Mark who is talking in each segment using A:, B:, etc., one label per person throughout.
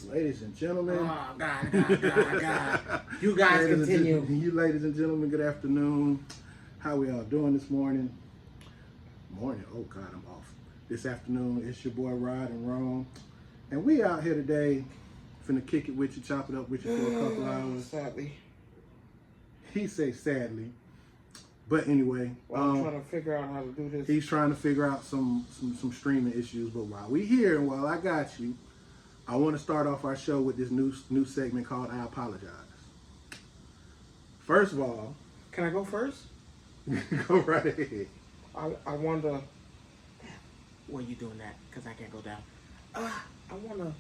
A: Ladies and gentlemen.
B: Oh, God. You guys continue.
A: You ladies and gentlemen, good afternoon. How we all doing this morning? Oh, God, I'm off. This afternoon, it's your boy Rod and Rome. And we out here today, finna kick it with you, chop it up with you for a couple hours.
B: Sadly.
A: He say sadly. But anyway.
B: Well, I'm trying to figure out how to do this.
A: He's trying to figure out some streaming issues. But while we here and while I got you, I want to start off our show with this new segment called I Apologize. First of all,
B: can I go first?
A: Go right ahead.
B: I wonder. Why are you doing that? Because I can't go down. I want to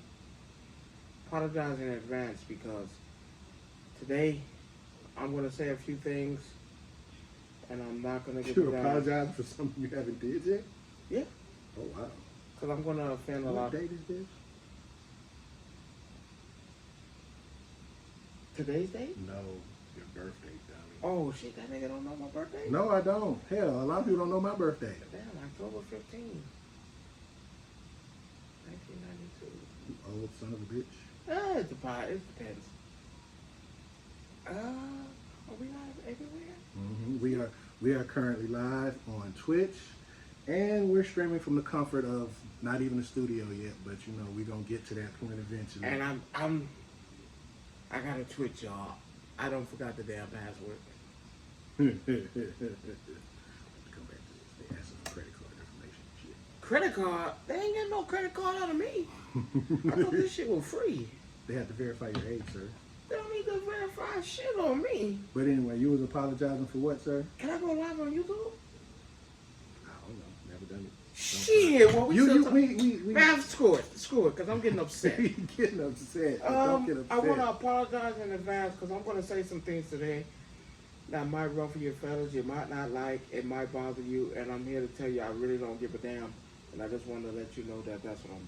B: apologize in advance because today I'm going to say a few things and I'm not going to get
A: You
B: down.
A: apologize for something you haven't did yet?
B: Yeah.
A: Oh, wow.
B: Because I'm going to offend a lot.
A: What date is this?
B: Today's date?
A: No, your birthday, dummy.
B: Oh, shit, that nigga don't know my birthday?
A: No, I don't. Hell, a lot of people don't know my birthday.
B: Damn, October 15th. 1992.
A: You old son of a bitch.
B: It depends. Are we live everywhere?
A: Mm-hmm. We are currently live on Twitch, and we're streaming from the comfort of not even the studio yet, but you know we're gonna get to that point eventually.
B: And I got a Twitch, y'all. I don't forgot the damn password.
A: Come back to this. They asked for credit card information and shit.
B: Credit card? They ain't getting no credit card out of me. I thought this shit was free.
A: They have to verify your age, sir.
B: They don't need to verify shit on me.
A: But anyway, you was apologizing for what, sir?
B: Can I go live on YouTube?
A: I don't know. Never done it.
B: Shit, well,
A: we
B: Man, screw it, because I'm getting upset.
A: You're getting upset. Don't get upset.
B: I want to apologize in advance because I'm going to say some things today that might ruffle your feathers, you might not like, it might bother you, and I'm here to tell you I really don't give a damn, and I just want to let you know that that's what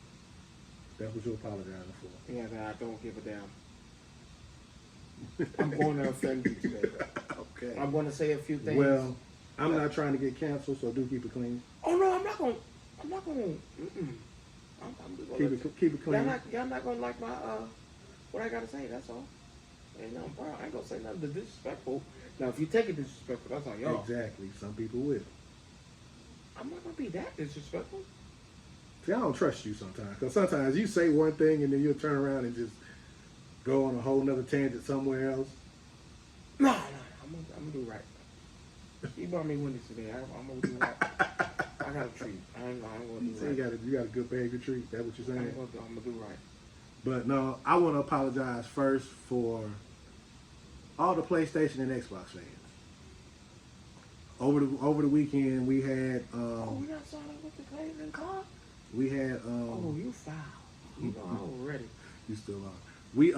A: you're apologizing for.
B: Yeah, that I don't give a damn. I'm going to offend you today.
A: Okay.
B: I'm going to say a few things.
A: Well, I'm not trying to get canceled, so do keep it clean.
B: Oh no, I'm not going. I'm just gonna
A: Keep it clean.
B: Y'all not gonna like my what I gotta say. That's all. Ain't nothing, bro. I ain't gonna say nothing disrespectful. Now, if you take it disrespectful, that's on y'all.
A: Exactly. Some people will.
B: I'm not gonna be that disrespectful.
A: See, I don't trust you sometimes, because sometimes you say one thing and then you'll turn around and just go on a whole nother tangent somewhere else.
B: No, I'm gonna do right. You brought me Wendy's today. I'm gonna do right. I got a treat. I ain't gonna do right.
A: You got a good behavior treat. That what you're saying?
B: I'm gonna do right.
A: But no, I want to apologize first for all the PlayStation and Xbox fans. Over the weekend, we had.
B: We got signed up with the Cleveland car.
A: We had.
B: You foul. You know already.
A: You still are. We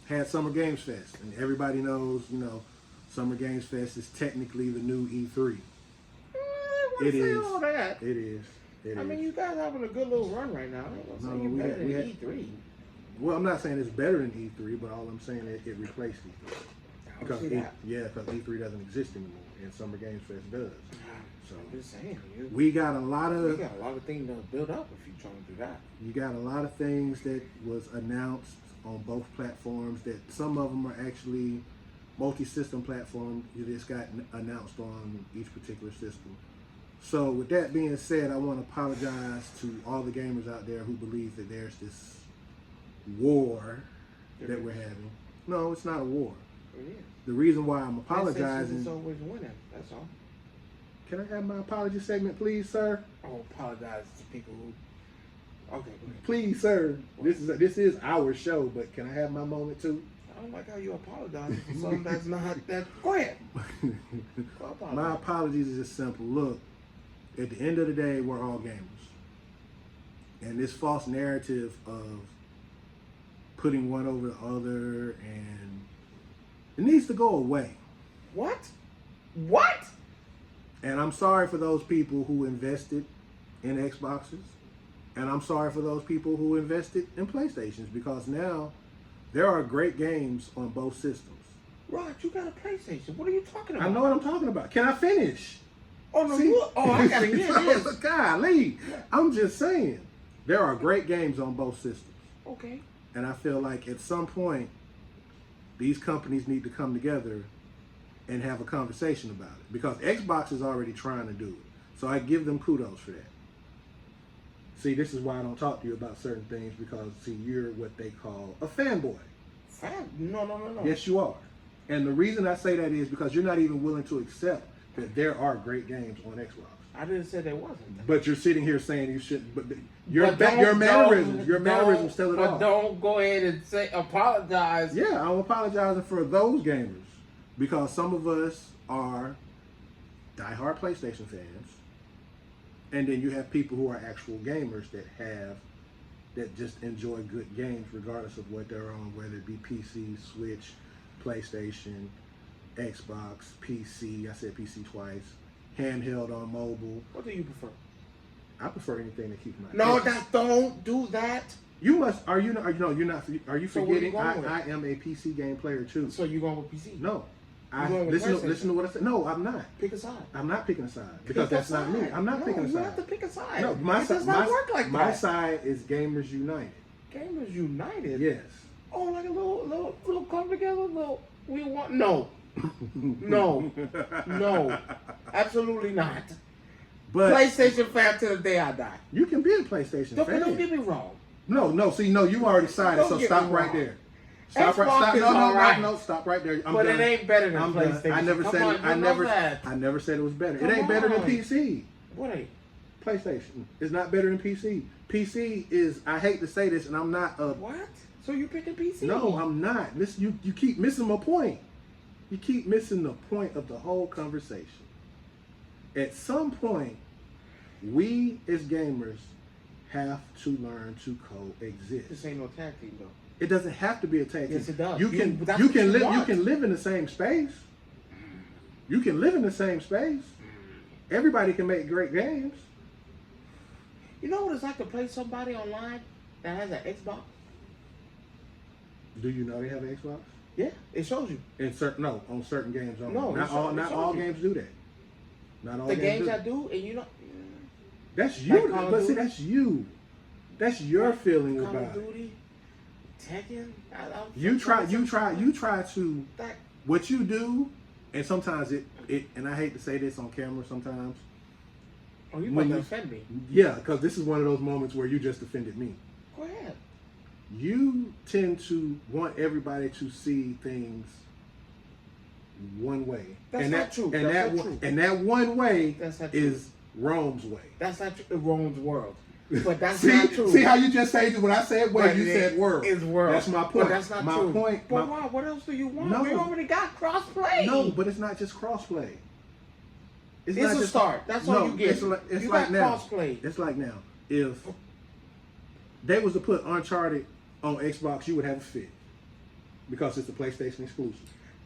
A: had Summer Games Fest, and everybody knows, you know, Summer Games Fest is technically the new E3.
B: It is. All that.
A: It is.
B: I mean, you guys having a good little run right now. I ain't gonna say you're better than E3.
A: Well, I'm not saying it's better than E3, but all I'm saying is it replaced E3. Because E3 doesn't exist anymore, and Summer Games Fest does. So
B: I'm just saying,
A: we got a lot of
B: things to build up if you're trying to do that.
A: You got a lot of things that was announced on both platforms. That some of them are actually multi-system platforms. It just got announced on each particular system. So with that being said, I want to apologize to all the gamers out there who believe that there's this war that we're having. No, it's not a war.
B: It is.
A: The reason why I'm apologizing.
B: It's always winning. That's all.
A: Can I have my apology segment, please, sir?
B: I will apologize to people who. Okay, go ahead.
A: Please, sir. This is our show, but can I have my moment too?
B: I don't like how you apologize for something that's not that. Go ahead.
A: My apologies is just simple. Look, at the end of the day, we're all gamers, and this false narrative of putting one over the other, and it needs to go away.
B: What?
A: And I'm sorry for those people who invested in Xboxes, and I'm sorry for those people who invested in PlayStations, because now there are great games on both systems.
B: Rod, you got a PlayStation. What are you talking about?
A: I know what I'm talking about. Can I finish?
B: Oh, no. I got to hear this.
A: Golly, I'm just saying. There are great games on both systems.
B: Okay.
A: And I feel like at some point, these companies need to come together and have a conversation about it. Because Xbox is already trying to do it. So I give them kudos for that. See, this is why I don't talk to you about certain things, because, see, you're what they call a fanboy.
B: No.
A: Yes, you are. And the reason I say that is because you're not even willing to accept that there are great games on Xbox.
B: I didn't say there wasn't.
A: But you're sitting here saying you shouldn't. But your mannerisms tell it all.
B: But don't go ahead and say apologize.
A: Yeah, I'm apologizing for those gamers because some of us are diehard PlayStation fans, and then you have people who are actual gamers that just enjoy good games regardless of what they're on, whether it be PC, Switch, PlayStation, Xbox, PC. I said PC twice. Handheld on mobile.
B: What do you prefer?
A: I prefer anything to keep my
B: No,
A: attention.
B: don't do that.
A: You must. Are you not? Are you
B: So what are you
A: forgetting?
B: going with?
A: I am a PC game player too.
B: So you going with PC?
A: No.
B: You going with PlayStation?
A: Listen to what I said. No, I'm not.
B: Pick a side.
A: I'm not picking a side because
B: Pick a
A: that's not me.
B: side.
A: I'm not picking a
B: You
A: side.
B: have to pick a side.
A: No, my
B: it
A: side.
B: does not work like
A: my
B: that.
A: side is Gamers United.
B: Gamers United.
A: Yes.
B: Oh, like a little come together. We want no, no, absolutely not.
A: But
B: PlayStation fan to the day I die.
A: you can be a PlayStation fan.
B: Don't get me wrong.
A: No. See, no, you already sided.
B: Don't
A: So
B: get
A: stop
B: me
A: right
B: wrong.
A: there. Stop right.
B: Xbox
A: Stop.
B: is
A: No.
B: alright.
A: Stop right there. I'm
B: But
A: done.
B: it ain't better than
A: I'm done.
B: PlayStation.
A: I never
B: Come
A: said.
B: on,
A: I
B: you know
A: never.
B: that.
A: I never said it was better.
B: Come
A: It ain't better than
B: on.
A: PC.
B: What ain't?
A: PlayStation is not better than PC. PC is. I hate to say this, and I'm not a.
B: What? So you picking PC?
A: No, I'm not. Listen, you keep missing my point. You keep missing the point of the whole conversation. At some point, we as gamers have to learn to coexist.
B: This ain't no tag team though.
A: It doesn't have to be a tag team.
B: Yes, it does.
A: You
B: That's
A: can
B: what you
A: live. You
B: want.
A: can live in the same space. You can live in the same space. Everybody can make great games.
B: You know what it's like to play somebody online that has an Xbox?
A: Do you know they have an Xbox?
B: Yeah, it shows you.
A: On certain games only.
B: No,
A: not all.
B: it
A: Not
B: shows
A: all
B: you.
A: games do that. Not all
B: The
A: games
B: games
A: do.
B: I do, and you know,
A: That's you.
B: Like Call of
A: But see,
B: Duty?
A: that's you. That's your feeling
B: Call
A: about
B: of
A: it.
B: Duty, Tekken.
A: You try to
B: That,
A: what you do, and sometimes it and I hate to say this on camera sometimes.
B: oh, you
A: When
B: about to
A: you-
B: offend me?
A: Yeah, because this is one of those moments where you just offended me.
B: Go ahead.
A: You tend to want everybody to see things one way.
B: That's
A: and
B: not
A: that,
B: true.
A: And
B: That's
A: that
B: not true.
A: and that one way
B: That's not true.
A: is Rome's way.
B: That's not true. Rome's world, but that's
A: see,
B: not true.
A: see how you just said when I said way,
B: But
A: you
B: it
A: said world.
B: is world.
A: That's my point.
B: But that's not
A: my
B: true.
A: point.
B: But
A: my-
B: why? What else do you want?
A: No.
B: We already got crossplay.
A: No, but it's not just crossplay.
B: It's
A: not
B: a
A: just-
B: start. That's all you get.
A: It's like,
B: you
A: like
B: got
A: now.
B: crossplay.
A: It's like now. If they was to put Uncharted on Xbox, you would have a fit because it's a PlayStation exclusive.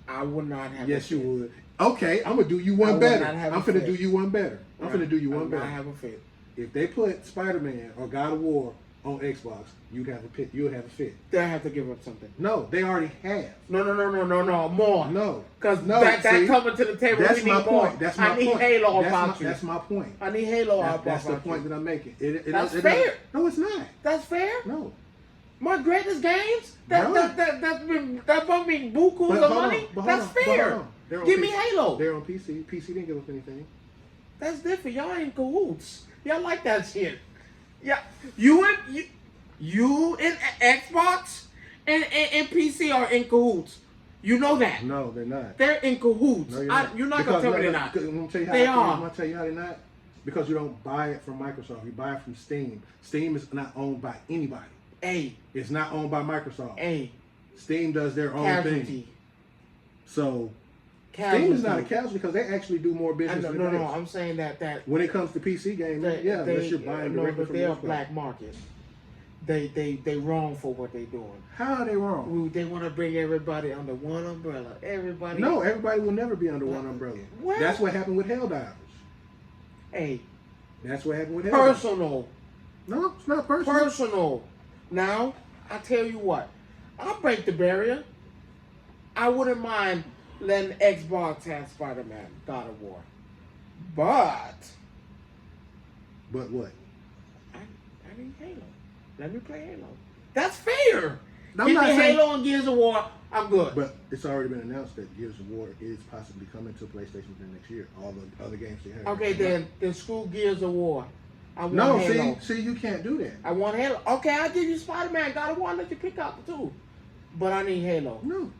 B: I would not have.
A: Yes,
B: a
A: you
B: fit.
A: would. Okay, I'm gonna do you
B: I
A: one
B: would
A: better.
B: not have
A: I'm
B: a
A: finna
B: fit.
A: do you one better. I'm finna do you
B: I
A: one
B: would not
A: better.
B: have a fit.
A: If they put Spider-Man or God of War on Xbox, you'd have a fit. You would have a fit.
B: They have to give up something.
A: No, they already have.
B: No, more.
A: No,
B: Because
A: no,
B: that
A: see,
B: coming to the table.
A: That's
B: we
A: my
B: need more.
A: point. That's my
B: I need
A: point.
B: Halo
A: that's
B: about
A: my,
B: you.
A: That's my point.
B: I need Halo
A: That's the
B: about
A: point
B: you.
A: that I'm making.
B: That's fair.
A: No, it's not.
B: That's fair.
A: No.
B: My greatest games.
A: No.
B: That brought me bukus
A: But
B: of
A: hold on,
B: money.
A: but hold
B: That's
A: on, but
B: fair.
A: hold on. They're on
B: Give me
A: PC.
B: Halo.
A: They're on PC. PC didn't give up anything.
B: That's different. Y'all ain't cahoots. Y'all like that shit. Yeah, you and Xbox and PC are in cahoots. You know that.
A: No, they're not.
B: They're in cahoots.
A: No,
B: You're not gonna tell me they're not.
A: I'm gonna tell you how.
B: They
A: I'm
B: are.
A: gonna tell you how they're not. Because you don't buy it from Microsoft. You buy it from Steam. Steam is not owned by anybody.
B: Hey,
A: It's not owned by Microsoft.
B: hey,
A: Steam does their own
B: casualty.
A: thing. So
B: Casualty.
A: Steam is not a casualty because they actually do more business than
B: No,
A: this.
B: I'm saying that
A: When it comes to PC games, yeah, unless you're buying
B: no,
A: directly
B: but
A: from
B: they're a
A: Xbox.
B: black market. They wrong for what they doing.
A: How are they wrong?
B: They want to bring everybody under one umbrella. Everybody.
A: No, everybody will never be under one umbrella.
B: Well-
A: That's what happened with Helldivers.
B: Hey,
A: That's what happened with Helldivers.
B: personal.
A: No, it's not personal.
B: Personal. Now, I tell you what, I'll break the barrier. I wouldn't mind letting Xbox have Spider-Man, God of War. But
A: But what?
B: I need Halo. Let me play Halo. That's fair.
A: I'm
B: Give
A: not
B: me
A: saying,
B: Halo and Gears of War. I'm good.
A: but it's already been announced that Gears of War is possibly coming to PlayStation within next year. All the other games they have.
B: Okay, then screw Gears of War. I want
A: No,
B: Halo.
A: see, you can't do that.
B: I want Halo. Okay, I'll give you Spider-Man. God of War, let you pick out the two. But I need Halo.
A: No.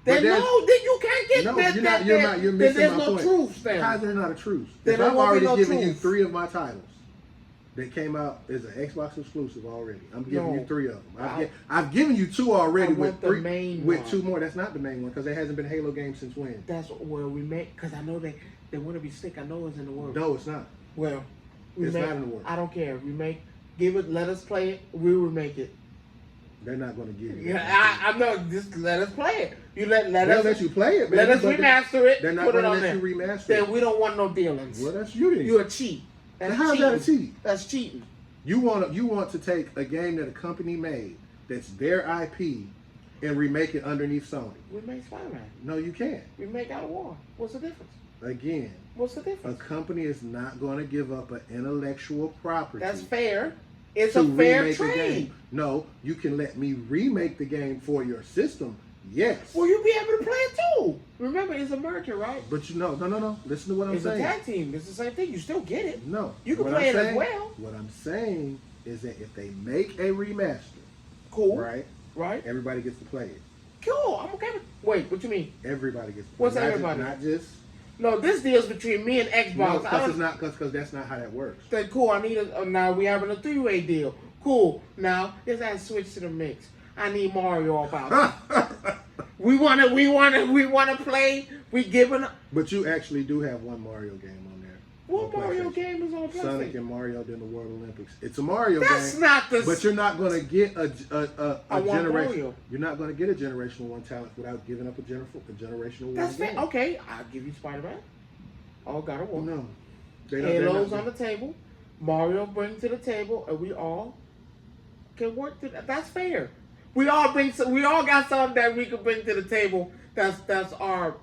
B: Then
A: But
B: then you can't get
A: no,
B: that.
A: you're
B: then
A: missing
B: there's
A: my
B: no
A: point.
B: truth then.
A: How's there not a truth?
B: Then
A: If
B: there
A: I've
B: won't be
A: already
B: no
A: given you
B: truth.
A: 3 of my titles that came out as an Xbox exclusive already, I'm giving
B: No.
A: you 3 of them. I've given you 2 already
B: I
A: with
B: want the
A: 3
B: main
A: with
B: one.
A: 2 more. That's not the main one because there hasn't been a Halo game since when?
B: That's where we make, because I know they want to be sick. I know it's in the works.
A: No, it's not.
B: Well, we
A: It's
B: make,
A: not in the works.
B: I don't care. Let us play it. We will make it.
A: They're not going to give you.
B: Yeah, I know. Just let us play it. Let
A: They'll
B: us
A: let you play it,
B: let
A: baby,
B: us
A: but
B: remaster it.
A: They're not
B: put
A: going
B: it
A: to
B: on
A: let
B: there.
A: you remaster
B: Then
A: it.
B: we don't want no dealings.
A: Well, that's you then.
B: You're a cheat. That's
A: How's
B: cheating.
A: that a cheat?
B: That's cheating.
A: You want to take a game that a company made that's their IP and remake it underneath Sony.
B: We make Spider-Man.
A: No, you can't.
B: We make God of War. What's the difference?
A: Again,
B: What's the
A: a
B: difference?
A: company is not going to give up an intellectual property.
B: That's fair. It's
A: to
B: a fair
A: remake a
B: trade.
A: game. No, you can let me remake the game for your system. Yes.
B: Will you be able to play it too? Remember, it's a merger, right?
A: But no. Listen to what I'm
B: It's
A: saying.
B: a tag team. It's the same thing. You still get it.
A: No.
B: You can
A: What
B: play
A: I'm
B: it as
A: saying-
B: well.
A: What I'm saying is that if they make a remaster,
B: Cool.
A: right,
B: Right?
A: everybody gets to play it.
B: Cool. I'm okay with. Wait, what you mean?
A: Everybody gets to play
B: What's
A: it.
B: everybody?
A: Not just.
B: No, this deal's between me and Xbox.
A: No,
B: I
A: because
B: don't
A: it's not. Because that's not how that works.
B: say, cool. I need a. Now we having a 3-way deal. Cool. Now let's add switch to the mix. I need Mario about. We want to play. We giving.
A: But you actually do have one Mario game on there.
B: What
A: on
B: Mario
A: PlayStation.
B: game is on
A: Sonic
B: PlayStation?
A: and Mario in the World Olympics. It's a Mario
B: That's
A: game.
B: not the.
A: But you're not going to get a
B: I want
A: generation.
B: Mario.
A: You're not going to get a generational one talent without giving up a generational
B: That's
A: one
B: fair.
A: game.
B: Okay, I'll give you Spider-Man. Oh, God of War.
A: No, they're
B: Halo's
A: not-
B: on the table. Mario brings to the table, and we all can work to that. That's fair. We all got something that we can bring to the table. That's our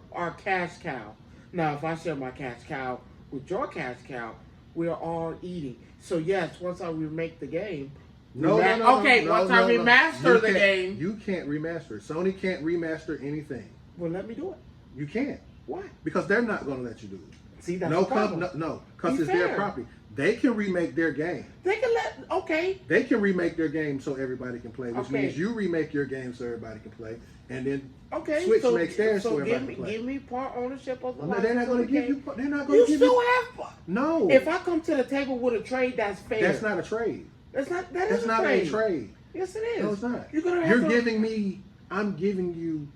B: cash cow. Now, if I share my cash cow with your cash cow, we are all eating. So yes, once I remake the game.
A: No,
B: rema-
A: no, no,
B: okay,
A: no,
B: once
A: no,
B: I
A: no.
B: remaster
A: You
B: the
A: can't-
B: game,
A: You can't remaster it. Sony can't remaster anything.
B: well, let me do it.
A: You can't
B: Why?
A: because they're not going to let you do it.
B: See, that's
A: No,
B: the problem.
A: no, because
B: Be
A: it's their
B: fair.
A: property. They can remake their game.
B: They can okay.
A: They can remake their game so everybody can play, which
B: Okay.
A: means you remake your game so everybody can play, and then
B: Okay,
A: Switch
B: so,
A: makes theirs so
B: so
A: everybody
B: give me
A: can play.
B: give me part ownership of the
A: no, they're not
B: license
A: going
B: of
A: to
B: the
A: give
B: game.
A: you. They're not going
B: You
A: to give
B: still
A: you.
B: have.
A: No,
B: If I come to the table with a trade, that's fair.
A: that's not a trade.
B: That's not.
A: That's not a trade.
B: Yes, it is.
A: No, it's not.
B: You're gonna have
A: You're
B: to,
A: giving me. I'm giving you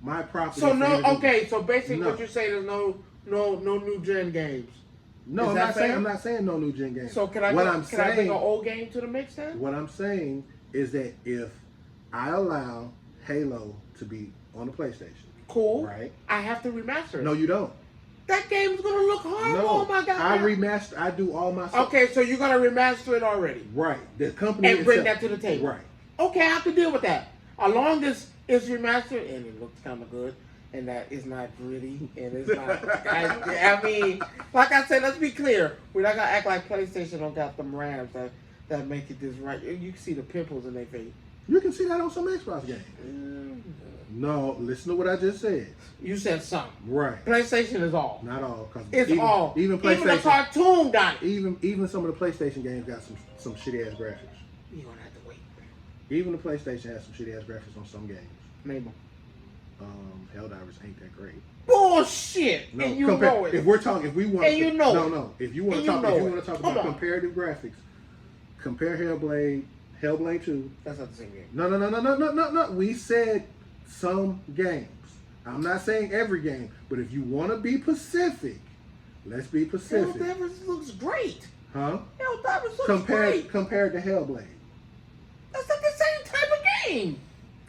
A: my property.
B: So
A: for
B: no.
A: you to do.
B: Okay. So basically,
A: No.
B: what you're saying is no new gen games.
A: No,
B: Is
A: I'm
B: that
A: not saying.
B: fair?
A: I'm not saying no new gen games.
B: So can I?
A: What
B: Can
A: I'm
B: I
A: saying.
B: bring an old game to the mix then?
A: What I'm saying is that if I allow Halo to be on the PlayStation,
B: Cool.
A: right?
B: I have to remaster it.
A: No, you don't.
B: That game's gonna look horrible.
A: No,
B: Oh my god.
A: I remaster. I do all my stuff.
B: Okay, so you're gonna remaster it already
A: Right. The company
B: and bring
A: itself-
B: that to the table.
A: Right.
B: Okay, I have to deal with that. As long as it's remastered and it looks kind of good, and that it's not gritty and it's not. I mean, like I said, let's be clear. We're not gonna act like PlayStation don't got them RAMs that make it this right. You can see the pimples in their face.
A: You can see that on some Xbox games. No, listen to what I just said.
B: You said some.
A: Right.
B: PlayStation is all.
A: Not all. 'Cause
B: It's
A: even,
B: all.
A: Even
B: the
A: PlayStation.
B: cartoon got it.
A: Even some of the PlayStation games got some shitty ass graphics.
B: You're gonna have to wait.
A: Even the PlayStation has some shitty ass graphics on some games.
B: Name them.
A: Helldivers ain't that great.
B: Bullshit.
A: No,
B: And you know it.
A: If we're talking, if we want,
B: And you know
A: no,
B: it.
A: no. If you want
B: And
A: to
B: you
A: talk,
B: know
A: if you
B: it.
A: want to talk
B: Hold
A: about
B: on.
A: comparative graphics, compare Hellblade 2.
B: That's not the same game.
A: No. We said some games. I'm not saying every game, but if you want to be Pacific, let's be Pacific.
B: Helldivers looks great.
A: Huh?
B: Helldivers looks great.
A: Compared to Hellblade.
B: That's not the same type of game.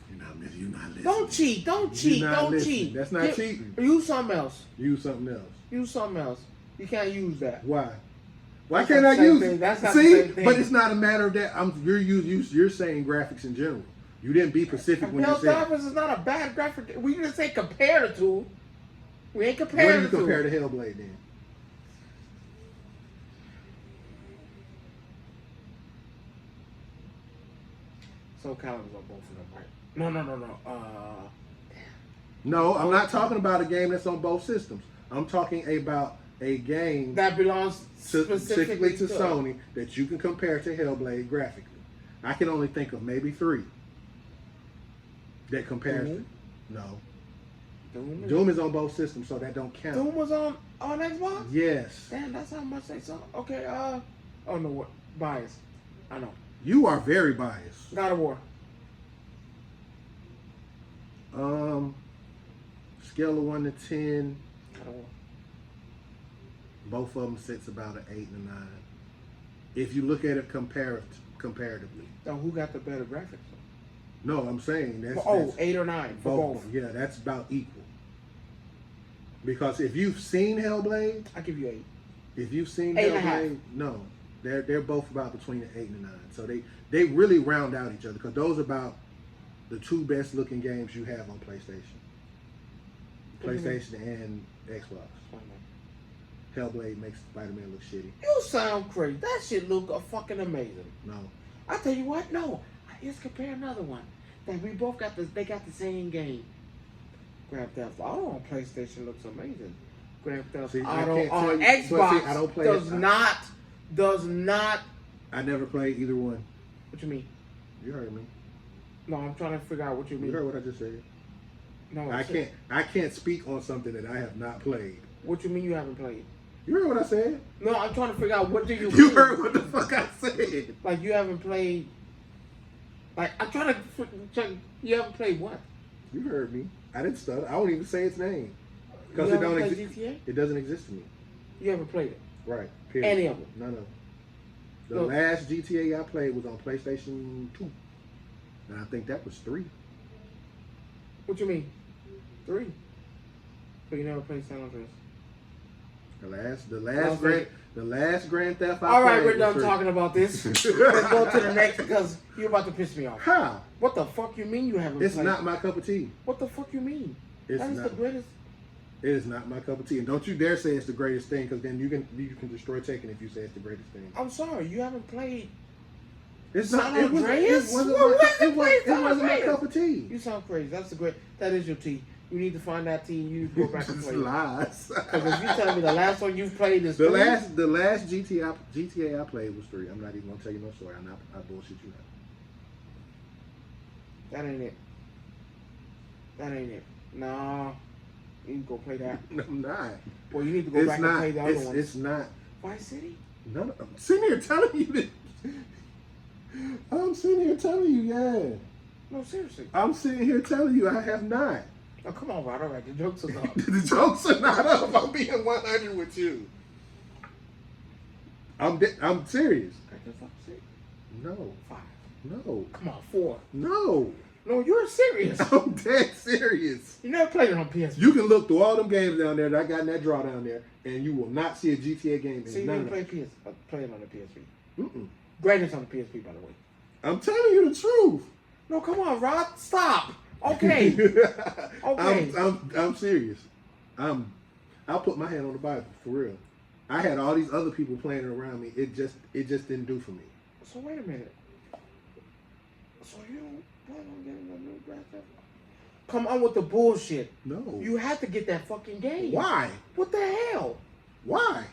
A: You're not listening.
B: Don't cheat. Don't cheat.
A: not
B: Don't
A: listening.
B: cheat.
A: That's not cheating.
B: Use something else.
A: Use something else.
B: Use something else. You can't use that.
A: Why? Why
B: That's
A: can't
B: not
A: I
B: the same
A: use
B: thing.
A: it?
B: That's not the
A: See,
B: same thing.
A: but it's not a matter of that. You're saying graphics in general. You didn't be Pacific when you said.
B: Helldivers is not a bad graphic. We didn't say compare the two. We ain't
A: What do
B: comparing
A: you
B: the two.
A: compare to Hellblade then?
B: So Calib's on both of them, right? No.
A: No, I'm not talking about a game that's on both systems. I'm talking about a game
B: That belongs
A: specifically to Sony that you can compare to Hellblade graphically. I can only think of maybe 3 that compares.
B: Doom?
A: No,
B: Doom.
A: Doom is on both systems, so that don't count.
B: Doom was on Xbox.
A: Yes,
B: Damn, that's how much they saw. Okay. Oh no, what bias? I know.
A: you are very biased.
B: God of War.
A: Scale of 1 to 10,
B: God of War.
A: both of them sits about an 8 and a 9. If you look at it comparatively.
B: So who got the better graphics?
A: No, I'm saying that's
B: 8 or 9 for
A: both.
B: both.
A: Yeah, that's about equal. Because if you've seen Hellblade,
B: I give you 8.
A: if you've seen
B: 8.5.
A: Hellblade, no, they're both about between an 8 and a 9. So they really round out each other because those are about the 2 best looking games you have on PlayStation, PlayStation and Xbox. Hellblade makes Spider-Man look shitty.
B: You sound crazy. That shit look fucking amazing.
A: No,
B: I tell you what, no. Let's compare another one. That we both got they got the same game. Grand Theft Auto on PlayStation looks amazing. Grand Theft
A: See, I
B: Auto
A: can't tell
B: on
A: you-
B: Xbox
A: but see, I don't play
B: does
A: it.
B: not.
A: I never played either one.
B: What you mean?
A: You heard me.
B: No, I'm trying to figure out what you
A: You
B: mean.
A: heard what I just said.
B: No,
A: I can't speak on something that I have not played.
B: What you mean you haven't played?
A: You heard what I said?
B: No, I'm trying to figure out what do you.
A: You
B: mean?
A: heard what the fuck I said.
B: Like you haven't played. Like I'm trying to check. You haven't played what?
A: You heard me. I didn't stutter. I won't even say its name
B: You
A: because it
B: haven't
A: don't
B: played
A: exist.
B: GTA?
A: It doesn't exist to me.
B: You haven't played it.
A: Right. Period.
B: Any of them?
A: None of them. The
B: Look.
A: last GTA I played was on PlayStation 2, and I think that was 3.
B: What you mean? 3. But you never played San Andreas.
A: The last Grand Theft I
B: All right,
A: played
B: we're
A: was
B: done
A: 3.
B: talking about this. Let's go to the next because you're about to piss me off.
A: How?
B: What the fuck you mean you haven't
A: It's
B: played?
A: not my cup of tea.
B: What the fuck you mean?
A: It's
B: That is
A: not.
B: the greatest.
A: It is not my cup of tea, and don't you dare say it's the greatest thing, because then you can destroy Tekken if you say it's the greatest thing.
B: I'm sorry, you haven't played.
A: It's
B: San
A: not. It wasn't
B: Andreas?
A: my
B: Well,
A: cup-
B: it
A: it wasn't my
B: Andreas.
A: cup of tea.
B: You sound crazy. That's the great. That is your tea. You need to find that tea and you need to go back and
A: It's
B: play.
A: lies.
B: Because if you tell me the last one you've played is
A: The
B: 3,
A: last GTA I played was 3. I'm not even gonna tell you no story. I bullshit you
B: that ain't it. That ain't it. Nah, you need to go play that.
A: out. I'm not.
B: Well, you need to go
A: It's
B: back and
A: not.
B: play the other ones.
A: It's not.
B: Vice City?
A: None of, I'm sitting here telling you that. I'm sitting here telling you, yeah.
B: No, seriously.
A: I'm sitting here telling you I have not.
B: Oh, come on, Rod. All right, the jokes are up.
A: The jokes are not up. I'm being 100 with you. I'm serious.
B: Grand Theft Auto 6?
A: No.
B: 5.
A: No.
B: Come on, 4.
A: No.
B: No, you're serious.
A: I'm dead serious.
B: You never played it on PS.
A: You can look through all them games down there that I got in that draw down there, and you will not see a GTA game in
B: So you
A: none
B: didn't
A: of
B: play
A: them.
B: play it on the PSP.
A: Mm-mm.
B: Greatest on the PSP, by the way.
A: I'm telling you the truth.
B: No, come on, Rod. Stop. Okay. Okay.
A: I'm serious. I'll put my hand on the Bible for real. I had all these other people playing around me. It just didn't do for me.
B: So wait a minute. So you don't plan on getting a new Grand Theft? Come on with the bullshit.
A: No.
B: You have to get that fucking game.
A: Why?
B: What the hell?
A: Why?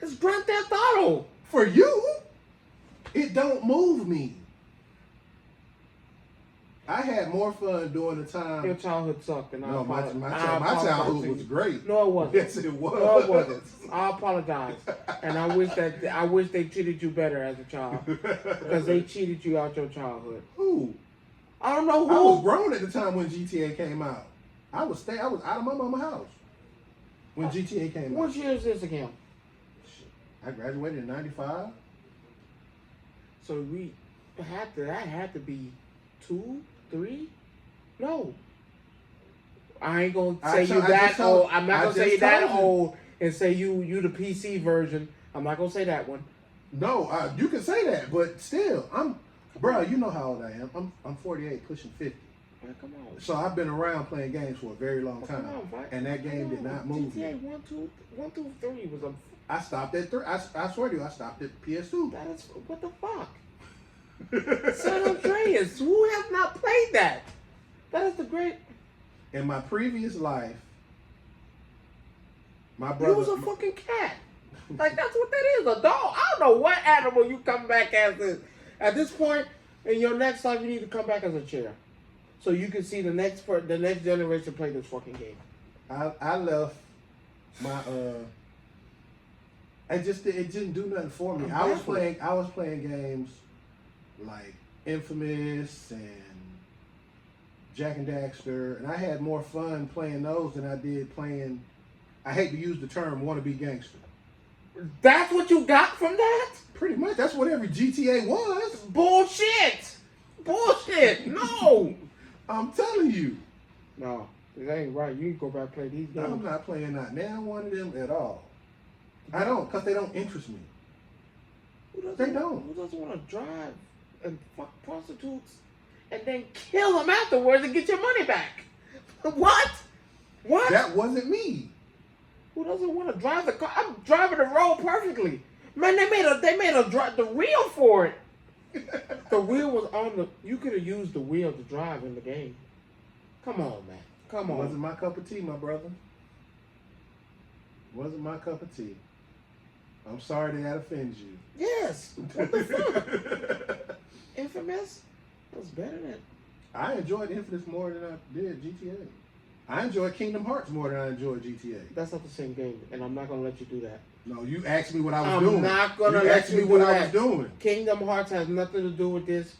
B: It's Grand Theft Auto.
A: For you? It don't move me. I had more fun during the time.
B: Your childhood sucked, and
A: No, my
B: apologize
A: childhood
B: to
A: was
B: you.
A: great.
B: No, it wasn't.
A: Yes, it was.
B: No, it wasn't. I apologize, and I wish they treated you better as a child because they cheated you out your childhood.
A: Who?
B: I don't know
A: I was
B: who.
A: grown at the time when GTA came out. I was out of my mama's house when GTA came out.
B: What year is this again?
A: I graduated in '95.
B: So that had to be 2, 3? No. I ain't gonna say you that old. I'm not gonna say you that old and say you the PC version. I'm not gonna say that one.
A: No, you can say that, but still, bro. You know how old I am. I'm 48, pushing 50.
B: Man, come on.
A: So I've been around playing games for a very long time,
B: Come on, Mike.
A: and that game did not move
B: GTA
A: me.
B: 1, 2, 3 was a.
A: I stopped at 3. I swear to you, I stopped at PS2.
B: That is what the fuck. San Andreas. Yes, who has not played that? That is the great.
A: In my previous life, my
B: You
A: brother
B: was a fucking cat. Like that's what that is, a dog. I don't know what animal you come back as this. At this point in your next life, you need to come back as a chair, so you can see the next generation play this fucking game.
A: I left my it didn't do nothing for me. I was playing games like Infamous and Jack and Daxter, and I had more fun playing those than I did playing. I hate to use the term wannabe gangster.
B: That's what you got from that?
A: Pretty much, that's what every GTA was.
B: Bullshit! Bullshit! No!
A: I'm telling you.
B: No, it ain't right. You can go back and play these games.
A: I'm not playing not now one of them at all. I don't, because they don't interest me. They don't.
B: Who doesn't want to drive and fuck prostitutes and then kill them afterwards and get your money back? What? What?
A: That wasn't me.
B: Who doesn't want to drive the car? I'm driving the road perfectly. Man, they made the wheel for it. The wheel was on the. You could have used the wheel to drive in the game. Come on, man. Come on.
A: Wasn't my cup of tea, my brother. Wasn't my cup of tea. I'm sorry that offends you.
B: Yes. What the fuck? Infamous was better than.
A: I enjoyed Infamous more than I did GTA. I enjoyed Kingdom Hearts more than I enjoyed GTA.
B: That's not the same game, and I'm not gonna let you do that.
A: No, you asked me what I was doing.
B: I'm not gonna
A: you
B: let
A: asked
B: you
A: me
B: do
A: what
B: that.
A: I was doing.
B: Kingdom Hearts has nothing to do with this.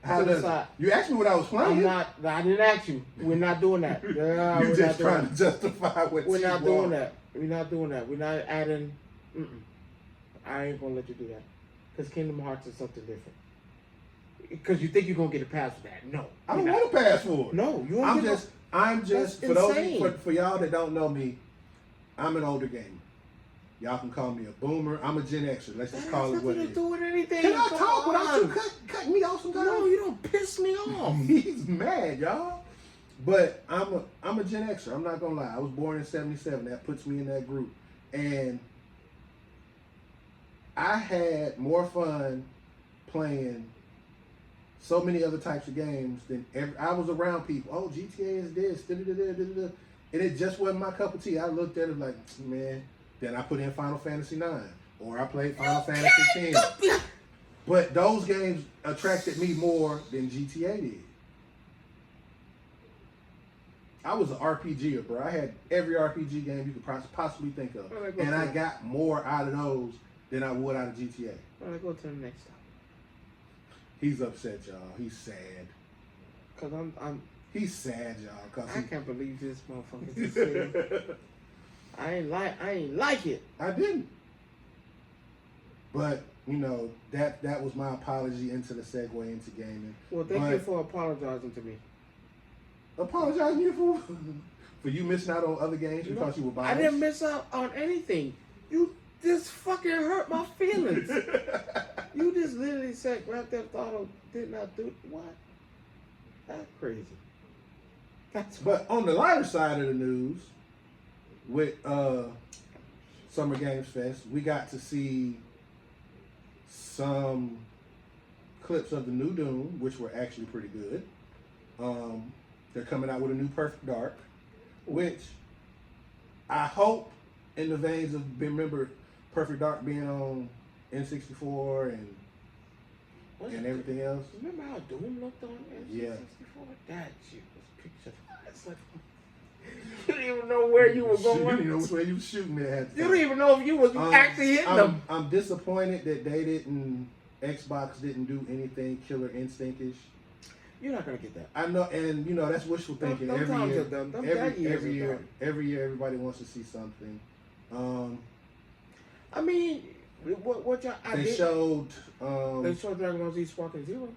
A: How does it? You asked me what I was playing.
B: I'm not. I didn't ask you. We're not doing that.
A: You're just trying to justify what
B: we're
A: you
B: not
A: want.
B: doing that. We're not doing that. We're not adding. I ain't gonna let you do that. Because Kingdom Hearts is something different. Because you think you're gonna get a pass for that? No,
A: I don't want a pass for it.
B: No, you.
A: I'm just
B: That's
A: for
B: insane.
A: those for y'all that don't know me. I'm an older gamer. Y'all can call me a boomer. I'm a Gen Xer. Let's just call it what it is.
B: Do with anything.
A: Can I
B: Come
A: talk without
B: on.
A: you cutting me off sometimes?
B: No, you don't piss me off.
A: He's mad, y'all. But I'm a Gen Xer. I'm not gonna lie. I was born in '77. That puts me in that group. And I had more fun playing so many other types of games than ever. I was around people. Oh, GTA is this. And it just wasn't my cup of tea. I looked at it like, man. Then I put in Final Fantasy 9. Or I played Final Fantasy 10. But those games attracted me more than GTA did. I was an RPGer, bro. I had every RPG game you could possibly think of. And I got more out of those than I would out of GTA.
B: All right, go to the next topic.
A: He's upset, y'all. He's sad.
B: Cause I'm.
A: He's sad, y'all. Cause
B: I can't believe this motherfucker just said. I ain't like it.
A: I didn't. But you know that was my apology into the segue into gaming.
B: Well, thank you for apologizing to me.
A: Apologizing you for you missing out on other games because you were biased.
B: I didn't miss out on anything. You just fucking hurt my feelings. You just literally said Grand Theft Auto did not do what? That's crazy.
A: But on the lighter side of the news, with Summer Games Fest, we got to see some clips of the new Doom, which were actually pretty good. They're coming out with a new Perfect Dark, which I hope, in the veins of, remember Perfect Dark being on N64 and everything else.
B: Remember how Doom looked on N64?
A: Yeah.
B: That shit was picture. It's like, you didn't even know where you were going.
A: You didn't know where you were shooting at.
B: You didn't even know if you was actually hitting them.
A: I'm disappointed that Xbox didn't do anything Killer Instinct-ish.
B: You're not gonna get that.
A: I know, and you know that's wishful thinking. Every year, everybody wants to see something.
B: I mean, what y'all?
A: They showed
B: Dragon Ball Z Sparking Zero.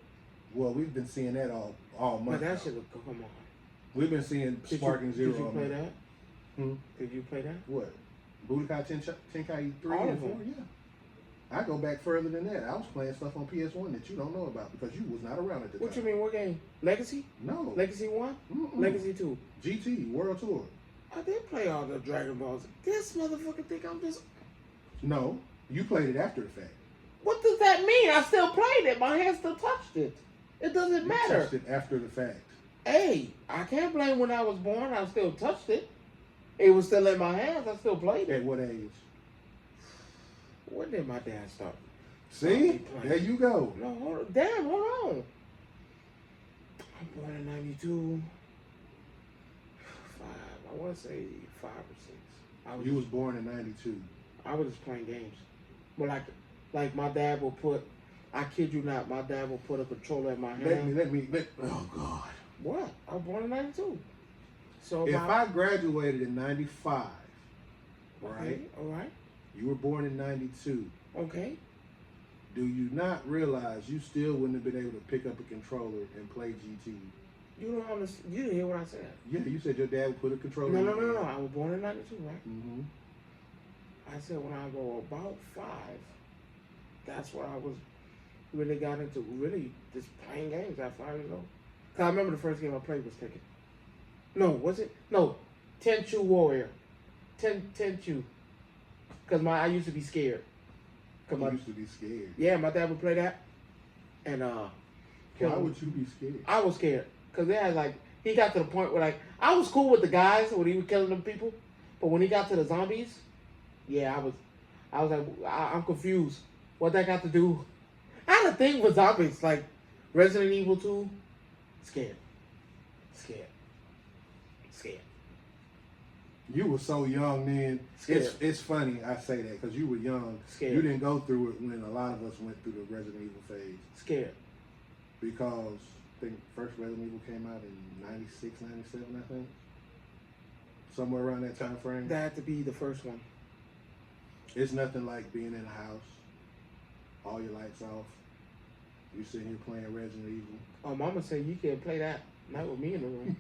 A: Well, we've been seeing that all month.
B: But that shit look, come on.
A: We've been seeing Sparking Zero.
B: Did you play that? Did you play that?
A: What? Budokai Tenkaichi 3 and 4? Yeah. I go back further than that. I was playing stuff on PS1 that you don't know about because you was not around at the time.
B: What you mean? What game? Legacy?
A: No.
B: Legacy 1? Legacy 2?
A: GT, World Tour.
B: I did play all the Dragon Balls. This motherfucker think I'm just...
A: No. You played it after the fact.
B: What does that mean? I still played it. My hand still touched it. It doesn't
A: You
B: matter.
A: touched it after the fact.
B: Hey, I can't blame when I was born. I still touched it. It was still in my hands. I still played
A: At
B: it.
A: what age?
B: When did my dad start?
A: See? There you go.
B: No, hold on. Damn, hold on. I'm born in 92. 5. I want to say 5 or 6.
A: You was born in 92.
B: I was just playing games. Well, like my dad will put, I kid you not, my dad will put a controller in my hand.
A: Oh, God.
B: What? I was born in 92. So
A: If I graduated in 95, right?
B: Okay, all right.
A: You were born in 92.
B: Okay.
A: Do you not realize you still wouldn't have been able to pick up a controller and play GT?
B: You don't understand. You didn't hear what I said.
A: Yeah, you said your dad would put a controller
B: No,
A: in
B: no,
A: your
B: no, no.
A: hand.
B: I was born in 92, right?
A: Mm-hmm.
B: I said when I was about 5, that's what I was really got into, really just playing games at 5 years old. Cause I remember the first game I played was Tekken. No, was it? No, Tenchu Warrior. Tenchu. Cause I used to be scared.
A: You used to be scared.
B: Yeah, my dad would play that, and
A: Why would you be scared?
B: I was scared because they had like he got to the point where like I was cool with the guys when he was killing them people, but when he got to the zombies, yeah, I was like I'm confused. What that got to do? I had a thing with zombies like Resident Evil 2. Scared.
A: You were so young then.
B: Scared.
A: It's funny I say that because you were young.
B: Scared.
A: You didn't go through it when a lot of us went through the Resident Evil phase.
B: Scared.
A: Because I think first Resident Evil came out in 96, 97, I think. Somewhere around that time frame.
B: That had to be the first one.
A: It's nothing like being in a house, all your lights off. You sitting here playing Resident Evil.
B: Oh, Mama said you can't play that. Not with me in the room.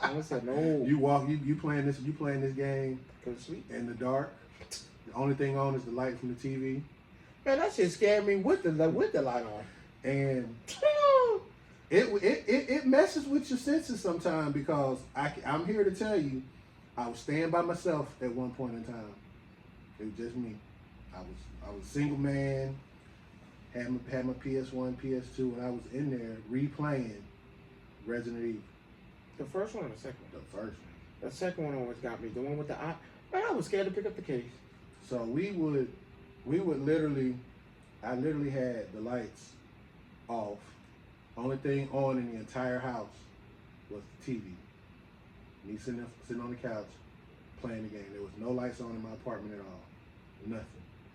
B: Mama said no.
A: You playing this game
B: Go to sleep.
A: in the dark. The only thing on is the light from the TV.
B: Man, that shit scared me with the light on.
A: And it messes with your senses sometimes because I'm here to tell you, I was staying by myself at one point in time. It was just me. I was a single man, had my PS1, PS2, and I was in there replaying Resident Evil.
B: The first one or the second one?
A: The first one.
B: The second one always got me. The one with the eye. Man, I was scared to pick up the case.
A: So we would literally, I literally had the lights off. Only thing on in the entire house was the TV. Me sitting on the couch playing the game. There was no lights on in my apartment at all. Nothing.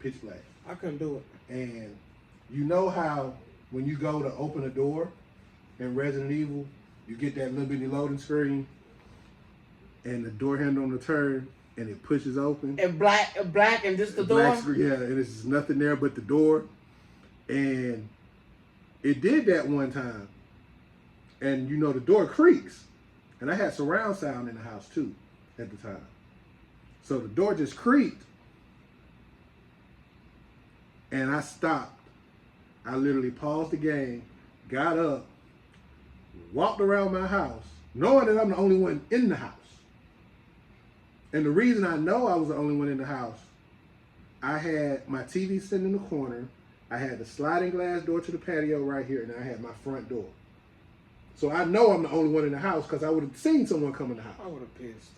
A: Pitch black.
B: I couldn't do it.
A: And you know how when you go to open a door in Resident Evil, you get that little bitty loading screen and the door handle on the turn and it pushes open.
B: And black and just the door?
A: Black screen, yeah, and it's just nothing there but the door. And it did that one time. And you know the door creaks. And I had surround sound in the house too at the time. So the door just creaked. And I stopped. I literally paused the game, got up, walked around my house, knowing that I'm the only one in the house. And the reason I know I was the only one in the house, I had my TV sitting in the corner, I had the sliding glass door to the patio right here, and I had my front door. So I know I'm the only one in the house because I would have seen someone come in the house.
B: I would have pissed.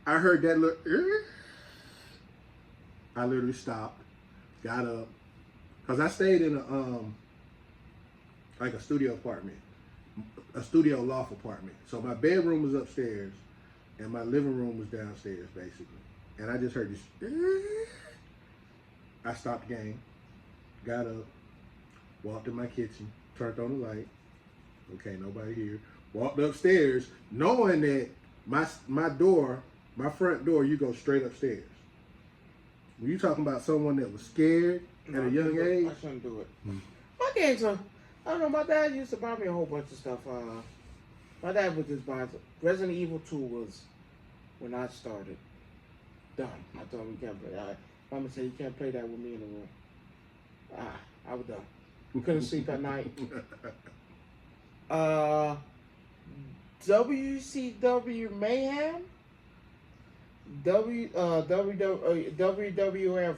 A: I heard that look. I literally stopped, got up, because I stayed in a studio apartment, a studio loft apartment. So my bedroom was upstairs, and my living room was downstairs, basically. And I just heard this. I stopped the game, got up, walked in my kitchen, turned on the light. Okay, nobody here. Walked upstairs, knowing that my door, my front door, you go straight upstairs. When you talking about someone that was scared at a young age,
B: I shouldn't do it. My games are, I don't know, my dad used to buy me a whole bunch of stuff. My dad would just buy, Resident Evil 2 was when I started. Done. I told him you can't play. Mama said you can't play that with me in the room. I was done. Couldn't sleep at night. WCW Mayhem, WWF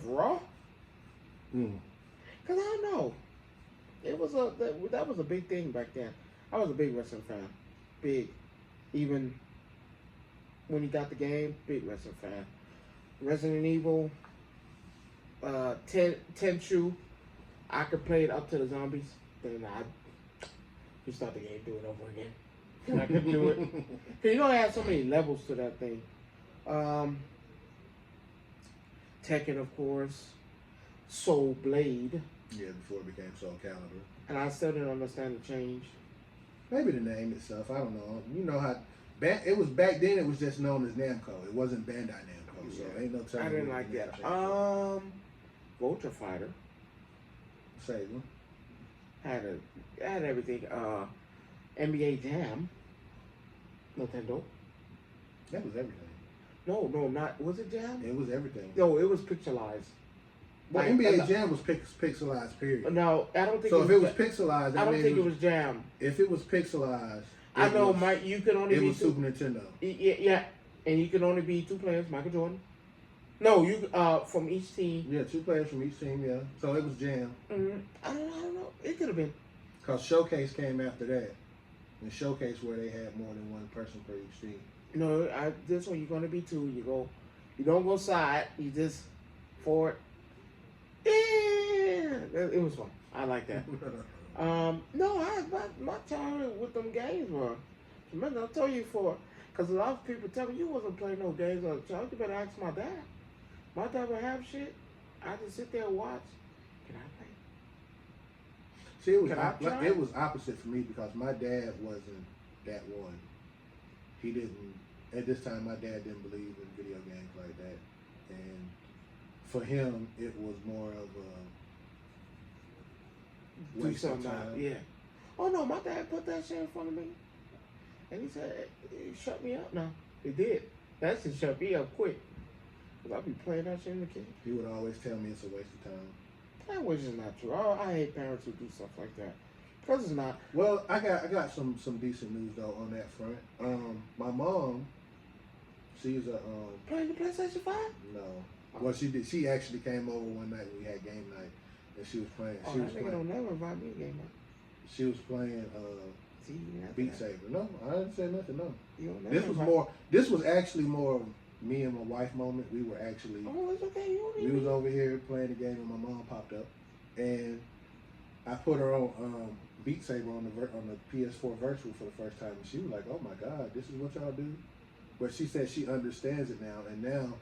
B: Raw. Cause I don't know. it was that was a big thing back then. I was a big wrestling fan, big. Even when he got the game, big wrestling fan. Resident Evil, Tenchu, I could play it up to the zombies. Then I just start the game, do it over again. And I could do it. Cause you know they have so many levels to that thing. Tekken, of course. Soul Blade.
A: Yeah, before it became Soul Calibur.
B: And I still didn't understand the change.
A: Maybe the name itself. I don't know. You know how it was back then. It was just known as Namco. It wasn't Bandai Namco. So ain't no telling.
B: I didn't
A: what
B: like
A: the
B: that.
A: name changed
B: Vulture Fighter
A: to. Sega.
B: had everything. NBA Jam. Nintendo.
A: That was everything.
B: No, not was it Jam?
A: It was everything.
B: No, it was pixelized.
A: Well, NBA Jam was pixelized. Period.
B: No, I don't think.
A: So if it was pixelized,
B: I don't think it was Jam.
A: If it was pixelized,
B: I know, Mike. You could only
A: it
B: be
A: was Super Nintendo.
B: Yeah, and you could only be 2 players. Michael Jordan. No, you from each team.
A: Yeah, 2 players from each team. Yeah, so it was Jam.
B: Mm-hmm. I don't know. It could have been.
A: Cause Showcase came after that, and Showcase where they had more than one person for each team.
B: No, this one you're gonna be 2. You don't go side. You just forward. Yeah, it was fun. I like that. No, my childhood with them games were. Remember, I told you because a lot of people tell me you wasn't playing no games as a child. You better ask my dad. My dad would have shit. I just sit there and watch. Can I play?
A: See, it was opposite for me because my dad wasn't that one. He didn't. At this time, my dad didn't believe in video games like that, and for him, it was more of a
B: Do
A: waste of
B: something
A: time.
B: Yeah. Oh no, my dad put that shit in front of me, and he said, "Shut me up now." He did. That shit shut me up quick. Cause I be playing that shit in the kitchen.
A: He would always tell me it's a waste of time.
B: That was just not true. I hate parents who do stuff like that. Cause it's not.
A: Well, I got some decent news though on that front. My mom, she's a
B: Playing the PlayStation 5?
A: no. Well, she did. She actually came over one night when we had game night, and she was playing.
B: Oh,
A: She
B: that
A: was
B: nigga
A: playing.
B: don't never invite me a game night.
A: She was playing
B: See,
A: Beat Saber. No, I didn't say nothing. No,
B: You don't never
A: this was
B: invite-
A: more. This was actually more of me and my wife moment. We were actually.
B: Oh, it's okay. You don't
A: We
B: need
A: was
B: me.
A: over here playing the game, and my mom popped up, and I put her on Beat Saber on the PS4 Virtual for the first time, and she was like, "Oh my God, this is what y'all do." But she said she understands it now, and now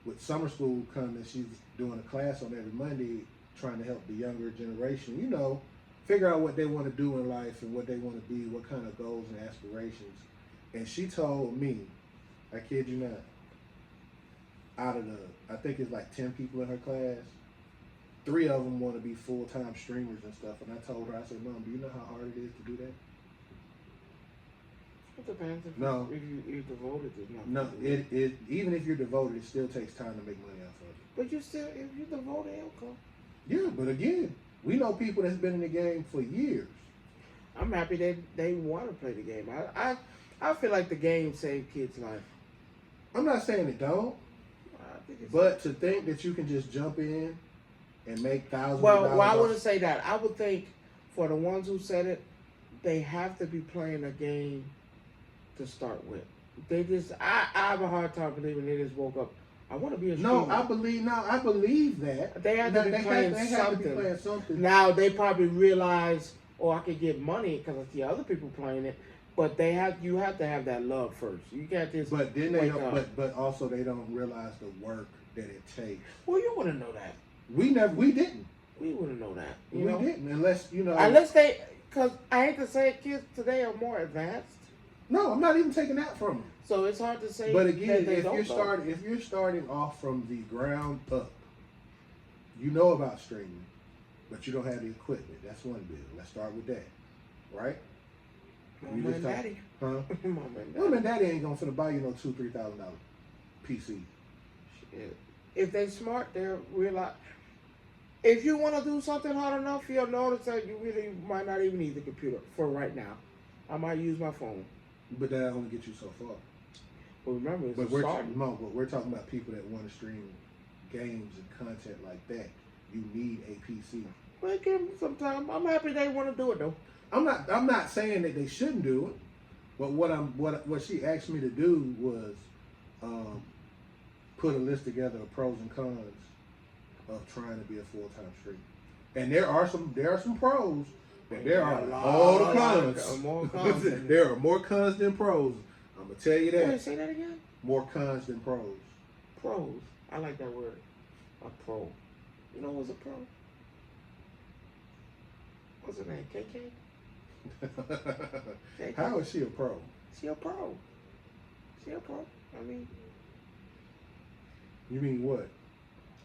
A: with summer school coming, she's doing a class on every Monday, trying to help the younger generation, figure out what they want to do in life and what they want to be, what kind of goals and aspirations. And she told me, I kid you not, out of I think it's like 10 people in her class, 3 of them want to be full-time streamers and stuff. And I told her, I said, Mom, do you know how hard it is to do that?
B: It depends if
A: No.
B: you're devoted to nothing.
A: No, it even if you're devoted, it still takes time to make money off of it.
B: But you still, if you're devoted, it'll come.
A: Yeah, but again, we know people that's been in the game for years.
B: I'm happy they want to play the game. I feel like the game saved kids' life.
A: I'm not saying it don't,
B: I think it's
A: but to think that you can just jump in and make thousands of
B: well,
A: dollars
B: I
A: off-
B: wouldn't say that. I would think for the ones who said it, they have to be playing a game to start with. They just, I have a hard time believing they just woke up. I want to be a streamer.
A: No, I believe that.
B: They have to be playing
A: they have to be
B: something.
A: playing something.
B: Now they probably realize, oh, I could get money because I see other people playing it. But you have to have that love first. You can't just.
A: But then they
B: wake
A: don't.
B: up.
A: But also they don't realize the work that it takes.
B: Well, you wouldn't know that.
A: We didn't.
B: We wouldn't know that.
A: We
B: You know?
A: didn't unless
B: Unless they, because I hate to say it, kids today are more advanced.
A: No, I'm not even taking that from them.
B: So it's hard to say.
A: But again,
B: that they
A: if
B: don't know.
A: you're starting off from the ground up, you know about streaming, but you don't have the equipment. That's one bill. Let's start with that, right?
B: Mama
A: just
B: and
A: talk-
B: daddy.
A: Huh?
B: Mama and daddy.
A: Mom and daddy ain't gonna finna buy you no $2,000-$3,000 PC.
B: Shit. If they smart, they'll realize. If you want to do something hard enough, you'll notice that you really might not even need the computer for right now. I might use my phone.
A: But that only get you so far.
B: But remember, it's
A: But
B: starting.
A: but we're talking about people that want to stream games and content like that. You need a PC.
B: But give them some time. I'm happy they want to do it though.
A: I'm not saying that they shouldn't do it, but what she asked me to do was put a list together of pros and cons of trying to be a full-time street. And there are some pros, but there are all the cons.
B: More cons.
A: There are more cons than pros. I'm gonna tell you that.
B: Wait, say that again.
A: More cons than pros.
B: Pros. I like that word. A pro. You know what's a pro? What's her name? KK?
A: How is she a pro?
B: She a pro. She a pro. I mean,
A: You mean what?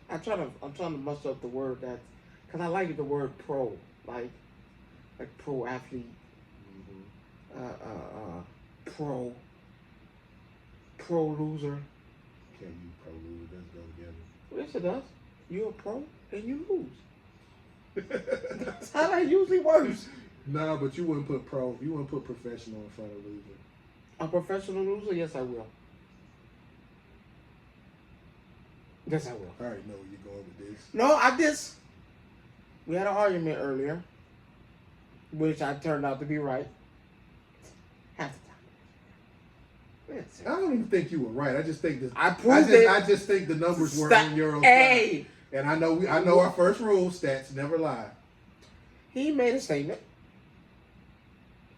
B: I'm trying to muster up the word that's, cause I like the word pro, like pro athlete, pro loser.
A: Can you pro lose? Doesn't go together.
B: Yes, it does. You're a pro and you lose. That's how that usually works.
A: Nah, but you wouldn't put pro. You wouldn't put professional in front of loser.
B: A professional loser? Yes, I will. Yes, I will.
A: I already know where you're going with this.
B: No, I just. We had an argument earlier, which I turned out to be right. Half the time.
A: I don't even think you were right. I just think this.
B: I proved it.
A: I just think the numbers were
B: Stop.
A: on your own
B: Hey.
A: side. And I know our first rule: stats never lie.
B: He made a statement.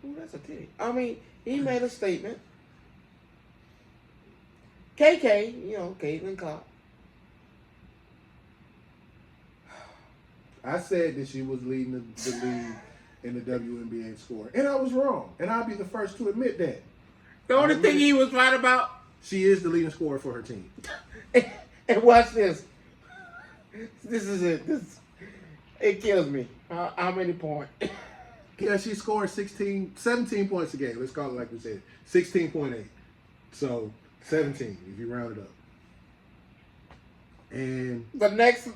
B: Ooh, that's a titty. I mean, he made a statement. KK, you know, Caitlin Clark.
A: I said that she was leading the league in the WNBA score, and I was wrong. And I'll be the first to admit that.
B: The only thing he was right about.
A: She is the leading scorer for her team.
B: And watch this. This is it. It kills me. How many points?
A: Yeah, she scored 17 points a game. Let's call it like we said. 16.8. So 17 if you round it up. And
B: what's the next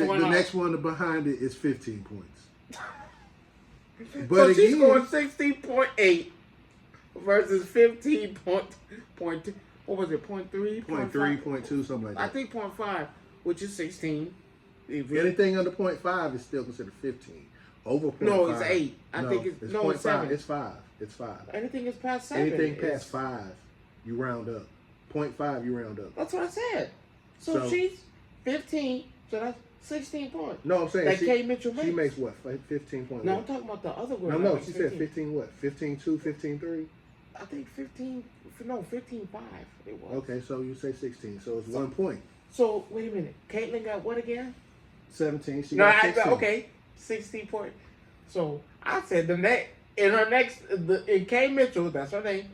B: one?
A: The next one behind it is 15 points.
B: But
A: But
B: she
A: again,
B: scored 16.8 versus 15 point. What was it? 0.3?
A: 0.3, 0.2, something like that.
B: I think 0.5, which is 16.
A: Anything under 0.5 is still considered 15. Over 0.5.
B: No, it's 8. I
A: No,
B: think it's
A: 0.5.
B: 7.
A: It's 5. It's 5.
B: Anything is past 7.
A: Anything past 5, you round up. 0.5, you round up.
B: That's what I said. So she's 15, so that's 16 points.
A: No, I'm saying
B: That Kay Mitchell makes.
A: she makes what? 15 points.
B: No, I'm talking about the other girl.
A: No, she said 15 what? 15.2, 15.3?
B: I think 15, no, 15.5 it was.
A: Okay, so you say 16. So it's 1 point.
B: So, wait a minute. Caitlin got what again?
A: 17. She got 16.
B: Okay, 16 points. So, I said in Kay Mitchell, that's her name.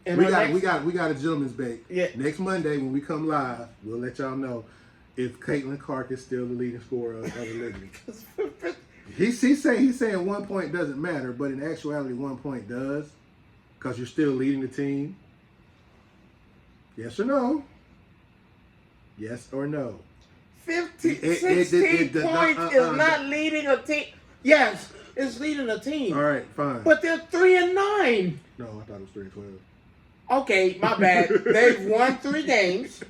A: We got a gentleman's bet.
B: Yeah.
A: Next Monday when we come live, we'll let y'all know if Caitlin Clark is still the leading scorer of the league. He's saying 1 point doesn't matter, but in actuality 1 point does, because you're still leading the team. Yes or no? Yes or no?
B: 16 points is not leading a team. Yes, it's leading a team.
A: All right, fine.
B: But they're 3-9.
A: No, I thought it was 3-12.
B: Okay, my bad. They've won 3 games.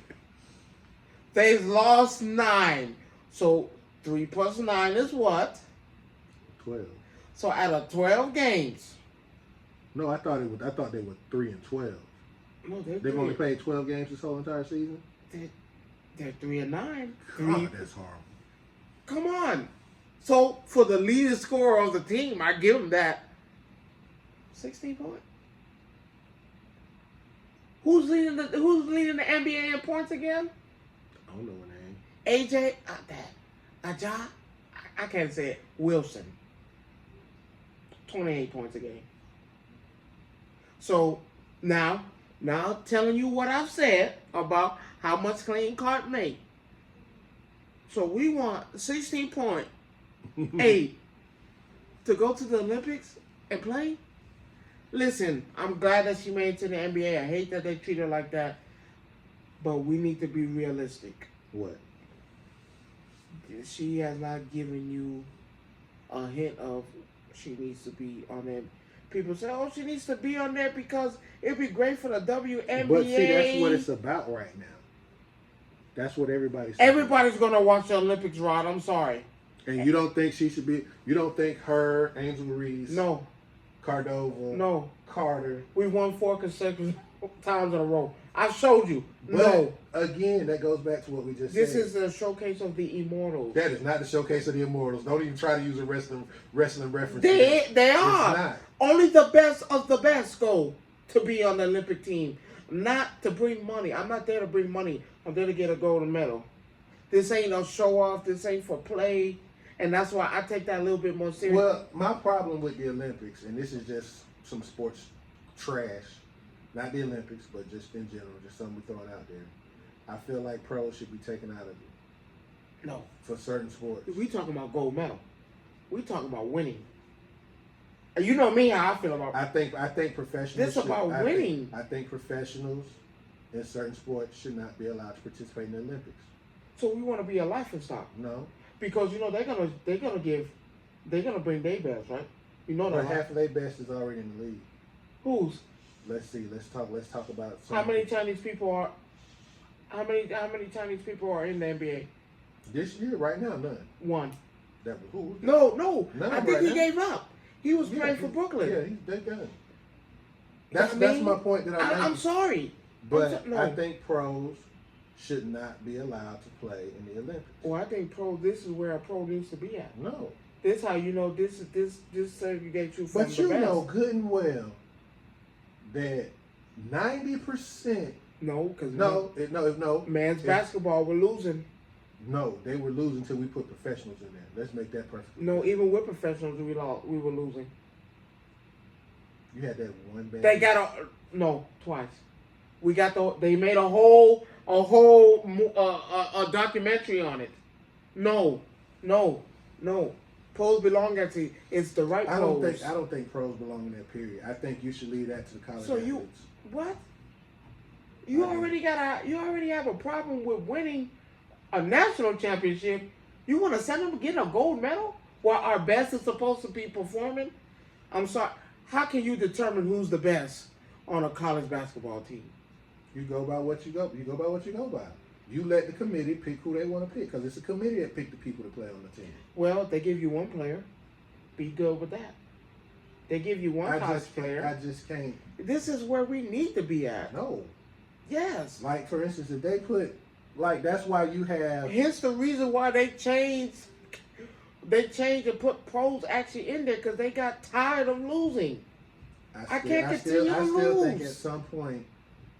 B: They've lost 9. So 3 plus 9 is what?
A: 12.
B: So out of 12 games.
A: No, I thought they were 3-12.
B: No,
A: They've only played 12 games this whole entire season.
B: They're 3-9.
A: God, that's horrible.
B: Come on. So for the leading scorer of the team, I give them that. 16 points. Who's leading the NBA in points again?
A: I don't know her name.
B: AJ, I can't say it. Wilson. 28 points a game. So now telling you what I've said about how much Caitlin Clark made. So we want 16.8 to go to the Olympics and play. Listen, I'm glad that she made it to the NBA. I hate that they treat her like that. But we need to be realistic.
A: What?
B: She has not given you a hint of she needs to be on there. People say, oh, she needs to be on there because it'd be great for the WNBA.
A: But see, that's what it's about right now. That's what everybody's saying.
B: Everybody's going to watch the Olympics, Rod. I'm sorry.
A: And you don't think she should be? You don't think her, Angel Reese,
B: No,
A: Cordova,
B: no.
A: Carter?
B: We won 4 consecutive times in a row. I showed you.
A: But
B: No.
A: again, that goes back to what we just
B: This
A: said.
B: is the showcase of the Immortals.
A: That is not the showcase of the Immortals. Don't even try to use a wrestling reference.
B: They
A: It's
B: are.
A: not.
B: Only the best of the best go to be on the Olympic team. Not to bring money. I'm not there to bring money. I'm there to get a gold medal. This ain't no show off. This ain't for play. And that's why I take that a little bit more serious.
A: Well, my problem with the Olympics, and this is just some sports trash, not the Olympics, but just in general, just something we throwing out there. I feel like pros should be taken out of it
B: No.
A: for certain sports.
B: We talking about gold medal. We talking about winning. And you know me how I feel about
A: I think professionals.
B: This about winning.
A: I think professionals in certain sports should not be allowed to participate in the Olympics.
B: So we want to be a laughing stock.
A: No,
B: Because you know they're gonna bring their best, right? You know
A: but
B: that.
A: half of their best is already in the league.
B: Who's?
A: Let's see. Let's talk about
B: How many Chinese people are in the NBA?
A: this year right now. None.
B: One.
A: That was who?
B: No.
A: None
B: I think
A: right
B: he
A: now.
B: gave up. He was
A: Yeah,
B: playing for Brooklyn.
A: Yeah, they're done.
B: I mean,
A: That's my point that I'm
B: I'm
A: making.
B: sorry.
A: But
B: no.
A: I think pros should not be allowed to play in the Olympics.
B: Well, I think this is where a pro needs to be at.
A: No.
B: This how you know this segregates you from
A: But
B: the
A: you
B: best.
A: know good and well that 90%.
B: No, because
A: No.
B: men's
A: It-
B: basketball we're losing.
A: No, they were losing until we put professionals in there. Let's make that perfect.
B: No, even with professionals we were losing.
A: You had that one bad.
B: They got twice. We got they made a documentary on it. No. Pros belong at it's the right
A: I
B: pros.
A: don't think pros belong in that period. I think you should leave that to the college
B: So
A: athletes.
B: what? You already have a problem with winning a national championship. You want to send them to get a gold medal while our best is supposed to be performing? I'm sorry. How can you determine who's the best on a college basketball team?
A: You go by what you go. You go by what you go by. You let the committee pick who they want to pick, because it's a committee that pick the people to play on the team.
B: Well, they give you one player. Be good with that. They give you one college player.
A: I just can't.
B: This is where we need to be at.
A: No.
B: Yes.
A: Like, for instance, if they put, like, that's why you have.
B: Hence the reason why they changed and put pros actually in there, because they got tired of losing.
A: I
B: can't continue to
A: I still think
B: lose.
A: at some point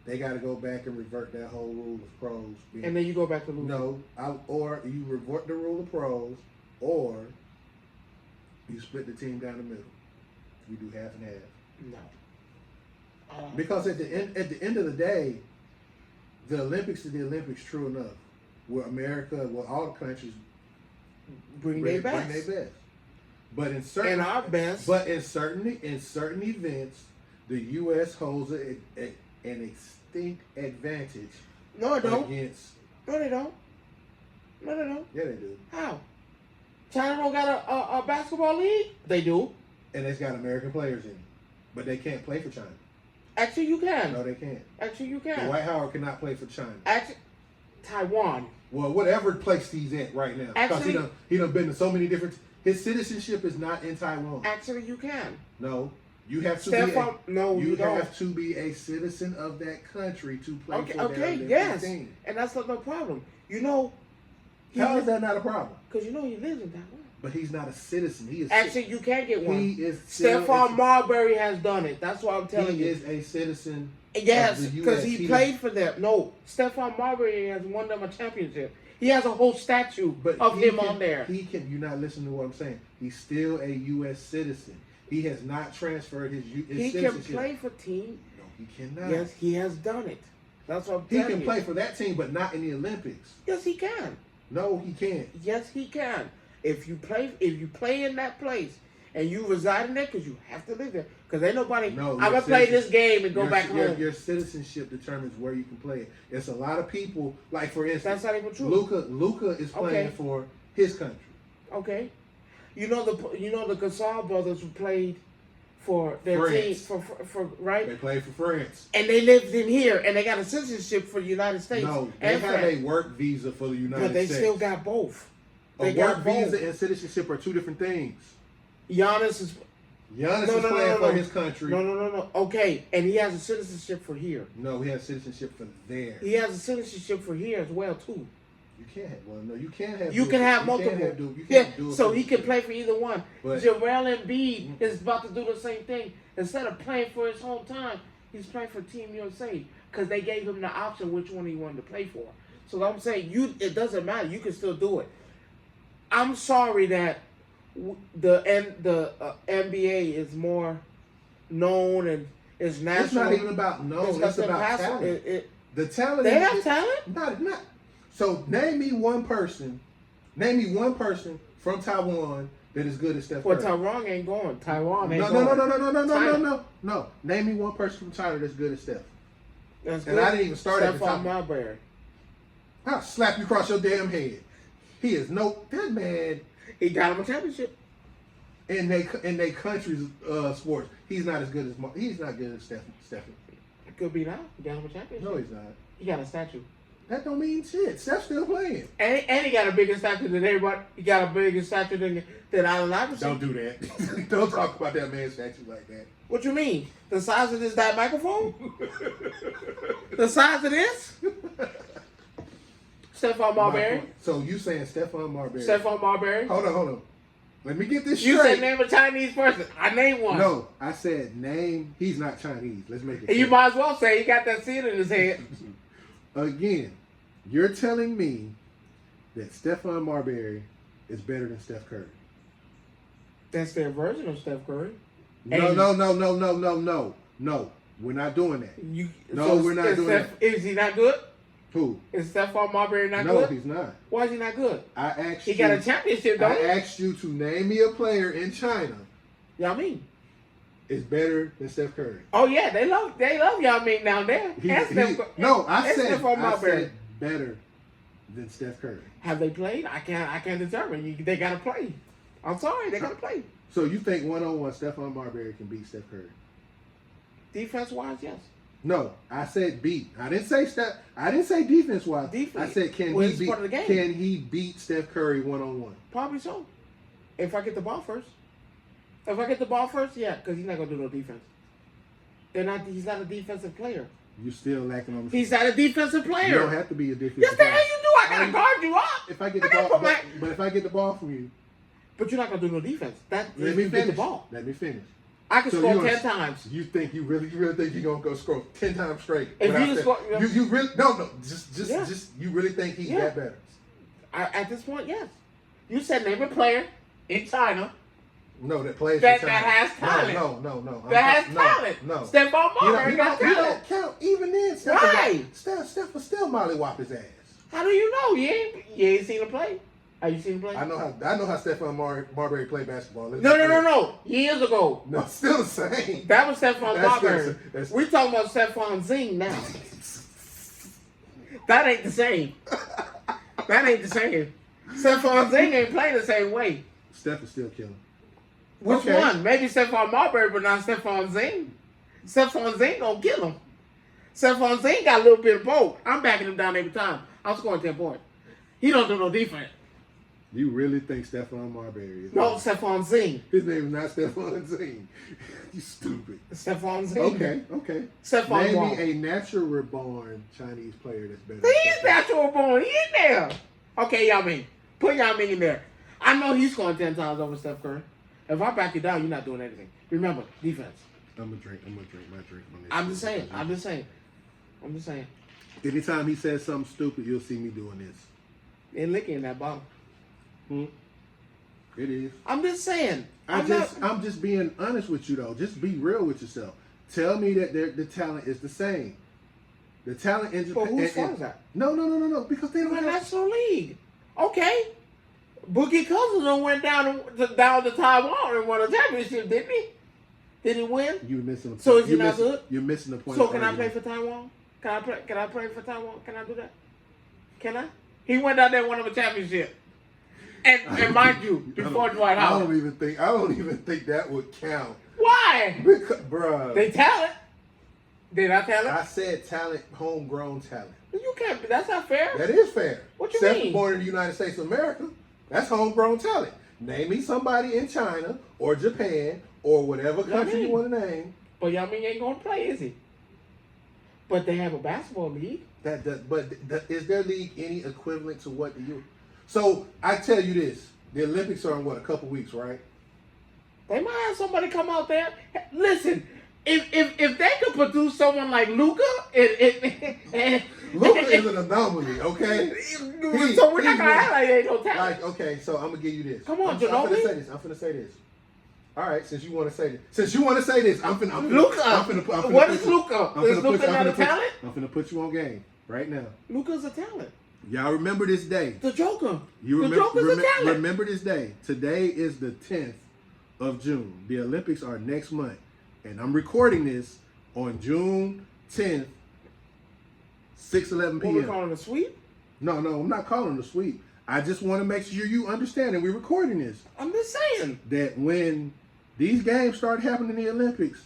A: they got to go back and revert that whole rule of pros. Being,
B: And then you go back to losing.
A: no, or you revert the rule of pros, or you split the team down the middle. You do half and half.
B: No.
A: Because at the end of the day, the Olympics is the Olympics. True enough, where all the countries
B: Bring their best.
A: Bring their best. But in certain
B: And our best.
A: But in certain events, the U.S. holds an extinct advantage
B: No, they don't.
A: against.
B: No, they don't. No, they don't.
A: Yeah, they do.
B: How? China don't got a basketball league? They do.
A: And it's got American players in it, but they can't play for China.
B: Actually, you can.
A: No, they can't.
B: Actually, you can.
A: Dwight Howard cannot play for China.
B: Actually, Taiwan.
A: Well, whatever place he's at right now, because
B: Actually-
A: he done been to so many different. His citizenship is not in Taiwan.
B: Actually, you can.
A: No, you have to
B: Stefan, no, you don't.
A: have to be a citizen of that country to play
B: Okay,
A: for that
B: okay,
A: Olympic
B: yes.
A: team.
B: And that's not no problem. You know,
A: How is that not a problem?
B: because you know he lives in Taiwan.
A: But he's not a citizen. He is.
B: Actually, you can get one.
A: he is. still
B: Stephon Marbury has done it. That's what I'm telling
A: He
B: you.
A: is a citizen.
B: Yes,
A: of the
B: because
A: US.
B: he played for them. No, Stephon Marbury has won them a championship. He has a whole statue of
A: he
B: him
A: can-
B: on there.
A: He can. You're not listening to what I'm saying. He's still a U.S. citizen. He has not transferred his
B: He can
A: citizenship.
B: play for team.
A: No, he cannot.
B: Yes, he has done it. That's what I'm
A: He
B: telling
A: can
B: you.
A: play for that team, but not in the Olympics.
B: Yes, he can.
A: No, he can't.
B: Yes, he can. If you play in that place and you reside in there, because you have to live there, because ain't nobody.
A: No,
B: I'm
A: your
B: gonna play this
A: citizenship-
B: game and go back home.
A: Your citizenship determines where you can play it. It's a lot of people. Like, for instance,
B: That's not even true.
A: Luka is playing
B: Okay.
A: for his country.
B: Okay, you know the Gasol brothers who played for their
A: France.
B: team for right,
A: They play for France.
B: and they lived in here and they got a citizenship for the United States.
A: No, they
B: and
A: have
B: France.
A: a work visa for the United
B: But they
A: States.
B: still got both.
A: A
B: They got
A: work
B: both.
A: visa and citizenship are two different things.
B: Giannis is
A: Giannis
B: No,
A: is
B: no, no,
A: playing
B: no,
A: for
B: no.
A: his country.
B: no. Okay, and he has a citizenship for here.
A: No, he has citizenship for there.
B: He has a citizenship for here as well too.
A: You can't have one. No, you can't have.
B: You
A: dual-
B: can have
A: you
B: multiple.
A: Can't have dual, you
B: Yeah,
A: can't dual
B: so he can
A: citizenship.
B: play for either one.
A: But-
B: Joel Embiid is about to do the same thing. Instead of playing for his hometown, he's playing for Team USA because they gave him the option which one he wanted to play for. So I'm saying it doesn't matter. You can still do it. I'm sorry that the NBA is more known and is national.
A: It's not even about it's
B: the
A: about
B: passport.
A: talent. The talent.
B: They
A: is-
B: have talent.
A: Not. So name me one person. Name me one person from Taiwan that is good as Steph
B: Well,
A: Curry.
B: Taiwan ain't going. Taiwan ain't
A: No.
B: going.
A: No. Name me one person from China that's good as Steph.
B: That's
A: And
B: good.
A: I didn't even start at the
B: Stephon
A: top.
B: Marbury.
A: I'll slap you across your damn head. He is that man
B: He got him a championship.
A: in they country's sports. He's not as good as he's not good as Steph.
B: It could be now. He got him a championship.
A: No, he's not.
B: He got a statue.
A: That don't mean shit. Steph's still playing.
B: And he got a bigger statue than everybody. He got a bigger statue than Allen Iverson.
A: Don't do that. Don't talk about that man's statue like that.
B: What you mean? The size of that microphone? The size of this? Stephon Marbury.
A: So you saying Stephon Marbury?
B: Stephon Marbury.
A: Hold on. Let me get this
B: You
A: straight.
B: said name a Chinese person. I named one.
A: No, I said name. He's not Chinese. Let's make it
B: And you
A: clear.
B: might as well say he got that seed in his head.
A: Again, you're telling me that Stephon Marbury is better than Steph Curry.
B: That's their version of Steph Curry.
A: No,
B: And-
A: no. We're not doing that.
B: So
A: we're not
B: is
A: doing
B: Is he not good?
A: Who?
B: Is Stephon Marbury not
A: No,
B: good?
A: he's not.
B: Why is he not good?
A: I asked
B: He
A: you.
B: got a championship,
A: I
B: don't he?
A: asked you to name me a player in China
B: Yao Ming.
A: is better than Steph Curry.
B: Oh yeah, they love Yao Ming down there. And
A: I
B: Stephon Marbury.
A: said better than Steph Curry.
B: Have they played? I can't determine. They gotta play. I'm sorry, they gotta play.
A: So you think 1-on-1 Stephon Marbury can beat Steph Curry?
B: Defense wise, yes.
A: No, I said beat. I didn't say Steph. I didn't say defense wise.
B: Defense.
A: I said can
B: Well,
A: he
B: it's
A: beat?
B: part of the game.
A: Can he beat Steph Curry 1-on-1?
B: Probably so. If I get the ball first. If I get the ball first, yeah, because he's not gonna do no defense. He's not a defensive player.
A: You still lacking on the.
B: He's not a defensive player.
A: You don't have to be a defensive.
B: Yes, the hell
A: player.
B: you do. I gotta guard you up.
A: If I get the
B: I gotta
A: ball,
B: put my-
A: but if I get the ball from you,
B: But you're not gonna do no defense. That
A: let
B: is
A: me
B: you
A: finish.
B: get the ball.
A: Let me finish.
B: I can
A: So
B: score
A: you
B: 10
A: gonna-
B: times.
A: You really think you're gonna go score 10 times straight?
B: If
A: without
B: you just
A: Steph-
B: score-
A: you really no
B: Yeah.
A: just you really think he's
B: Yeah.
A: that better?
B: At this point, yes. You said name a player in China
A: No, that plays
B: that
A: for China.
B: has talent.
A: No.
B: that has talent.
A: No.
B: Stephon Marbury
A: You
B: got
A: don't
B: talent.
A: count. Even then,
B: Why?
A: Steph will still mollywop his ass.
B: How do you know? You ain't seen him play. Have you seen him play?
A: I know how Stephon Marbury play basketball.
B: No. Years ago.
A: No, still the same.
B: That was Stephon
A: That's
B: Marbury.
A: that's-
B: We talking about Stephon Zing now. That ain't the same. That ain't the same. Stephon Zing ain't playing the same way.
A: Steph is still killing.
B: Which
A: Okay.
B: one? Maybe Stephon Marbury, but not Stephon Zing. Stephon Zing gonna kill him. Stephon Zing got a little bit of both. I'm backing him down every time. I'm scoring 10 points. He don't do no defense.
A: You really think Stephon Marbury is?
B: No, Stephon Zing.
A: His name is not Stephon Zing. You stupid.
B: Stephon Zing.
A: Okay.
B: Stephon
A: Name
B: Wall.
A: me a natural born Chinese player that's better.
B: He is natural born. He in there. Okay, Yao Ming. Put Yao Ming in there. I know he's scoring 10 times over Steph Curry. If I back you down, you're not doing anything. Remember, defense.
A: I'm gonna drink my drink on this.
B: I'm just saying.
A: Anytime he says something stupid, you'll see me doing this.
B: They're licking that bottle.
A: It is.
B: I'm just saying.
A: I'm just being honest with you though. Just be real with yourself. Tell me that the talent is the same. The talent in
B: But
A: Japan.
B: whose fault is that?
A: No. Because they don't
B: The
A: have.
B: National League. Okay. Boogie Cousins went down to Taiwan and won a championship, didn't he? Did he win?
A: You're missing.
B: So is he not good?
A: You're missing the point.
B: So
A: of
B: can I play
A: argument.
B: for Taiwan? Can I play for Taiwan? Can I do that? Can I? He went down there and won him a championship. And mind you, before Dwight
A: I
B: Howard.
A: don't even think that would count.
B: Why?
A: Because, bruh.
B: They talent. They not talent?
A: I said talent, homegrown talent.
B: You can't. That's not fair.
A: That is fair.
B: What you
A: Steph
B: mean?
A: was born in the United States of America. That's homegrown talent. Name me somebody in China or Japan or whatever country you want to name.
B: But Yao Ming ain't gonna play, is he? But they have a basketball league.
A: Is their league any equivalent to what the U? So I tell you this: the Olympics are in what, a couple weeks, right?
B: They might have somebody come out there. Listen, if they could produce someone like Luca,
A: Luka is an anomaly, okay?
B: So we're not gonna act like they ain't no talent.
A: Like, okay, so I'm gonna give you this.
B: Come on,
A: I'm
B: Ginobili.
A: finna say this. All right, since you want to say this, I'm finna.
B: Luka. What is Luka? Is Luka not a talent?
A: I'm finna put you on game right now.
B: Luka's a talent.
A: Y'all remember this day?
B: The Joker.
A: The
B: Joker's a talent.
A: Remember this day. Today is the 10th of June. The Olympics are next month, and I'm recording this on June 10th, 6:11 p.m.
B: What we calling a sweep?
A: No, I'm not calling it a sweep. I just want to make sure you understand, and we're recording this,
B: I'm just saying.
A: that when these games start happening in the Olympics,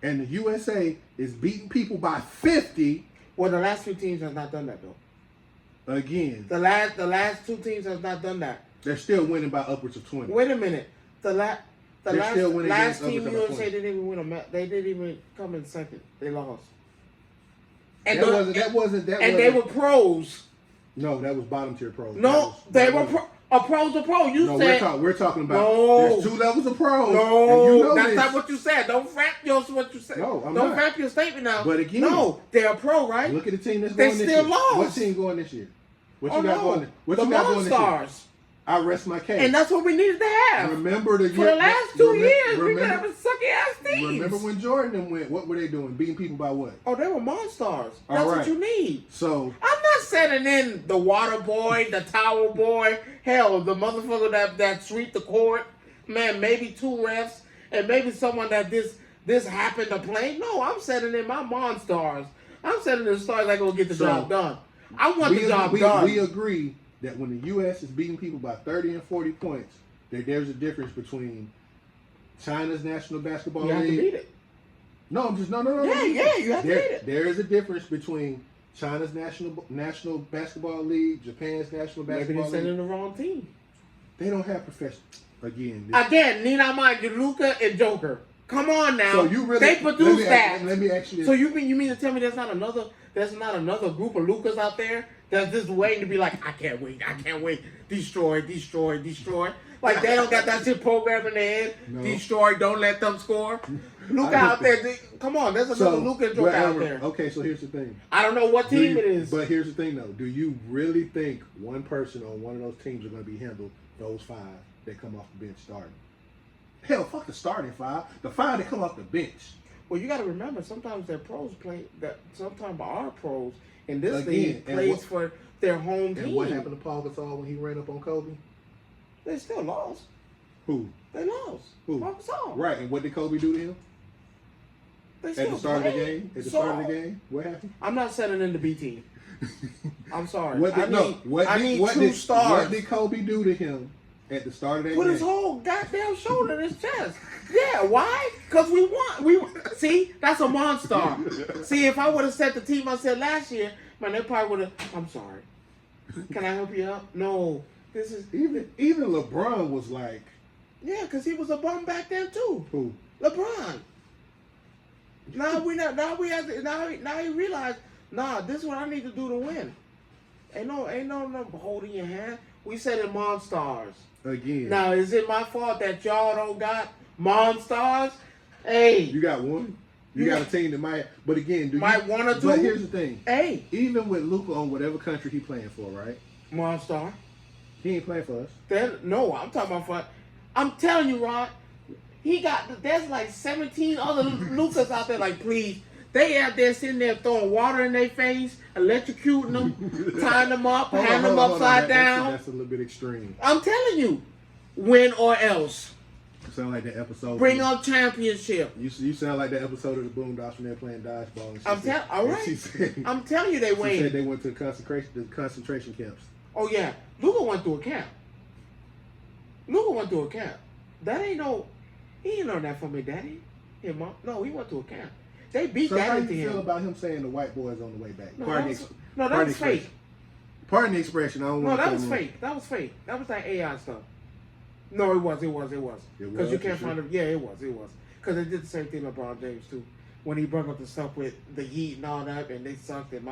A: and the USA is beating people by 50,
B: Well, the last two teams have not done that though.
A: again,
B: The last two teams have not done that.
A: they're still winning by upwards of 20.
B: Wait a minute. The
A: They're still winning
B: last
A: games
B: team
A: up to the
B: USA
A: point.
B: didn't even win a match. They didn't even come in second. They lost. And
A: That wasn't.
B: they were pros.
A: No, that was bottom tier pros.
B: No, they were a pro's a pro. You
A: No,
B: said
A: we're talking about.
B: No.
A: There's two levels of pros.
B: no.
A: and you know
B: That's
A: this.
B: not what you said. Don't frap what you said.
A: No, I'm
B: Don't
A: not.
B: frap your statement now.
A: But again,
B: no, they're a pro, right?
A: Look at the team that's
B: They
A: going this
B: still
A: year.
B: lost.
A: What team going this year? What
B: Oh
A: you got
B: no,
A: going? What
B: the
A: you got going this year?
B: Monstars.
A: I rest my case.
B: And that's what we needed to have.
A: Remember the
B: For the last 2 years, we've been
A: remember,
B: having sucky ass teams.
A: remember when Jordan and went? What were they doing? Beating people by what?
B: Oh, they were Monstars.
A: All
B: That's
A: right.
B: what you need.
A: So
B: I'm not sending in the water boy, the towel boy, hell, the motherfucker that sweep the court. Man, maybe two refs, and maybe someone that this happened to play. No, I'm sending in my Monstars. I'm sending in the stars that gonna get the job done. I want the job done.
A: We agree that when the U.S. is beating people by 30 and 40 points, that there's a difference between China's National Basketball
B: You have to
A: League.
B: beat it.
A: No, I'm just no.
B: Yeah, you have to beat it.
A: There is a difference between China's National Basketball League, Japan's National
B: Maybe
A: Basketball
B: they're sending
A: League.
B: the wrong team.
A: They don't have professional. Again,
B: Need I mind you, Luka and Joker? Come on now.
A: so you really
B: they produce that.
A: Let me ask you this.
B: So you mean to tell me there's not another group of Lucas out there that's just waiting to be like, I can't wait, destroy. Like they don't got that shit programmed in their head.
A: No.
B: Destroy, don't let them score. Luka out there, come on, there's another Luka and Joker out there.
A: Okay, so here's the thing.
B: I don't know what team it is.
A: But here's the thing, though. Do you really think one person on one of those teams are going to be handled those five that come off the bench starting? Hell, fuck the starting five. The five that come off the bench.
B: Well, you got to remember, sometimes their pros play that. Sometimes our pros in this
A: Again,
B: league
A: and
B: plays
A: what-
B: for their home team.
A: And what happened to Paul Gasol when he ran up on Kobe?
B: They still lost.
A: Who?
B: They lost.
A: Who?
B: Paul Gasol.
A: Right, and what did Kobe do to him?
B: They
A: At
B: still
A: the start of the
B: played.
A: game? At the
B: So,
A: start of the game? What happened?
B: I'm not sending in the B team. I'm sorry.
A: What did,
B: I need
A: what
B: two
A: did,
B: stars.
A: What did Kobe do to him at the start of that
B: Put
A: game?
B: his whole goddamn shoulder in his chest. Yeah, why? Because we won. See, that's a monster. See, if I would have said the team I said last year, man, they probably would have. I'm sorry. Can I help you out? No. This is
A: Even LeBron was like,
B: yeah, because he was a bum back then too.
A: who?
B: LeBron. Now he realized, this is what I need to do to win. Ain't no holding your hand. We said it Monstars.
A: Again.
B: Now, is it my fault that y'all don't got Monstars? Hey.
A: You got one. You
B: You
A: got a
B: got-
A: team that might again, do
B: Might
A: you,
B: one or two.
A: But here's the thing.
B: Hey.
A: Even with Luka on whatever country he playing for, right?
B: Monstar.
A: He ain't playing for us.
B: No, I'm talking about for. I'm telling you, Rod. There's like 17 other Lucas out there. Like, please, they out there sitting there throwing water in their face, electrocuting them, tying them up, hand them upside down.
A: That's a little bit extreme.
B: I'm telling you, win or else.
A: You sound like that episode.
B: Bring on championship.
A: You sound like that episode of the Boondocks when they're playing dodgeball.
B: All right.
A: She said,
B: I'm telling you, they
A: she
B: win.
A: said they went to the concentration camps.
B: Oh yeah, Luka went through a camp. That ain't no. He ain't learned that from his daddy. His mom. No, he went to a camp. They beat
A: So
B: that
A: how
B: into
A: you feel
B: him.
A: about him saying the white boy's on the way back?
B: No,
A: Pardon
B: that was
A: the
B: fake.
A: Pardon the expression. I don't
B: No,
A: want to.
B: that was fake. That was fake. That was that AI stuff. No, it was. Because you can't find it. Yeah, it was. Because they did the same thing to LeBron James too. When he brought up the stuff with the Heat and all that, and they sucked and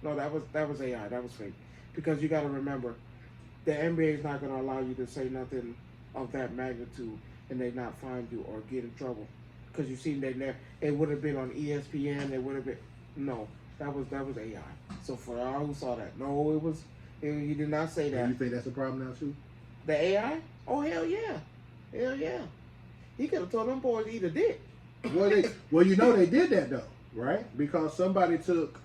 B: no, that was AI. That was fake. Because you got to remember, the NBA is not going to allow you to say nothing of that magnitude and they not find you or get in trouble. Because you seen it would have been on ESPN. It would have been that was AI. So for all who saw that, no, he did not say that.
A: Do you think that's a problem now too?
B: The AI? Oh hell yeah. He could have told them boys to eat a dick.
A: Well, you know they did that though, right? Because somebody took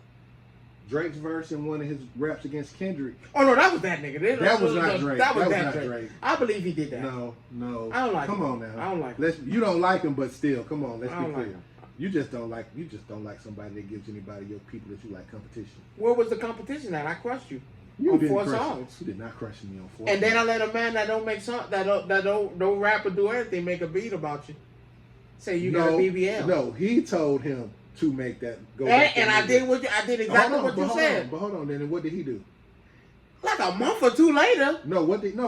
A: Drake's verse in one of his raps against Kendrick.
B: Oh no, that was that nigga.
A: That was not Drake.
B: That was
A: not
B: Drake.
A: Drake.
B: I believe he did that.
A: No.
B: I don't like him.
A: Come on now.
B: I don't like him.
A: You don't like him, but still, come on. Let's
B: I
A: be
B: don't
A: clear.
B: like him.
A: You just don't like somebody that gives anybody your people that you like competition.
B: Where was the competition at? I crushed you.
A: You
B: on
A: didn't
B: 4
A: crush
B: songs.
A: You did not crush me on 4.
B: And then I let a man that don't make song that don't rap or do anything make a beat about you. Say you got a BBL.
A: No, he told him to make that go.
B: And I did exactly what you said.
A: But hold on, then what did he do?
B: Like a month or two later.
A: No,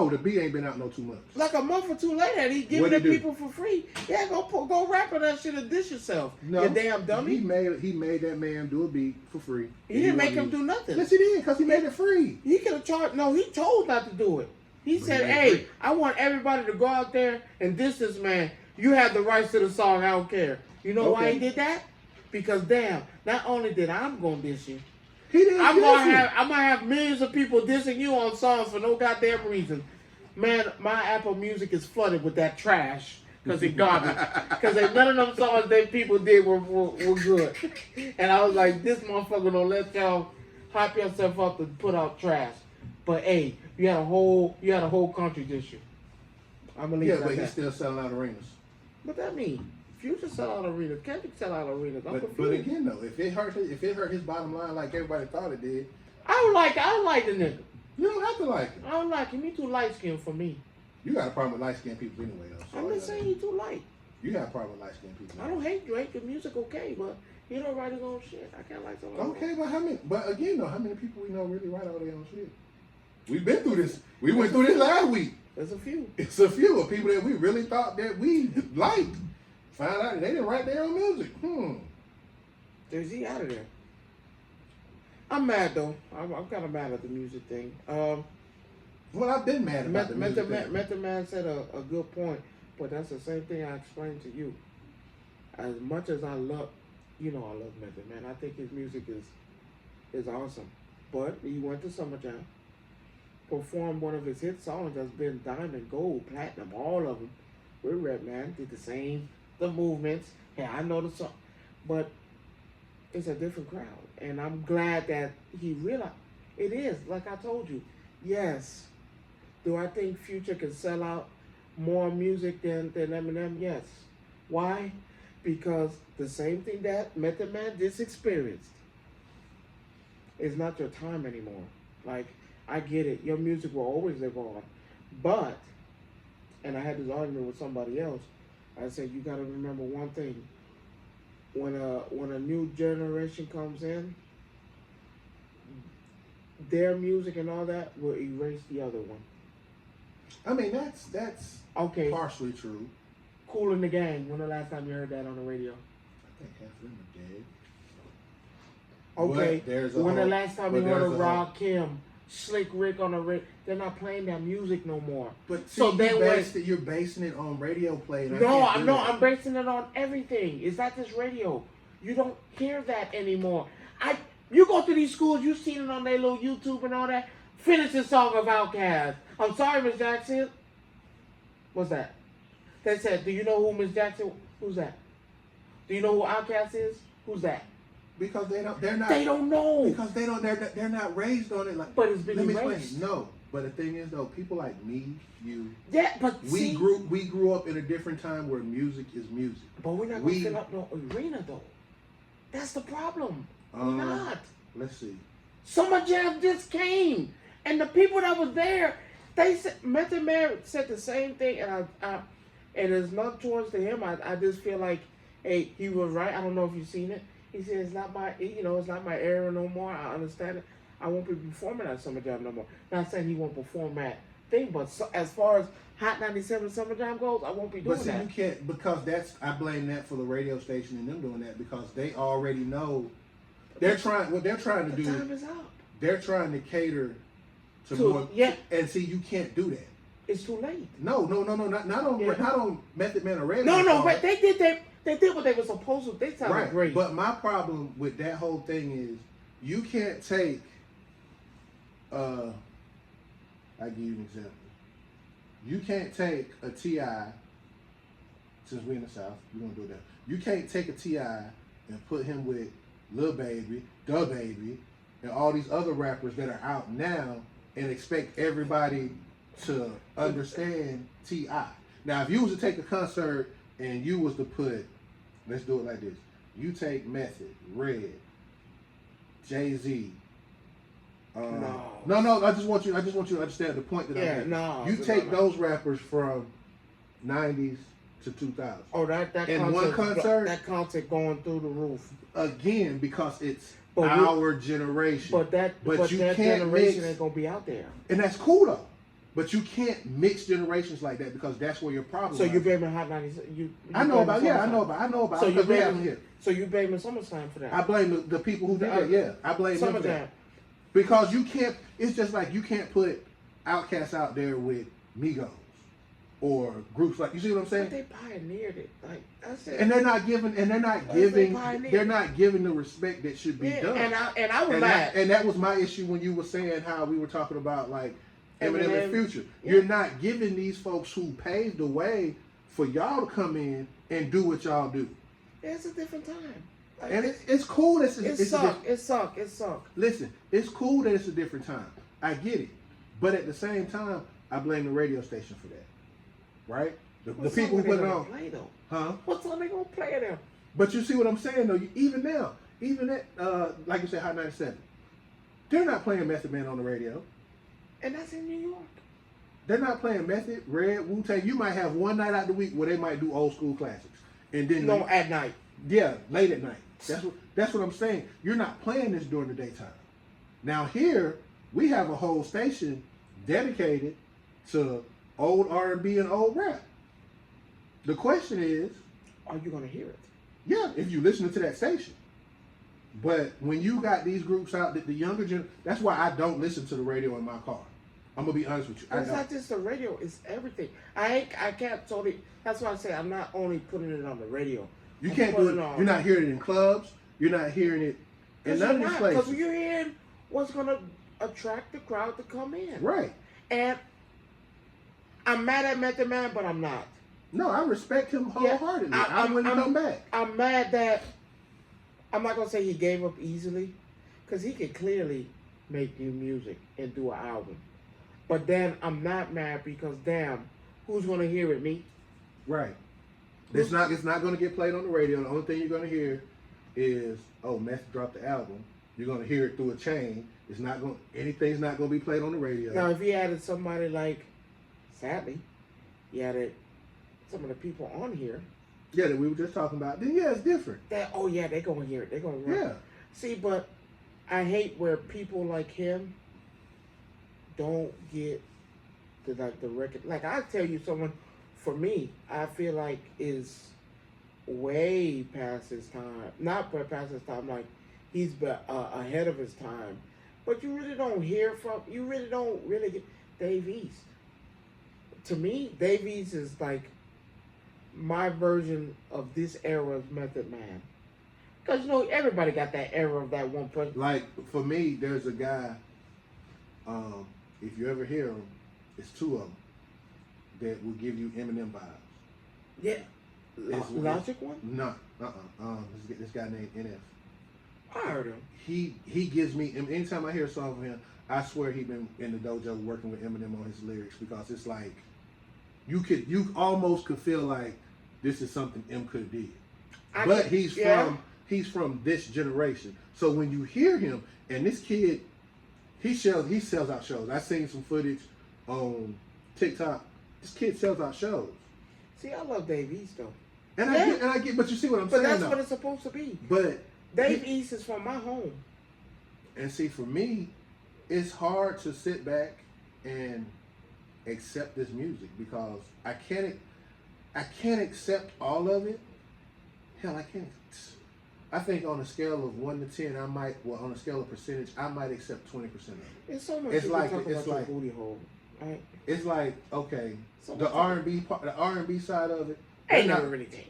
A: the beat ain't been out no 2 months.
B: Like a month or two later, he giving it to people for free. Yeah, go rap on that shit and dish yourself.
A: No,
B: you damn dummy.
A: He made that man do a beat for free.
B: He didn't make him do nothing.
A: Yes, he did, because he made it free.
B: He could have charged. No, he told not to do it. He said, "Hey, I want everybody to go out there and diss this man. You have the rights to the song. I don't care." You know why he did that? Because damn, not only did I'm gonna diss you,
A: he didn't.
B: I'm gonna have millions of people dissing you on songs for no goddamn reason. Man, my Apple Music is flooded with that trash because it's garbage. Because none of them songs that people did were good. And I was like, this motherfucker don't let y'all hype yourself up to put out trash. But hey, you had a whole country diss you. I'm gonna leave it at
A: but
B: that.
A: he's still selling out arenas.
B: What that mean? Future sell out arenas. Kendrick sell out arenas.
A: But again though, if it hurt his bottom line like everybody thought it did,
B: I don't like the nigga.
A: you don't have to like him.
B: I don't like him. He too light skinned for me.
A: You got a problem with light skinned people anyway though.
B: I'm just saying he too light.
A: You got a problem with light skinned people.
B: I don't hate Drake. The music okay, but he don't write his own shit. I can't like something.
A: Okay, but how many people we know really write all their own shit? We've been through this. We went through this last week.
B: There's a few.
A: It's a few of people that we really thought that we liked. Found out that they didn't write their own music.
B: Jay-Z out of there. I'm mad though. I'm kind of mad at the music thing.
A: Well, I've been mad about the music thing.
B: Method Man said a good point, but that's the same thing I explained to you. As much as I love, I love Method Man. I think his music is awesome. But he went to Summer Jam, performed one of his hit songs that's been diamond, gold, platinum, all of them. With Redman, did the movements. Hey, I know the song, but it's a different crowd, and I'm glad that he realized it is. Like I told you, yes. Do I think Future can sell out more music than Eminem? Yes. Why? Because the same thing that Method Man just experienced is not your time anymore. Like, I get it. Your music will always live on. But, and I had this argument with somebody else, I said, you got to remember one thing. When a new generation comes in, their music and all that will erase the other one.
A: I mean, that's
B: okay.
A: Partially true.
B: Kool and the Gang. When the last time you heard that on the radio?
A: I think half of them are dead.
B: Okay. When the last time you heard of Rakim, Slick Rick on the radio? They're not playing that music no more.
A: But so you're basing it on radio play.
B: I'm basing it on everything. It's not just radio. You don't hear that anymore. You go to these schools, you've seen it on their little YouTube and all that. Finish the song of Outkast. I'm sorry, Miss Jackson. What's that? They said, do you know who Miss Jackson? Who's that? Do you know who Outkast is? Who's that?
A: Because they don't
B: know.
A: Because they're not raised on it like.
B: But it's been
A: let me
B: erased.
A: explain. No, but the thing is though, people like me, you.
B: Yeah, but
A: we grew up in a different time where music is music.
B: But we're not gonna fill up no arena though. That's the problem. We're not.
A: Let's see.
B: Summer Jam just came, and the people that was there, they said Method Man said the same thing, and and it's not towards to him. I just feel like, hey, he was right. I don't know if you've seen it. He said it's not my era no more. I understand it. I won't be performing at Summer Jam no more. Not saying he won't perform at thing, but as far as Hot 97 Summer Jam goes, I won't be doing
A: But see,
B: that.
A: you can't, because I blame that for the radio station and them doing that, because they already know what they're trying to
B: The
A: do.
B: time is up.
A: They're trying to cater to
B: To-
A: more.
B: yeah.
A: And see, you can't do that.
B: It's too late.
A: No, not on Method Man or Red.
B: No, but they did what they were supposed to. They sounded
A: Right.
B: great.
A: But my problem with that whole thing is you can't take. I give you an example. You can't take a T.I. Since we're in the South, we're gonna do that. You can't take a T.I. and put him with Lil Baby, Da Baby, and all these other rappers that are out now, and expect everybody to understand T.I. Now, if you was to take a concert and you was to put, let's do it like this. You take Method, Red, Jay-Z. No. I just want you to understand the point that I'm making. You take those rappers from 90s to 2000.
B: Oh, that
A: in one concert,
B: that concert going through the roof
A: again, because it's our generation.
B: But that
A: you
B: that
A: can't
B: generation
A: mix,
B: ain't gonna be out there.
A: and that's cool though. But you can't mix generations like that, because that's where your problem.
B: So
A: lies.
B: you blaming Hot 97?
A: I know about.
B: So you
A: because we have them
B: blaming
A: here.
B: So you blaming SummerSlam for that?
A: I blame the people who did that. Yeah, I blame them for that.
B: SummerSlam.
A: Because you can't. It's just like you can't put Outkast out there with Migos or groups like. You see what I'm saying?
B: But they pioneered it. Like I said.
A: And they're not giving. They're not giving the respect that should be done.
B: And I was mad.
A: And that was my issue when you were saying how we were talking about like Eminem and Future.
B: Yeah.
A: You're not giving these folks who paved the way for y'all to come in and do what y'all do.
B: It's a different time. Like,
A: And it's cool. It
B: sucked.
A: Listen, it's cool that it's a different time. I get it. But at the same time, I blame the radio station for that. Right? The people who put it on.
B: Play, though?
A: Huh?
B: What song they gonna play them?
A: But you see what I'm saying though? Even now, even at like you said, Hot 97, they're not playing Method Man on the radio.
B: And that's in New York.
A: They're not playing Method, Red, Wu-Tang. You might have one night out the week where they might do old school classics, and then
B: At night.
A: Yeah, late at night. That's what I'm saying. You're not playing this during the daytime. Now here we have a whole station dedicated to old R&B and old rap. The question is,
B: are you gonna hear it?
A: yeah, if you listen to that station. But when you got these groups out, that the younger gen, that's why I don't listen to the radio in my car. I'm gonna be honest with you.
B: It's not just the radio; it's everything. I can't totally. That's why I say I'm not only putting it on the radio.
A: You can't do it. You're not hearing it in clubs. You're not hearing it in none of these places.
B: Because you're hearing what's gonna attract the crowd to come in.
A: Right.
B: And I'm mad at Method Man, but I'm not.
A: No, I respect him wholeheartedly. I'm willing to come back.
B: I'm mad that I'm not gonna say he gave up easily, because he could clearly make new music and do an album. But then I'm not mad because damn, who's gonna hear it? Me?
A: Right. It's not going to get played on the radio. The only thing you're going to hear is, oh, Meth dropped the album. You're going to hear it through a chain. Anything's not going to be played on the radio.
B: Now, if he added somebody like, sadly, he added some of the people on here.
A: Yeah, that we were just talking about. Then yeah, it's different.
B: They're going to hear it. They're going to run.
A: Yeah.
B: See, but I hate where people like him don't get the record. Like, I tell you, someone. For me, I feel like is way past his time. Not past his time, like he's ahead of his time. But you really don't hear from. You really don't get Dave East. To me, Dave East is like my version of this era's Method Man. Because everybody got that era of that one person.
A: Like for me, there's a guy. If you ever hear him, it's two of them that will give you Eminem vibes.
B: Yeah. Logic one?
A: No. This guy named NF.
B: I heard him.
A: He gives me, anytime I hear a song from him, I swear he been in the dojo working with Eminem on his lyrics, because it's like, you almost could feel like this is something M could have did. But he's from this generation. So when you hear him, and this kid, he sells out shows. I seen some footage on TikTok. This kid sells out shows.
B: See, I love Dave East though.
A: I get, but you see what I'm saying.
B: But that's
A: though.
B: what it's supposed to be.
A: But
B: Dave East is from my home.
A: And see, for me, it's hard to sit back and accept this music because I can't accept all of it. Hell, I can't. I think on a scale of 1 to 10, on a scale of percentage, I might accept 20% of it.
B: It's so much
A: It's
B: you
A: like-
B: can talk
A: it's
B: about
A: like-
B: your booty hole, right?
A: It's like, okay,
B: So
A: the
B: much-
A: R&B part, the R&B side of it,
B: ain't
A: they're
B: never
A: not-
B: really changed.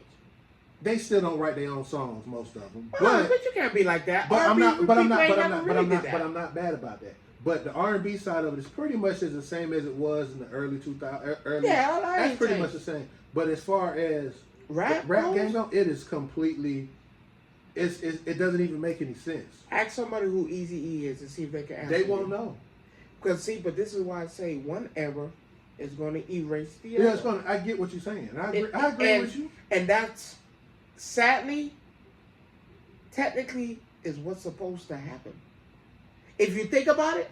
A: they still don't write their own songs, most of them.
B: But you can't be like that.
A: But I'm
B: R&B
A: not. But I'm
B: people
A: not.
B: ain't
A: But I'm
B: never
A: not. But
B: really
A: I'm not.
B: did
A: But
B: that.
A: I'm not bad about that. But the R&B side of it is pretty much is the same as it was in the early 2000s. Early.
B: Yeah, all that
A: That's
B: ain't
A: pretty
B: changed.
A: much the same. But as far as
B: Rap
A: rap
B: goes,
A: game go, it is completely. It doesn't even make any sense.
B: ask somebody who Eazy-E is and see if they can answer
A: They
B: you.
A: won't know.
B: Because see, but this is why I say one era is going to erase the
A: Yeah,
B: other.
A: it's gonna. I get what you're saying. I agree.
B: It-
A: I agree
B: and-
A: with you.
B: And that's sadly, technically, is what's supposed to happen. If you think about it,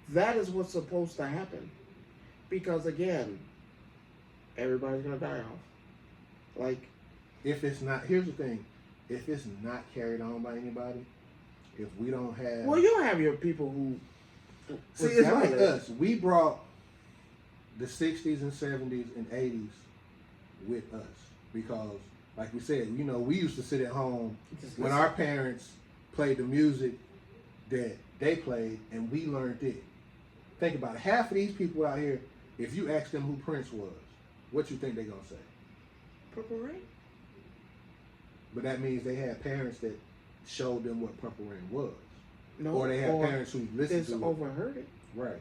B: that is what's supposed to happen. Because again, everybody's gonna die off. Like,
A: If it's not, here's the thing. If it's not carried on by anybody, if we don't have,
B: well, you'll have your people who
A: see, it's like us. We brought the 60s and 70s and 80s with us because, like we said, you know, we used to sit at home
B: Just
A: when
B: listen.
A: our parents played the music that they played and we learned it. Think about it. Half of these people out here, if you ask them who Prince was, what you think they're going to say?
B: Purple Rain.
A: But that means they had parents that showed them what Purple Rain was.
B: No,
A: Or they had parents who listened
B: just
A: to it.
B: overheard it.
A: Right.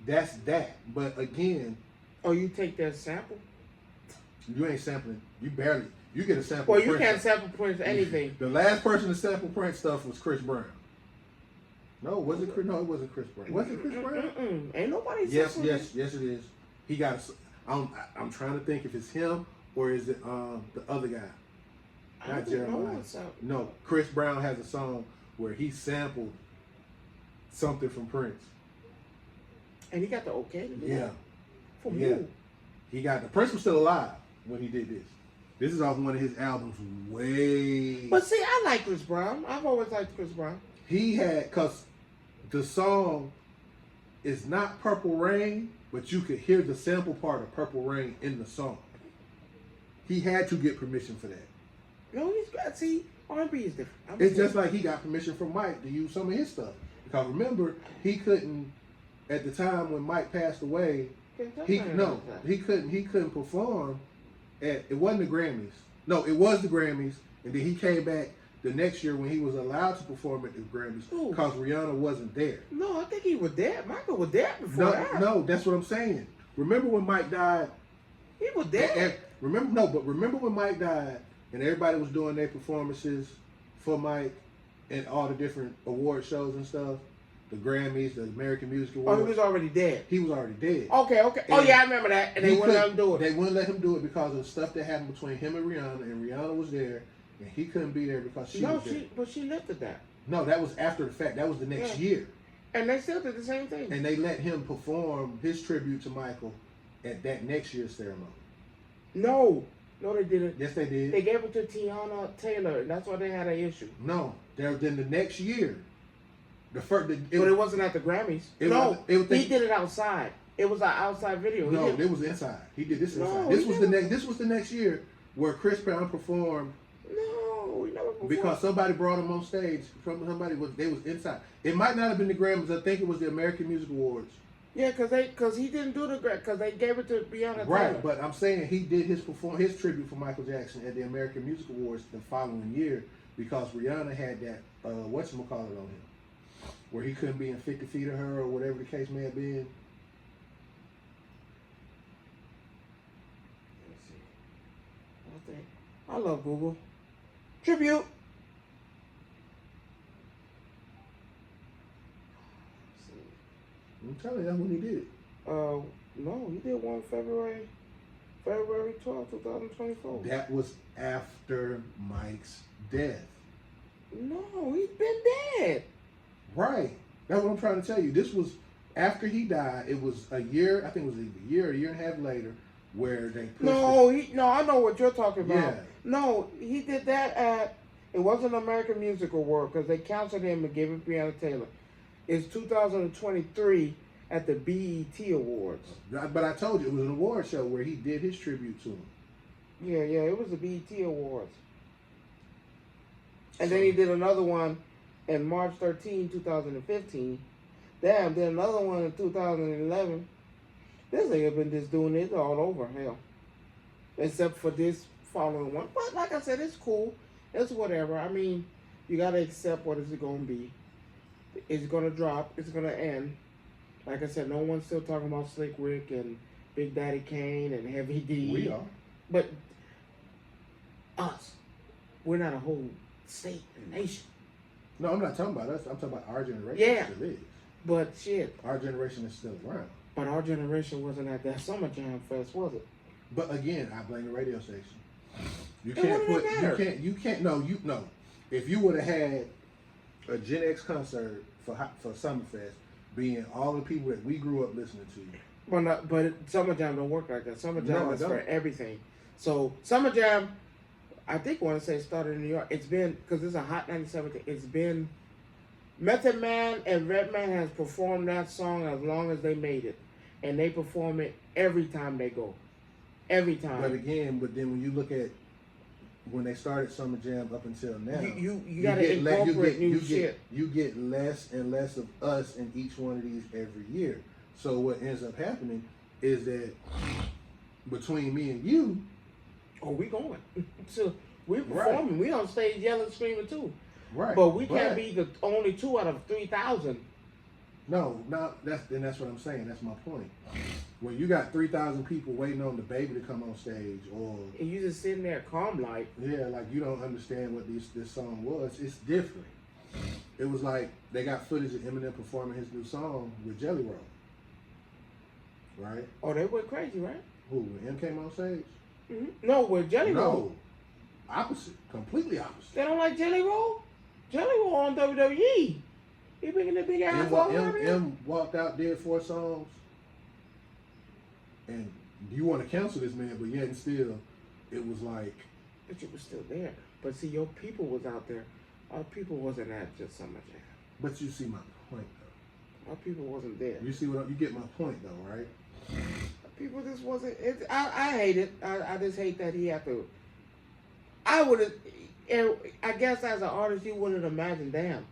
A: That's that. But again,
B: Or you take their sample.
A: you ain't sampling. You get a sample.
B: Well,
A: of
B: you
A: Prince
B: can't
A: stuff.
B: sample Prince anything.
A: The last person to sample Prince stuff was Chris Brown. No, was it Chris? No, it wasn't Chris Brown. Was it Chris Brown?
B: Mm-mm. Ain't nobody
A: Yes,
B: sampling
A: yes, yes. It is. He got. I'm trying to think if it's him or is it the other guy.
B: I don't
A: Not
B: think no
A: Jeremiah.
B: one sampled.
A: No, Chris Brown has a song where he sampled something from Prince.
B: And he got the okay to do
A: Yeah,
B: that. From
A: yeah.
B: who?
A: He got the Prince was still alive when he did this. This is off one of his albums way.
B: But see, I like Chris Brown. I've always liked Chris Brown.
A: He had, cause the song is not Purple Rain, but you could hear the sample part of Purple Rain in the song. He had to get permission for that.
B: No, he's got, see, R&B is different. I'm
A: It's
B: saying-
A: just like he got permission from Mike to use some of his stuff. Because remember, he couldn't, at the time when Mike passed away, he couldn't perform at, it wasn't the Grammys. No, it was the Grammys, and then he came back the next year when he was allowed to perform at the Grammys
B: Ooh.
A: because Rihanna wasn't there.
B: No, I think he was dead. Michael was dead before
A: No,
B: that.
A: no, that's what I'm saying. Remember when Mike died?
B: He was dead.
A: Remember when Mike died and everybody was doing their performances for Mike and all the different award shows and stuff, the Grammys, the American Music
B: Oh,
A: Awards.
B: he was already dead.
A: He was already dead.
B: Okay. Oh,
A: And
B: yeah, I remember that. And they wouldn't let him do it.
A: They wouldn't let him do it because of stuff that happened between him and Rihanna was there, and he couldn't be there because she was there.
B: But she lifted that.
A: No, that was after the fact. That was the next
B: Yeah.
A: year.
B: And they still did the same thing.
A: And they let him perform his tribute to Michael at that next year's ceremony.
B: No, they didn't.
A: Yes, they did.
B: They gave it to Tiana Taylor, and that's why they had an issue.
A: No, then the next year, the first.
B: But it wasn't at the Grammys.
A: It
B: No,
A: wasn't- it was-
B: he did it outside. It was an outside video.
A: No,
B: He did-
A: it was inside. He did this
B: No,
A: inside. This
B: he
A: was the
B: never-
A: next. This was the next year where Chris Brown performed
B: No, he never performed.
A: because somebody brought him on stage. They was inside. It might not have been the Grammys. I think it was the American Music Awards.
B: Yeah, because he didn't do the because they gave it to Breonna
A: Right,
B: Taylor.
A: but I'm saying he did his tribute for Michael Jackson at the American Music Awards the following year because Rihanna had that whatchamacallit on him, where he couldn't be in 50 feet of her or whatever the case may have been.
B: Let's see. I love Google. Tribute.
A: I'm telling you, that's when he did it.
B: No, he did one February 12, 2024.
A: That was after Mike's death.
B: No, he's been dead.
A: Right. That's what I'm trying to tell you. This was after he died. It was a year, I think it was a year and a half later, where they pushed
B: No, I know what you're talking about.
A: Yeah.
B: No, he did that at, it wasn't an American Music Award because they canceled him and gave it Breonna Taylor. It's 2023 at the BET Awards.
A: But I told you it was an award show where he did his tribute to him.
B: Yeah, it was the BET Awards. And then he did another one in March 13, 2015. Damn, did another one in 2011. This nigga been just doing it all over, hell. Except for this following one. But like I said, it's cool. It's whatever. I mean, you gotta accept what is it gonna be. It's gonna drop. It's gonna end. Like I said, no one's still talking about Slick Rick and Big Daddy Kane and Heavy D.
A: We are.
B: But us, we're not a whole state and nation.
A: No, I'm not talking about us. I'm talking about our generation.
B: Yeah.
A: Still is.
B: But shit.
A: Our generation is still around.
B: But our generation wasn't at that Summer Jam Fest, was it?
A: But again, I blame the radio station. You
B: It
A: can't
B: wouldn't
A: put.
B: have mattered.
A: You can't. No. If you would have had a Gen X concert for Summerfest, being all the people that we grew up listening to.
B: But Summer Jam don't work like that. Summer Jam
A: No, it
B: is for
A: don't.
B: everything. So Summer Jam, I think I want to say it started in New York. It's been, because it's a Hot 97 thing, it's been, Method Man and Redman has performed that song as long as they made it. And they perform it every time they go. Every time.
A: But then when you look at when they started Summer Jam up until now,
B: you gotta incorporate new shit.
A: You get less and less of us in each one of these every year. So what ends up happening is that between me and you,
B: Oh, we going. So we're performing.
A: Right.
B: We on stage yelling, screaming too.
A: right?
B: But we can't be the only 2 out of 3,000.
A: No, that's what I'm saying. That's my point. When you got 3,000 people waiting on the baby to come on stage, or
B: And you just sitting there calm like.
A: like you don't understand what this song was. It's different. It was like they got footage of Eminem performing his new song with Jelly Roll. Right?
B: Oh, they went crazy, right?
A: Who? When M came on stage?
B: Mm-hmm. No, with Jelly Roll.
A: No. Opposite. Completely opposite.
B: They don't like Jelly Roll? Jelly Roll on WWE. He bringing the big ass on
A: M walked out, did 4 songs, and you want to cancel this man, but yet and still, it was like.
B: But you was still there. But see, your people was out there. Our people wasn't at just Summer Jam.
A: But you see my point, though.
B: Our people wasn't there.
A: You see you get my point, though, right?
B: People just wasn't. I hate it. I just hate that he had to. I would have. I guess as an artist, you wouldn't imagine. Damn,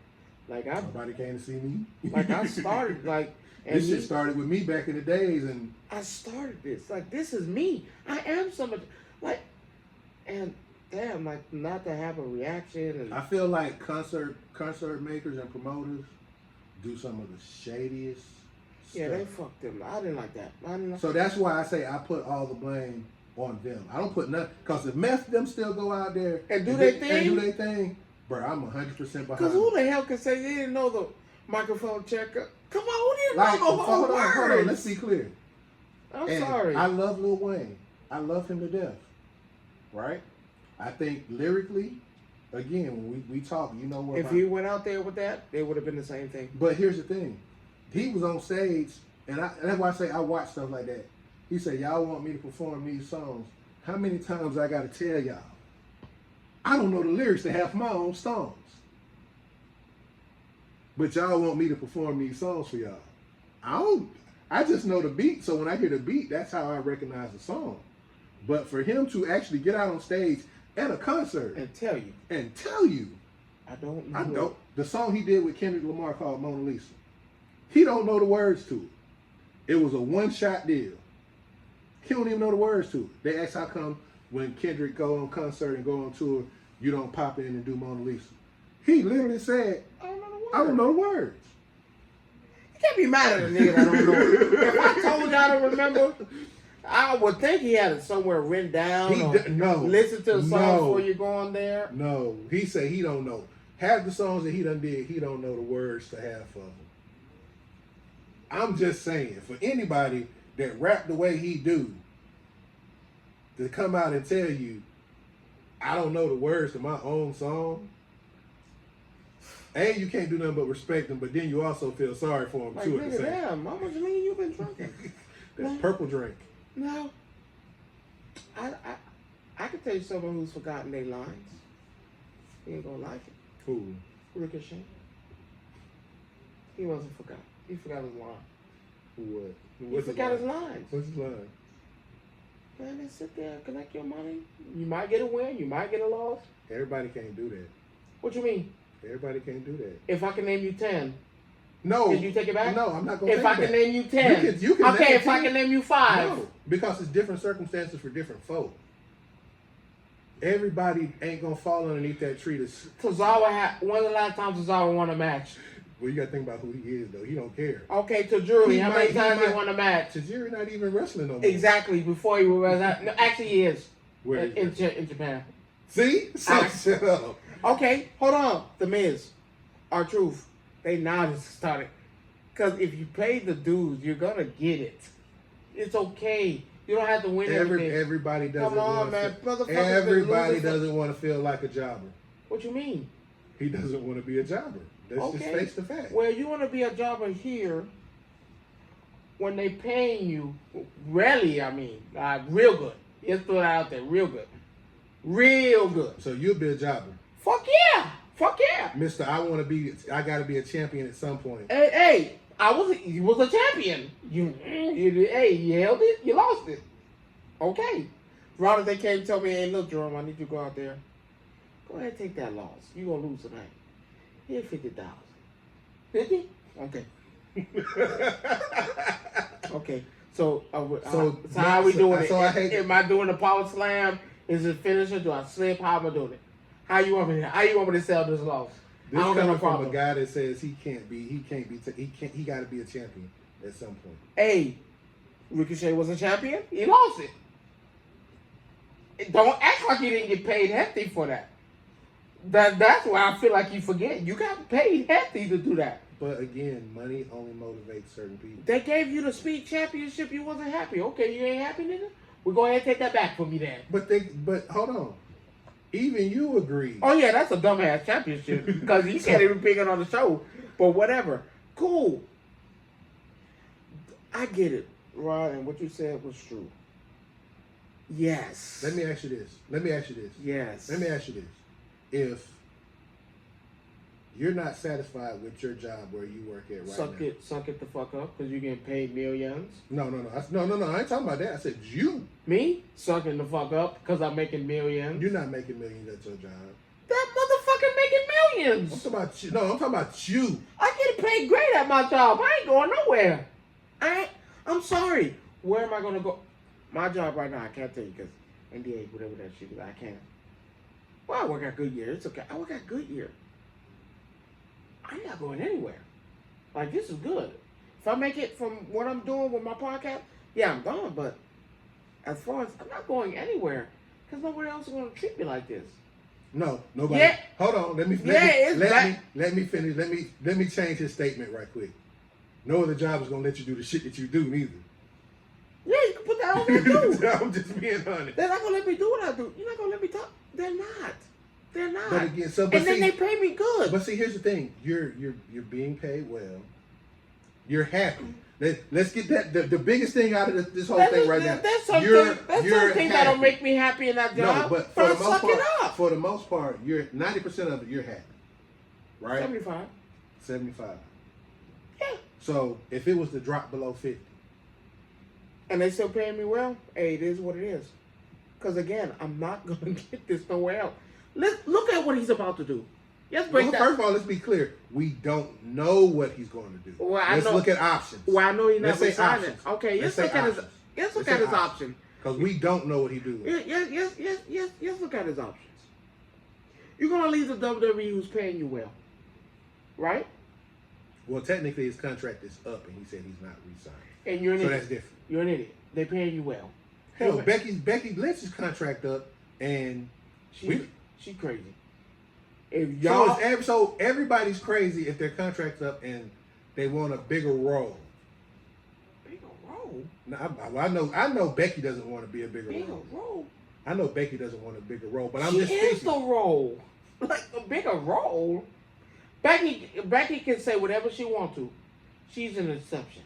B: like
A: Nobody came to see me.
B: like I started like. And
A: This shit started with me back in the days, and
B: I started this. Like this is me. I am someone. Like, and damn, like not to have a reaction. And
A: I feel like concert makers and promoters do some of the shadiest.
B: yeah,
A: stuff.
B: they fucked them. I didn't like that. I didn't like
A: So that's why I say I put all the blame on them. I don't put nothing, because if meth them still go out there
B: And do their thing?
A: and do their thing, bro, I'm 100% behind.
B: Because who the hell can say they didn't know the microphone checker? Come on, who didn't
A: like,
B: know the whole
A: hold on,
B: words?
A: let's be clear.
B: I'm
A: And
B: sorry.
A: I love Lil Wayne. I love him to death. Right? I think lyrically, again, when we talk, you know what.
B: If he went out there with that, it would have been the same thing.
A: But here's the thing. He was on stage, and that's why I say I watch stuff like that. He said, y'all want me to perform these songs. How many times I got to tell y'all? I don't know the lyrics to half my own songs. But y'all want me to perform these songs for y'all. I just know the beat, so when I hear the beat, that's how I recognize the song. But for him to actually get out on stage at a concert
B: And tell you, I don't know.
A: I don't. The song he did with Kendrick Lamar called Mona Lisa. He don't know the words to it. It was a one-shot deal. He don't even know the words to it. They asked how come when Kendrick go on concert and go on tour, you don't pop in and do Mona Lisa. He literally said,
B: I don't know the words.
A: I don't know the words.
B: You can't be mad at a nigga that don't know. If I told y'all to remember, I would think he had it somewhere written down.
A: No.
B: Listen to the song
A: No.
B: before you go on there.
A: No. He said he don't know. Half the songs that he done did, he don't know the words to half of them. I'm just saying, for anybody that rap the way he do, to come out and tell you, I don't know the words to my own song, and you can't do nothing but respect him, but then you also feel sorry for him
B: Like,
A: too at the
B: nigga,
A: same.
B: damn, how much lean you been drinking?
A: That purple drink.
B: No. I could tell you someone who's forgotten their lines. You ain't gonna like it.
A: Who?
B: Ricochet. He wasn't forgot. He forgot his line.
A: What?
B: He forgot his lines.
A: What's his line?
B: Man, just sit there, collect your money. You might get a win. You might get a loss.
A: Everybody can't do that.
B: What you mean?
A: Everybody can't do that.
B: If I can name you 10,
A: No.
B: can you take it back?
A: No, I'm not going to
B: If
A: take
B: I
A: it
B: can
A: back.
B: name you 10.
A: You can
B: okay,
A: name
B: if I
A: 10.
B: can name you 5.
A: No, because it's different circumstances for different folk. Everybody ain't going to fall underneath that tree.
B: Tozawa when the last time Tozawa won a match?
A: Well, you got to think about who he is, though. He don't care.
B: Okay, Tajiri,
A: He
B: how
A: might-
B: many times
A: he
B: he won a match?
A: Tajiri not even wrestling no more.
B: Exactly, before he was no, actually he is.
A: Where is
B: in,
A: he?
B: in Japan.
A: See? Shut up.
B: Okay, hold on. The Miz, R-Truth, they now just started. Because if you pay the dues, you're going to get it. It's okay. You don't have to win everything.
A: Everybody doesn't
B: Come on,
A: want
B: man.
A: to
B: Motherfuckers been
A: Everybody
B: losing for-
A: doesn't want to feel like a jobber.
B: What you mean?
A: He doesn't want to be a jobber. That's just
B: Okay.
A: face the fact.
B: Well, you want to be a jobber here when they paying you, rarely, I mean, real good. Let's throw that out there, real good. Real good.
A: So you'll be a jobber.
B: Fuck yeah. Fuck yeah.
A: Mister, I got to be a champion at some point.
B: Hey, you was a champion. Hey, you held it, you lost it. Okay. Ronald, they came and told me, hey, look, Jerome, I need you to go out there. Go ahead and take that loss. You're going to lose tonight. Here's $50. 50? Okay. Okay. So how are we doing it?
A: So I hate
B: Am I doing a power slam? Is it finisher? Do I slip? How am I doing it? How you want me to sell this loss?
A: This
B: I don't got
A: coming
B: no
A: from
B: problem.
A: a guy that says he got to be a champion at some point.
B: Hey, Ricochet was a champion. He lost it. Don't act like you didn't get paid hefty for that. That's why I feel like you forget. You got paid hefty to do that.
A: But again, money only motivates certain people.
B: They gave you the Speed Championship. You wasn't happy. Okay, you ain't happy, nigga? We're going to take that back from me then.
A: But hold on. Even you agreed.
B: Oh, yeah, that's a dumbass championship because you can't even pick it on the show. But whatever. Cool. I get it, Rod, and what you said was true. Yes.
A: Let me ask you this.
B: Yes.
A: Let me ask you this. If you're not satisfied with your job where you work at right now.
B: Suck it the fuck up because you're getting paid millions.
A: No. I ain't talking about that. I said you.
B: Me? Sucking the fuck up because I'm making millions.
A: You're not making millions at your job.
B: That motherfucker making
A: I'm
B: millions.
A: talking about you. No, I'm talking about you.
B: I get paid great at my job. I ain't going nowhere. I'm sorry. Where am I going to go? My job right now, I can't tell you because NDA, whatever that shit is, I can't. Well, I work at Goodyear. It's okay. I work at Goodyear. I'm not going anywhere. Like, this is good. If I make it from what I'm doing with my podcast, yeah, I'm done. But as far as, I'm not going anywhere because nobody else is going to treat me like this.
A: No, nobody.
B: Yeah.
A: Hold on. Let me finish. Let me change his statement right quick. No other job is gonna let you do the shit that you do neither.
B: Yeah, you can put that on there too.
A: I'm just being honest.
B: They're not gonna let me do what I do. You're not gonna let me talk. They're not.
A: But again,
B: then they pay me good.
A: But see, here's the thing: you're being paid well. You're happy. Let's get that the biggest thing out of this whole thing right now.
B: That's something. That's something that'll make me happy in that job.
A: No, but for the most part, you're 90% of it. You're happy, right?
B: 75.
A: 75.
B: Yeah.
A: So if it was to drop below 50,
B: and they still paying me well, hey, it is what it is. Because again, I'm not gonna get this nowhere else. Look at what he's about to do. Let's break that.
A: First of all, let's be clear. We don't know what he's going to do.
B: Well,
A: let's look at options.
B: Well, I know he's not
A: Let's say
B: resigning.
A: options.
B: Okay, let's look at his option.
A: Because we don't know what he's doing.
B: Yes, look at his options. You're gonna leave the WWE who's paying you well, right?
A: Well, technically his contract is up, and he said he's not resigning.
B: And you're an idiot.
A: That's different.
B: You're an idiot. They paying you well.
A: Hell, Becky Lynch's contract up, and
B: she's crazy. If y'all,
A: so everybody's crazy if their contract's up and they want a bigger role.
B: Bigger role?
A: No, I know Becky doesn't want to be a bigger
B: role.
A: I know Becky doesn't want a bigger role, but I'm
B: she
A: just
B: is
A: speaking.
B: the role, like a bigger role. Becky can say whatever she wants to. She's an exception.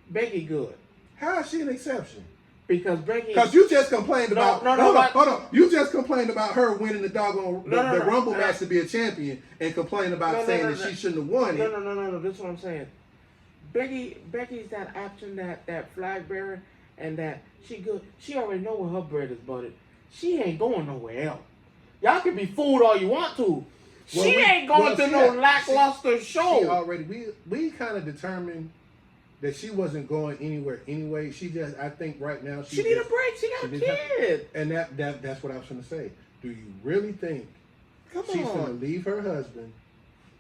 B: Becky good.
A: How is she an exception?
B: Because Becky.
A: Because you just complained about. Hold on. You just complained about her winning the doggone the Rumble match to be a champion, and complained about saying that she shouldn't have won it.
B: No. This is what I'm saying. Becky's that option, that flag bearer, and that she good. She already know where her bread is buttered. She ain't going nowhere else. Y'all can be fooled all you want to. She ain't going to no lackluster show.
A: She already we kind of determined that she wasn't going anywhere anyway. She just, I think right now
B: she need a break. She got a kid.
A: And that's what I was going to say. Do you really think she's going to leave her husband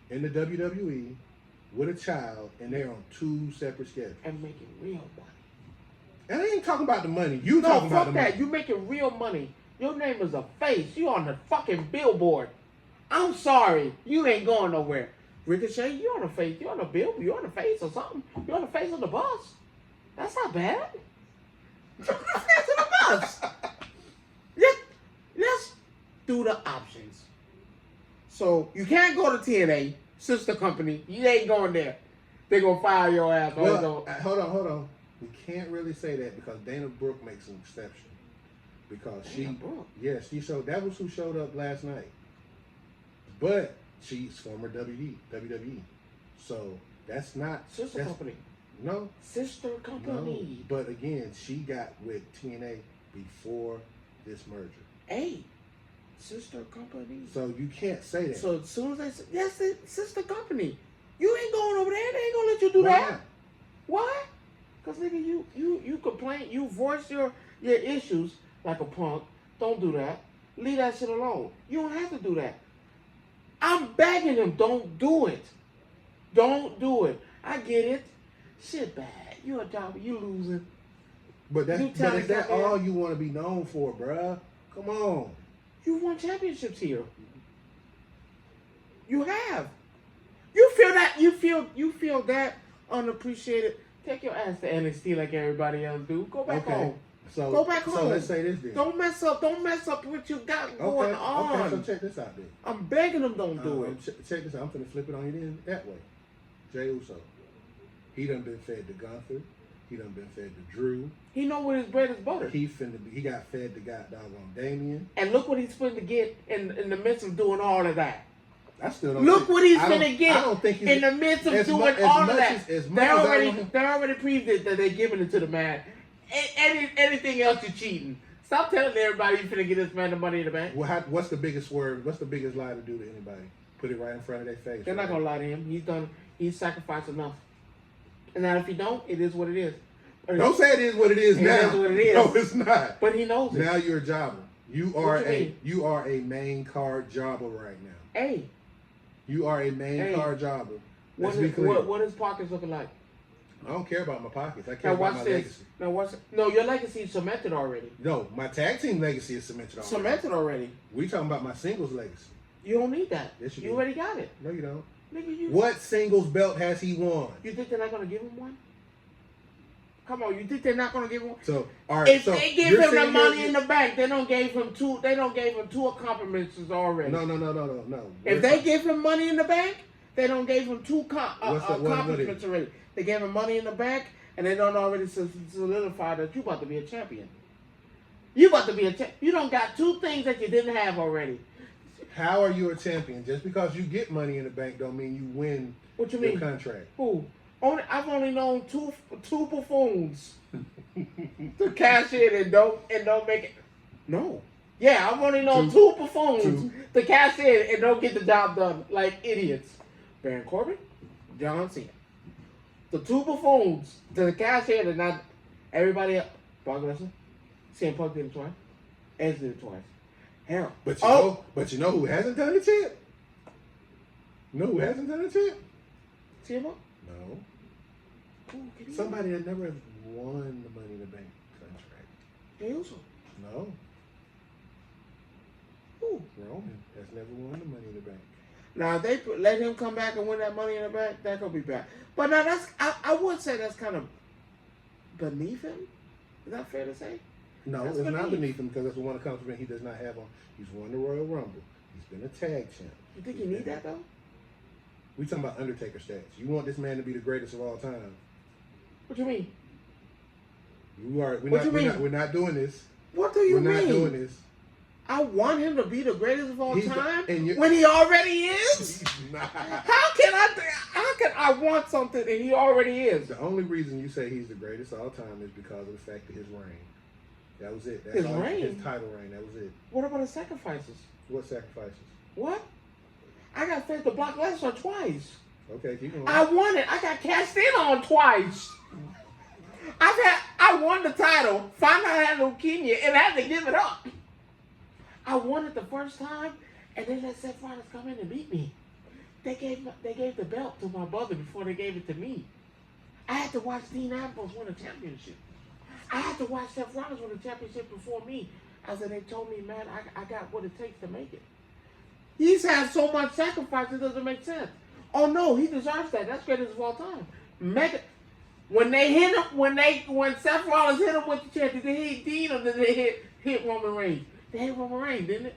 A: in the WWE with a child, and they're on 2 separate schedules
B: and making real money?
A: And I ain't talking about the money. You talking about the money.
B: You making real money. Your name is a face. You on the fucking billboard. I'm sorry. You ain't going nowhere. Ricochet, you on the face. You on the bill. You on the face or something. You on the face of the bus. That's not bad. Jump on the face of the bus. Let's do the options. So you can't go to TNA, sister company. You ain't going there. They gonna fire your ass.
A: Well, hold on. We can't really say that because Dana Brooke makes an exception. Because she showed, that was who showed up last night. But she's former WWE. So that's not
B: sister company.
A: No.
B: Sister company.
A: No. But again, she got with TNA before this merger.
B: Hey. Sister company.
A: So you can't say that.
B: So as soon as they say, yes, sister company. You ain't going over there. They ain't gonna let you do that.
A: Not?
B: Why? Because nigga, you complain, you voice your issues like a punk. Don't do that. Leave that shit alone. You don't have to do that. I'm begging him, don't do it. Don't do it. I get it. Shit bad. You a jobber, you losing.
A: But is that all you want to be known for, bruh? Come on.
B: You won championships here. You have. You feel that you feel that unappreciated. Take your ass to NXT like everybody else do. Go back home. Go back home.
A: So let's say this then.
B: Don't mess up what you got going on.
A: Okay, so check this out then.
B: I'm begging them don't do it.
A: Check this out. I'm finna flip it on you then that way. Jey Uso. He done been fed to Gunther. He done been fed to Drew.
B: He know where his bread is buttered.
A: He got fed to doggone Damien.
B: And look what he's finna get in the midst of doing all of that.
A: I still don't.
B: Look what he's finna get
A: I don't think
B: in the midst of doing all of that. They already proved that they're giving it to the man. Anything else you're cheating. Stop telling everybody you're finna get this man the money in the bank.
A: Well, what's the biggest word? What's the biggest lie to do to anybody? Put it right in front of their face.
B: They're not gonna lie to him. He's sacrificed enough. And now if he don't, it is what it is.
A: Don't say it is what it is now.
B: It is what it is.
A: No, it's not.
B: But he knows it.
A: Now you're a jobber. You are a main card jobber right now.
B: Hey.
A: You are a main card jobber.
B: What is pockets looking like?
A: I don't care about my pockets. I care about my legacy.
B: No, your legacy is cemented already.
A: No, my tag team legacy is cemented already.
B: Cemented already.
A: We talking about my singles legacy.
B: You don't need that.
A: Yes,
B: you already got it.
A: No, you don't.
B: Nigga,
A: what singles belt has he won?
B: You think they're not gonna give him one? Come on, you think they're not gonna give him one?
A: So, all right.
B: If they give him the money in the bank, they don't gave him two. They don't gave him 2 accomplishments already.
A: No.
B: If they give him money in the bank, they don't gave him 2 accomplishments already. They gave him money in the bank, and they don't already solidify that you about to be a champion. You about to be a champion. You don't got 2 things that you didn't have already.
A: How are you a champion? Just because you get money in the bank don't mean you win.
B: What you mean?
A: Your contract.
B: Who? I've only known two buffoons to cash in and don't make it. No. Yeah, I've only known 2 buffoons to cash in and don't get the job done like idiots. Baron Corbin, John Cena. The 2 buffoons to cash in and not everybody else. Brock Lesnar, CM Punk did it twice. Edge did it twice. Hell.
A: But you know who hasn't done it yet? You know who hasn't done it yet?
B: CM Punk?
A: No. Somebody that never won the Money in the Bank contract.
B: Jey Uso.
A: No.
B: Who?
A: Roman has never won the Money in the Bank.
B: Now, if they let him come back and win that Money in the Bank, that could be bad. But now I would say that's kind of beneath him. Is that fair to say?
A: No, it's not beneath him because that's one accomplishment he does not have on. He's won the Royal Rumble. He's been a tag champ.
B: You think you need that though?
A: We talking about Undertaker stats. You want this man to be the greatest of all time.
B: What you mean? What you mean?
A: We're not doing this.
B: What do you
A: We're not
B: mean?
A: doing this.
B: I want him to be the greatest of all
A: He's
B: time
A: and
B: when he already is.
A: Nah.
B: How can I want something and he already is?
A: The only reason you say he's the greatest of all time is because of the fact of his reign. That was it. That's
B: His
A: all,
B: reign?
A: His title reign. That was it.
B: What about the sacrifices?
A: What sacrifices?
B: What? I got fed to Brock Lesnar twice.
A: Okay, keep going.
B: I won it. I got cashed in on twice. I won the title, found out I had leukemia, and I had to give it up. I won it the first time, and then let Seth Rollins come in and beat me. They gave the belt to my brother before they gave it to me. I had to watch Dean Ambrose win a championship. I had to watch Seth Rollins win a championship before me. I said, they told me, man, I got what it takes to make it. He's had so much sacrifice, it doesn't make sense. Oh no, he deserves that. That's greatest of all time. When they hit him, when Seth Rollins hit him with the championship, did they hit Dean or did they hit Roman Reigns? They hit Roman Reigns, didn't it?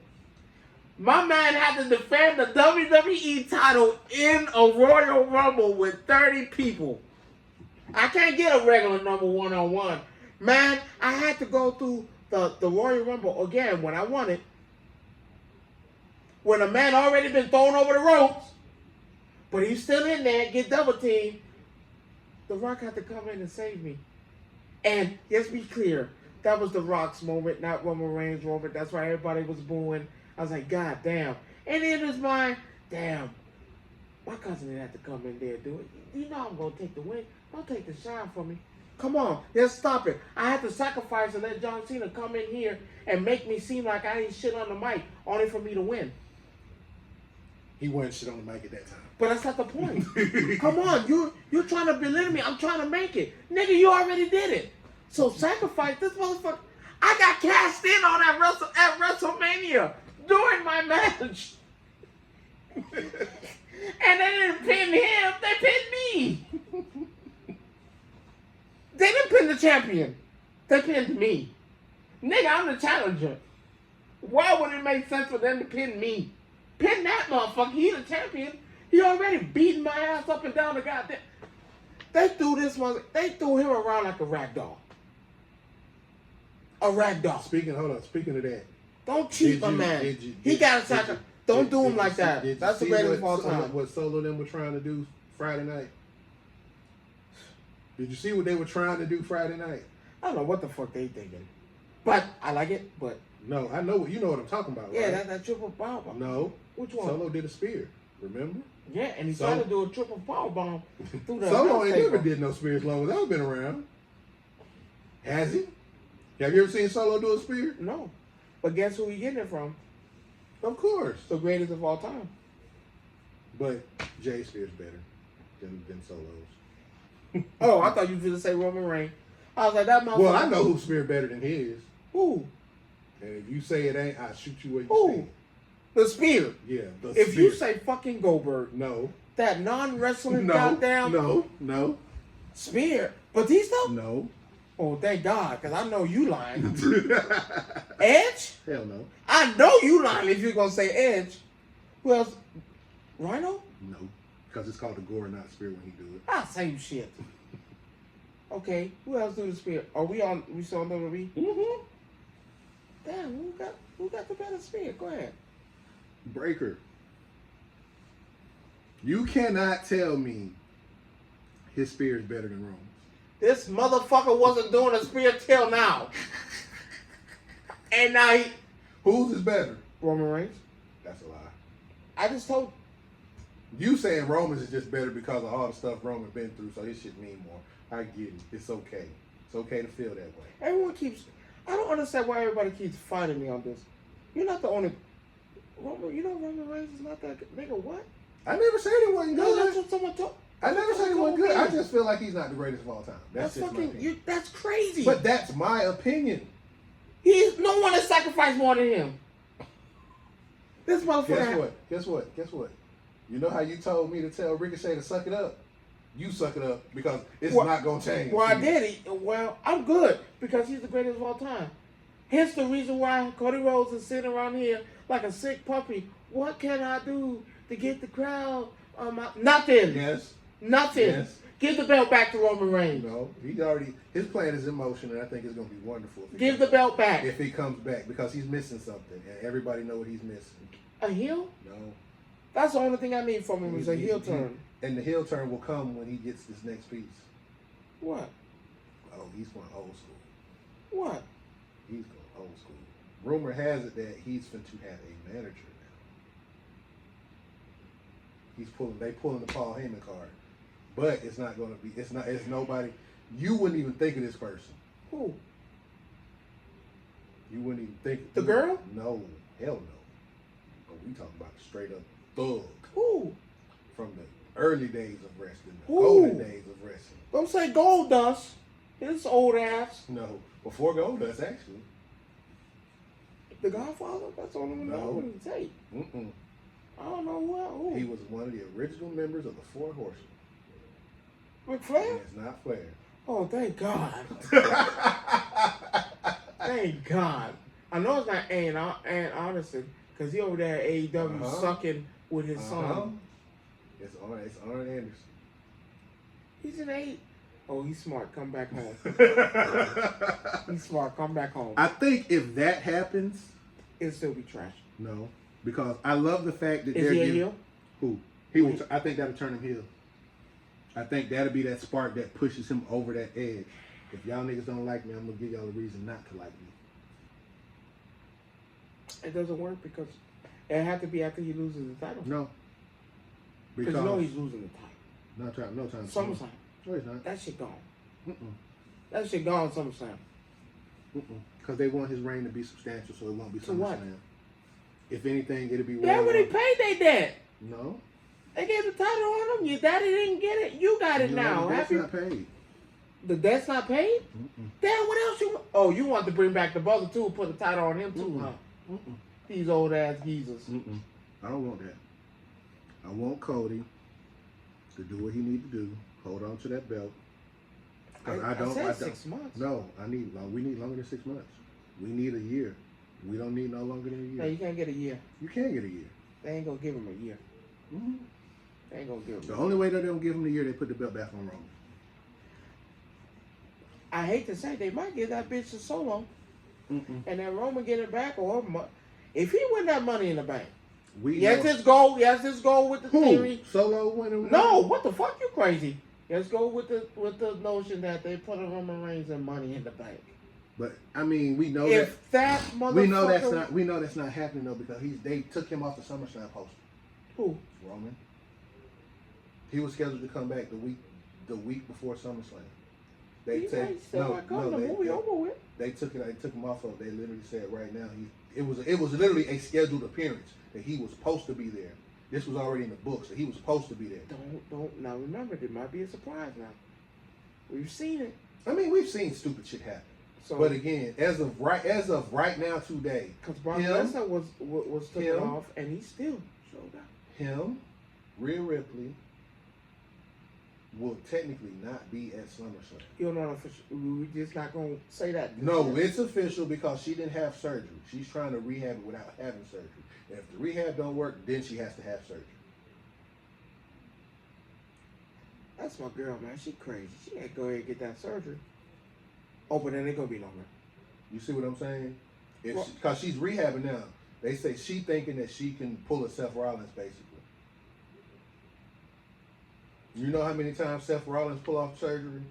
B: My man had to defend the WWE title in a Royal Rumble with 30 people. I can't get a regular number one-on-one. Man, I had to go through the Royal Rumble again when I won it. When a man already been thrown over the ropes, but he's still in there, get double teamed. The Rock had to come in and save me. And let's be clear, that was The Rock's moment, not Roman Reigns' moment. That's why everybody was booing. I was like, God damn. And in his mind, damn, my cousin didn't have to come in there and do it. You know I'm going to take the win. Don't take the shine from me. Come on, let's stop it. I had to sacrifice and let John Cena come in here and make me seem like I ain't shit on the mic, only for me to win.
A: He wasn't shit on the mic at that time.
B: But that's not the point. Come on, you're trying to belittle me. I'm trying to make it. Nigga, you already did it. So sacrifice this motherfucker. I got cast in on that at WrestleMania during my match. And they didn't pin him, they pinned me. They didn't pin the champion. They pinned me. Nigga, I'm the challenger. Why would it make sense for them to pin me? Pin that motherfucker. He the champion. He already beating my ass up and down the goddamn. They threw him around like a rag doll. A rag doll.
A: Speaking of that.
B: Don't cheat my man. He got a sacrifice. Don't do him like that. That's the greatest of all time.
A: What Solo them were trying to do Friday night? Did you see what they were trying to do Friday night?
B: I don't know what the fuck they thinking. But I like it, but.
A: No, I know you know what I'm talking about,
B: yeah,
A: right?
B: that triple powerbomb.
A: No.
B: Which one?
A: Solo did a spear, remember?
B: Yeah, and he tried to do a triple powerbomb through the
A: Solo ain't never did no spear as long as I've been around. Has he? Have you ever seen Solo do a spear?
B: No. But guess who he getting it from?
A: Of course.
B: The greatest of all time.
A: But Jay Spears better than Solo's.
B: Oh, I thought you were going to say Roman Reigns. I was like, that motherfucker.
A: Well, I know who's spear better than his.
B: Who?
A: And if you say it ain't, I'll shoot you where you
B: Who?
A: stand.
B: The spear.
A: Yeah, the
B: If
A: spear.
B: you say fucking Goldberg,
A: no,
B: that non-wrestling
A: no,
B: goddamn
A: no,
B: spear. Batista?
A: no.
B: Oh, thank God, because I know you lying. Edge?
A: Hell no.
B: I know you lying if you're going to say Edge. Who else? Rhino?
A: No, because it's called the gore, not spear when he do it.
B: Ah, same shit. Okay, who else do the spear? Are we still on WWE?
A: Mm-hmm.
B: Damn, who got the better spear? Go ahead.
A: Breaker. You cannot tell me his spear is better than Roman's.
B: This motherfucker wasn't doing a spear till now. And now
A: Whose is better?
B: Roman Reigns.
A: That's a lie.
B: I just told.
A: You saying Roman's is just better because of all the stuff Roman been through, so his shit mean more. I get it. It's okay. It's okay to feel that way.
B: Everyone keeps. I don't understand why everybody keeps fighting me on this. You're not the only. Roman Reigns is not that good. Nigga, what?
A: I never said he wasn't
B: No,
A: good.
B: that's what someone told.
A: I never said he wasn't good. I just feel like he's not the greatest of all time. That's just my
B: fucking.
A: opinion.
B: That's crazy.
A: But that's my opinion.
B: No one has sacrificed more than him. This motherfucker.
A: Guess what? You know how you told me to tell Ricochet to suck it up? You suck it up because it's not going to change.
B: Well, I did. Well, I'm good because he's the greatest of all time. Hence the reason why Cody Rhodes is sitting around here like a sick puppy. What can I do to get the crowd on my... Nothing.
A: Yes.
B: Nothing.
A: Yes.
B: Give the belt back to Roman Reigns.
A: No, he already his plan is in motion, and I think it's going to be wonderful. If he
B: Give the
A: comes
B: belt back.
A: if he comes back, because he's missing something, and everybody know what he's missing.
B: A heel?
A: No,
B: That's the only thing I need from him is a
A: He-
B: heel
A: he-
B: turn.
A: and the heel turn will come when he gets this next piece.
B: What?
A: Oh, he's going old school.
B: What?
A: He's going old school. Rumor has it that he's going to have a manager now. They pulling the Paul Heyman card, but it's not going to be. It's nobody. You wouldn't even think of this person.
B: Who?
A: You wouldn't even think.
B: The girl?
A: No, hell no. But we talking about a straight up thug
B: Who?
A: from the early days of wrestling, the
B: Who?
A: golden days of wrestling.
B: Don't say Goldust. His old ass.
A: No, before Goldust actually.
B: The Godfather? That's the only one I
A: No.
B: wouldn't say.
A: Mm-mm.
B: I don't know who.
A: He was one of the original members of the Four Horsemen.
B: Ric
A: And
B: Flair?
A: it's not Flair.
B: Oh, thank God. Thank God. I know it's not Ann Anderson, because he over there at AEW sucking with his son.
A: It's Arn Anderson.
B: He's an 8. Oh, he's smart. Come back home. He's smart. Come back home.
A: I think if that happens,
B: It'll still be trash.
A: no, because I love the fact that
B: Is
A: they're
B: he a
A: giving
B: heel?
A: who he will. I think that'll turn him heel. I think that'll be that spark that pushes him over that edge. If y'all niggas don't like me, I'm gonna give y'all a reason not to like me.
B: It doesn't work because it had to be after he loses the title.
A: No,
B: Because you know he's losing the title.
A: no time. soon.
B: SummerSlam.
A: No, he's not.
B: That shit gone.
A: Mm-mm.
B: That shit gone SummerSlam.
A: Because they want his reign to be substantial, so it won't be
B: So what?
A: SummerSlam. If anything, it'll be.
B: They already paid their debt.
A: No.
B: They gave the title on them. Your daddy didn't get it. You got it now.
A: That's
B: Have you?
A: not paid.
B: The debt's not paid?
A: Mm-mm.
B: Damn, what else you want? Oh, you want to bring back the brother too, put the title on him too,
A: Mm-mm.
B: huh?
A: Mm-mm.
B: These old ass geezers.
A: Mm-mm. I don't want that. I want Cody to do what he need to do. Hold on to that belt. Because I
B: said 6 months.
A: No, we need longer than 6 months. We need a year. We don't need no longer than a
B: No,
A: year.
B: you can't get a year.
A: You can get a year.
B: They ain't gonna give him a year.
A: Mm-hmm.
B: They ain't gonna give him
A: The
B: a
A: only
B: year.
A: way that they don't give him the year, they put the belt back on Roman.
B: I hate to say, they might give that bitch a Solo,
A: Mm-mm.
B: and then Roman get it back, or if he win that Money in the Bank.
A: Yes,
B: Let's go with the theory.
A: Solo winning?
B: No, what the fuck, you crazy? Let's go with the notion that they put a Roman Reigns and Money in the Bank.
A: But I mean, we know
B: If that
A: that
B: motherfucker,
A: we know that's not happening though, because they took him off the SummerSlam poster.
B: who?
A: Roman. He was scheduled to come back the week before SummerSlam. They
B: He's
A: said
B: right, still not coming. The movie over with.
A: They took him off of. They literally said right now it was literally a scheduled appearance that he was supposed to be there. This was already in the books that he was supposed to be there.
B: Don't now remember, there might be a surprise now. We've seen it.
A: I mean, we've seen stupid shit happen.
B: So,
A: But again, as of right now today,
B: because Brock
A: him-
B: Lesnar was taken
A: him-
B: off, and he still showed up.
A: him, Rhea Ripley, will technically not be at SummerSlam.
B: You don't know if we're just not gonna say that.
A: No, it's official because she didn't have surgery. She's trying to rehab it without having surgery. And if the rehab don't work, then she has to have surgery.
B: That's my girl, man. She crazy. She ain't go ahead and get that surgery. Oh, but then it gonna be longer.
A: You see what I'm saying?
B: Well-
A: Because she's rehabbing now. They say she thinking that she can pull a Seth Rollins, basically. You know how many times Seth Rollins pull off surgery?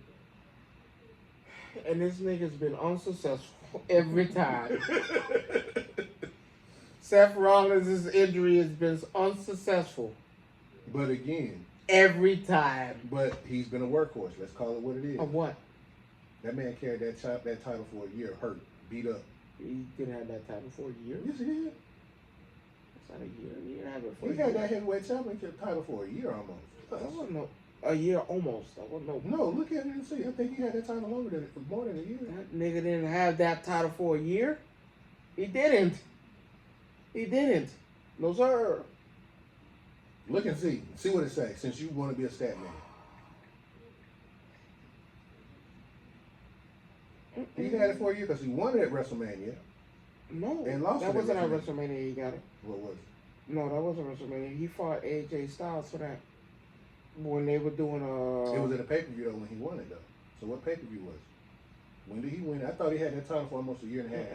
B: And this nigga's been unsuccessful every time. Seth Rollins' injury has been unsuccessful
A: But again,
B: every time.
A: but he's been a workhorse. Let's call it what it is.
B: Of what?
A: That man carried that title for a year, hurt, beat up.
B: He didn't have that title for a year.
A: Yes, he did.
B: It's not a year. He didn't have it for
A: He
B: a
A: had
B: year.
A: that heavyweight championship title for a year almost.
B: That wasn't a year almost. That wasn't no.
A: No, look at it and see. I think he had that title more than a year.
B: That nigga didn't have that title for a year. He didn't. He didn't. No sir.
A: Look and see. See what it says, since you want to be a stat man. He had it for a year because he won it at WrestleMania.
B: No,
A: And lost
B: that
A: it at
B: wasn't at
A: WrestleMania.
B: WrestleMania. He got it.
A: What was it?
B: No, that wasn't WrestleMania. He fought AJ Styles for that. when they were doing
A: It was at a pay-per-view though when he won it though. So what pay-per-view was it? When did he win? I thought he had that title for almost a year and a half.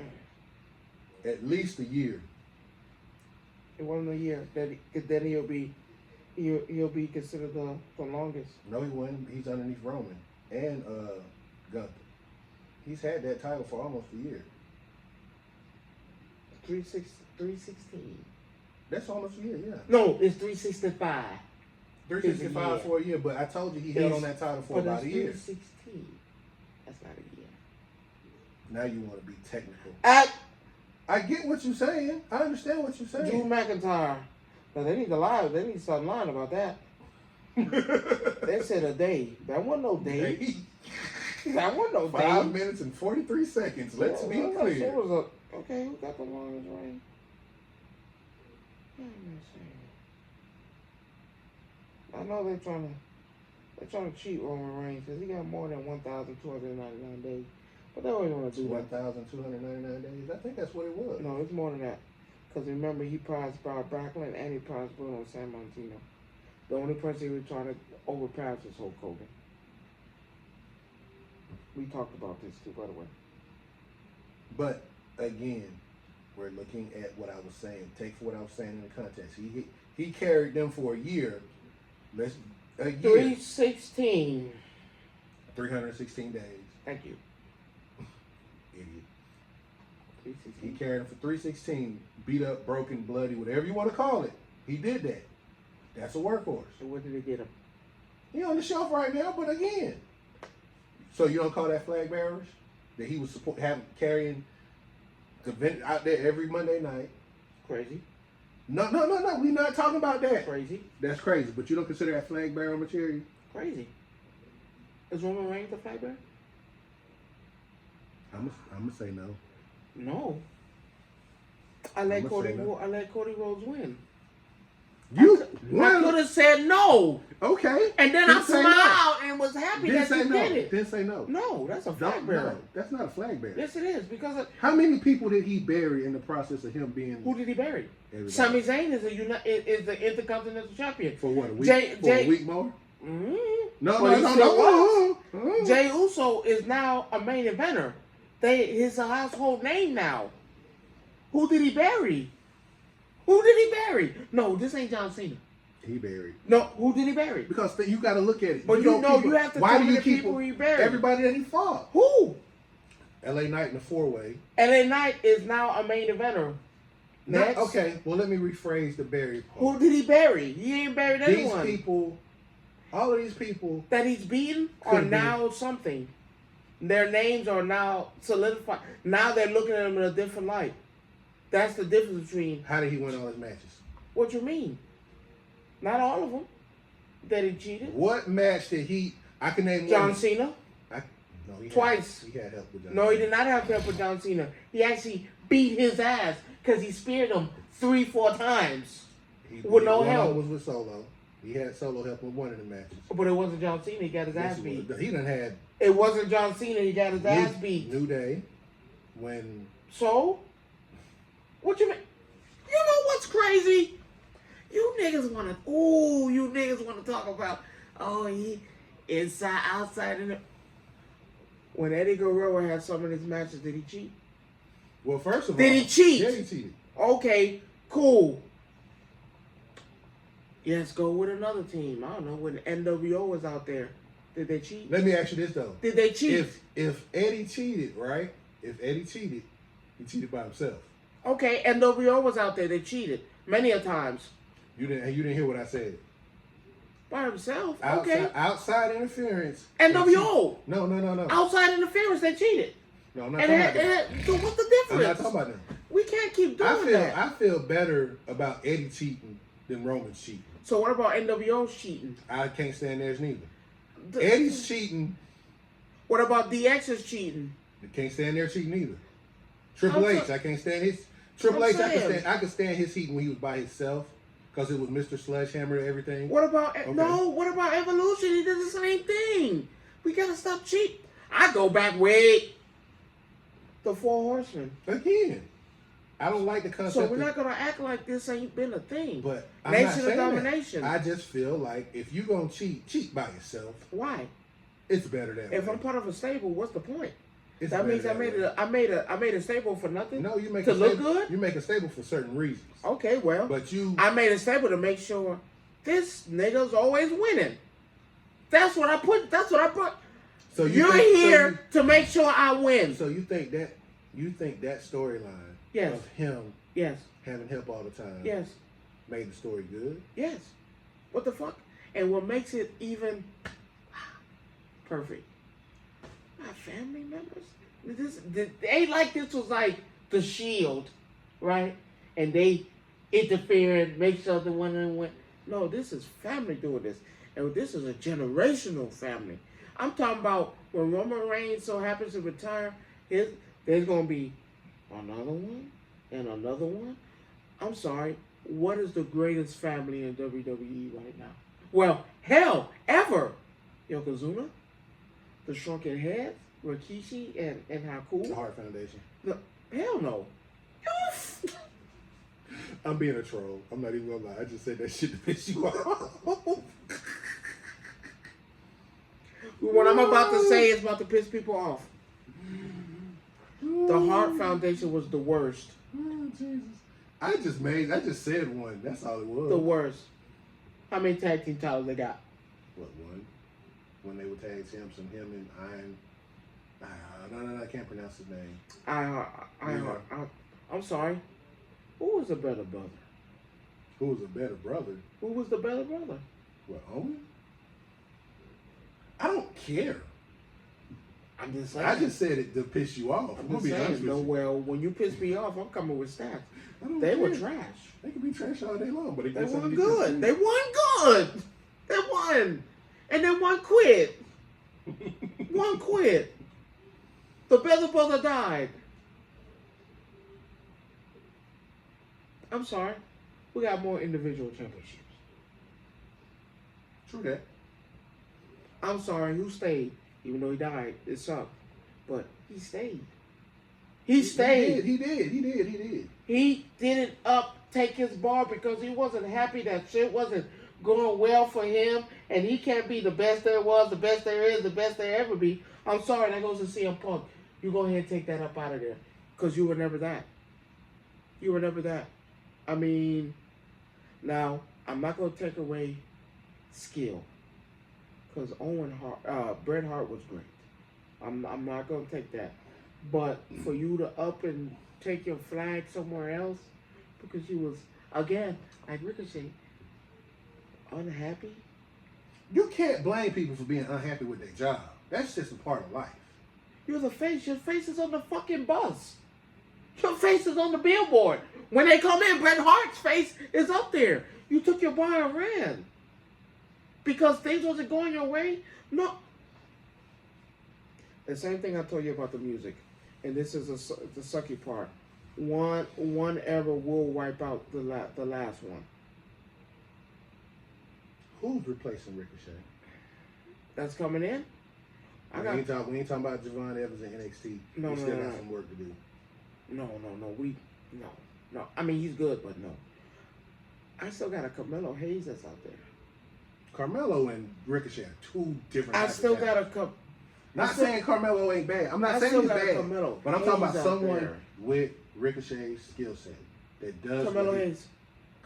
A: At least a year.
B: It wasn't a year. Then he'll be considered the longest.
A: No, he wouldn't. He's underneath Roman and Gunther. He's had that title for almost a year.
B: 316.
A: That's almost a year, yeah.
B: No, it's 365.
A: 365 for a year, but I told you he held on that title for about a year.
B: 316. That's not a year.
A: Now you want to be technical.
B: I
A: I get what you're saying. I understand what you're saying.
B: Drew McIntyre. Now they need to lie. They need to start lying about that. They said a day. That wasn't no day. That wasn't no day.
A: 5 minutes and 43 seconds. Let's be clear.
B: So it was okay, who got the longest reign? I know they're trying to cheat Roman Reigns because he got more than 1,299 days. But they always want to do that.
A: 1,299 days. I think that's what it was.
B: No, it's more than that. Because remember, he prized Bob Backlund and he prized Bruno Sammartino. The only person he was trying to overpass was Hulk Hogan. We talked about this too, by the way.
A: But again, we're looking at what I was saying. Take for what I was saying in the context. He carried them for a year. A year.
B: 316.
A: 316 days.
B: Thank you.
A: Idiot.
B: 316.
A: He carried them for 316. Beat up, broken, bloody, whatever you want to call it. He did that. That's a workhorse.
B: So what did they get him?
A: He on the shelf right now, but again. So you don't call that flag bearers? That he was carrying the event out there every Monday night?
B: Crazy.
A: No. We're not talking about that.
B: Crazy.
A: That's crazy, but you don't consider that flag bearer material?
B: Crazy. Is Roman Reigns a flag bearer?
A: I'm gonna say no.
B: No. I let Cody Rhodes win.
A: You
B: I could have said no.
A: Okay.
B: And then I smiled and was happy that you did it.
A: Didn't say no.
B: No, that's a flag bearer.
A: No, that's not a flag bearer.
B: Yes, it is because
A: how many people did he bury in the process of him being?
B: Who did he bury?
A: Everybody.
B: Sami Zayn is the Intercontinental Champion.
A: For what, a week? A week more?
B: Mm-hmm.
A: No.
B: Jey Uso is now a main eventer. He's a household name now. Who did he bury? Who did he bury? No, this ain't John Cena.
A: He buried.
B: No, who did he bury?
A: Because you got to look at it.
B: But you have to
A: why
B: tell
A: do
B: me
A: you
B: the
A: keep
B: people he buried.
A: Everybody that he fought.
B: Who?
A: LA Knight in the 4-way.
B: LA Knight is now a main eventer. Next.
A: Okay, well let me rephrase the buried part.
B: Who did he bury? He ain't buried anyone.
A: These people, all of these people
B: that he's beaten are now something. Their names are now solidified. Now they're looking at him in a different light. That's the difference between.
A: How did he win all his matches?
B: What you mean? Not all of them. That he cheated.
A: What match did he? I can name
B: John
A: one.
B: Cena.
A: No,
B: Twice.
A: He had help with John.
B: No, he did not have help with John Cena. He actually beat his ass because he speared him 3-4 times with no help.
A: Was with Solo. He had Solo help with one of the matches.
B: But it wasn't John Cena. He got his ass beat.
A: He done had.
B: It wasn't John Cena. He got his ass beat.
A: New Day. When.
B: So. What you mean? You know what's crazy? You niggas want to talk about, he inside, outside, and when Eddie Guerrero had some of his matches, did he cheat?
A: Well, first of all,
B: did he cheat?
A: Yeah, he cheated.
B: Okay, cool. Let's go with another team. I don't know, when NWO was out there, did they cheat?
A: Let me ask you this though.
B: Did they cheat?
A: If Eddie cheated, right? If Eddie cheated, he cheated by himself.
B: Okay, NWO was out there. They cheated many a times.
A: You didn't hear what I said.
B: By himself.
A: Outside interference.
B: NWO.
A: No.
B: Outside interference, they cheated.
A: No, I'm not talking about that.
B: So what's the difference?
A: I'm not talking about that.
B: We can't keep doing that.
A: I feel better about Eddie cheating than Roman cheating.
B: So what about NWO's cheating?
A: I can't stand theirs neither. Eddie's cheating.
B: What about DX's cheating?
A: I can't stand their cheating either. Triple H, I can't stand his. Triple H, I could stand his cheating when he was by himself. Because it was Mr. Sledgehammer and everything.
B: What about what about Evolution? He did the same thing. We gotta stop cheating. I go back way the 4 Horsemen.
A: Again. I don't like the concept.
B: So we're not gonna act like this ain't been a thing.
A: But I'm
B: Nation
A: not
B: of
A: saying
B: domination.
A: That. I just feel like if you're gonna cheat by yourself.
B: Why?
A: It's better that
B: If
A: way.
B: I'm part of a stable, what's the point?
A: It's
B: That means
A: better that
B: I made a stable for nothing.
A: No, you make
B: to
A: a
B: look
A: stable,
B: good.
A: You make a stable for certain reasons.
B: Okay, well,
A: But
B: I made a stable to make sure this nigga's always winning. That's what I put.
A: So
B: You're here to make sure I win.
A: So you think that storyline
B: Yes.
A: of him
B: Yes.
A: having help all the time
B: Yes.
A: made the story good?
B: Yes. What the fuck? And what makes it even perfect? My family members. They ain't like this was like The Shield, right? And they interfere and make sure the one win. No, this is family doing this, and this is a generational family. I'm talking about when Roman Reigns so happens to retire, there's gonna be another one and another one. I'm sorry. What is the greatest family in WWE right now? Well, hell, ever. Yokozuna, the Shrunken Heads, Rikishi, and Haku.
A: The Hart Foundation.
B: No, hell no.
A: I'm being a troll. I'm not even gonna lie. I just said that shit to piss you off.
B: What I'm about to say is about to piss people off. The Hart Foundation was the worst.
A: Oh, Jesus. I just said one. That's all it was.
B: The worst. How many tag team titles they got?
A: What, one? When they were tag champs and him and Iron. No, I can't pronounce his name.
B: I'm sorry. Who was the better brother?
A: Who was a better brother?
B: Who was the better brother?
A: What, Owen? I don't care.
B: I'm just saying.
A: I just said it to piss you off.
B: I'm
A: gonna
B: just
A: be honest
B: saying.
A: with
B: No,
A: you.
B: well, when you piss me off, I'm coming with stats. They
A: care.
B: were trash.
A: They could be trash all day long, but
B: They won good. They won good. They won. And then one quit. One quit. The better brother died. I'm sorry. We got more individual championships.
A: True that.
B: I'm sorry. Who stayed? Even though he died, it sucked. But he stayed. He stayed.
A: He did.
B: He didn't take his bar because he wasn't happy that shit wasn't going well for him, and he can't be the best there was, the best there is, the best there ever be. I'm sorry, that goes to CM Punk. You go ahead and take that up out of there, because you were never that. You were never that. I mean, now I'm not gonna take away skill, because Bret Hart was great. I'm not gonna take that, but for you to up and take your flag somewhere else because you was, again, like Ricochet, unhappy.
A: You can't blame people for being unhappy with their job. That's just a part of life.
B: You're the face. Your face is on the fucking bus. Your face is on the billboard. When they come in, Bret Hart's face is up there. You took your bar and ran. Because things wasn't going your way? No. The same thing I told you about the music. And this is the sucky part. One error will wipe out the last one.
A: Who's replacing Ricochet?
B: That's coming in?
A: We ain't talking about Javon Evans in NXT.
B: No,
A: we still got
B: no.
A: some work to do.
B: No. No. I mean, he's good, but no. I still got a Carmelo Hayes that's out there.
A: Carmelo and Ricochet are two different.
B: I still got a
A: Not saying Carmelo ain't bad. I'm not saying he's bad.
B: Carmelo
A: But I'm talking about
B: Hayes out
A: someone
B: there.
A: with Ricochet's skill set that does.
B: Carmelo Hayes.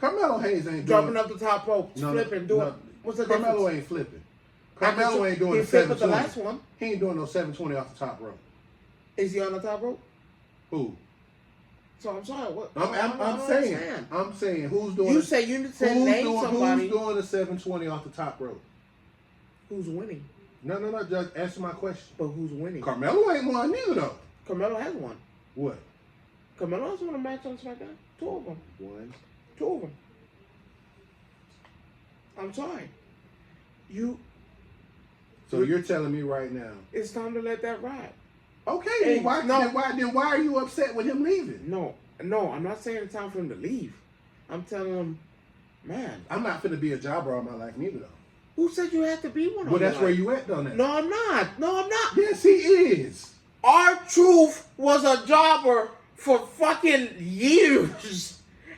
A: Carmelo Hayes ain't
B: Dropping
A: doing,
B: up the top rope, flipping, doing. What's the
A: Carmelo
B: difference?
A: ain't flipping. Carmelo ain't doing
B: he
A: the
B: flipped with the
A: 720.
B: last one.
A: He ain't doing no 720 off the top rope.
B: Is he on the top rope?
A: Who?
B: So I'm sorry. What?
A: I'm saying who's doing?
B: You said name somebody.
A: Who's doing the 720 off the top rope?
B: Who's winning?
A: No. Just answer my question.
B: But who's winning?
A: Carmelo ain't won neither though.
B: Carmelo has won.
A: What?
B: Carmelo has won a match on SmackDown. 2 of them.
A: One.
B: 2 of them. I'm sorry.
A: So you're telling me right now?
B: It's time to let that ride.
A: Okay.
B: Hey,
A: Then why are you upset with him leaving?
B: No. I'm not saying it's time for him to leave. I'm telling him, man.
A: I'm not finna be a jobber all my life neither though.
B: Who said you had to be one?
A: Well, that's where you at though now.
B: No, I'm not.
A: Yes, he is.
B: R-Truth was a jobber for fucking years.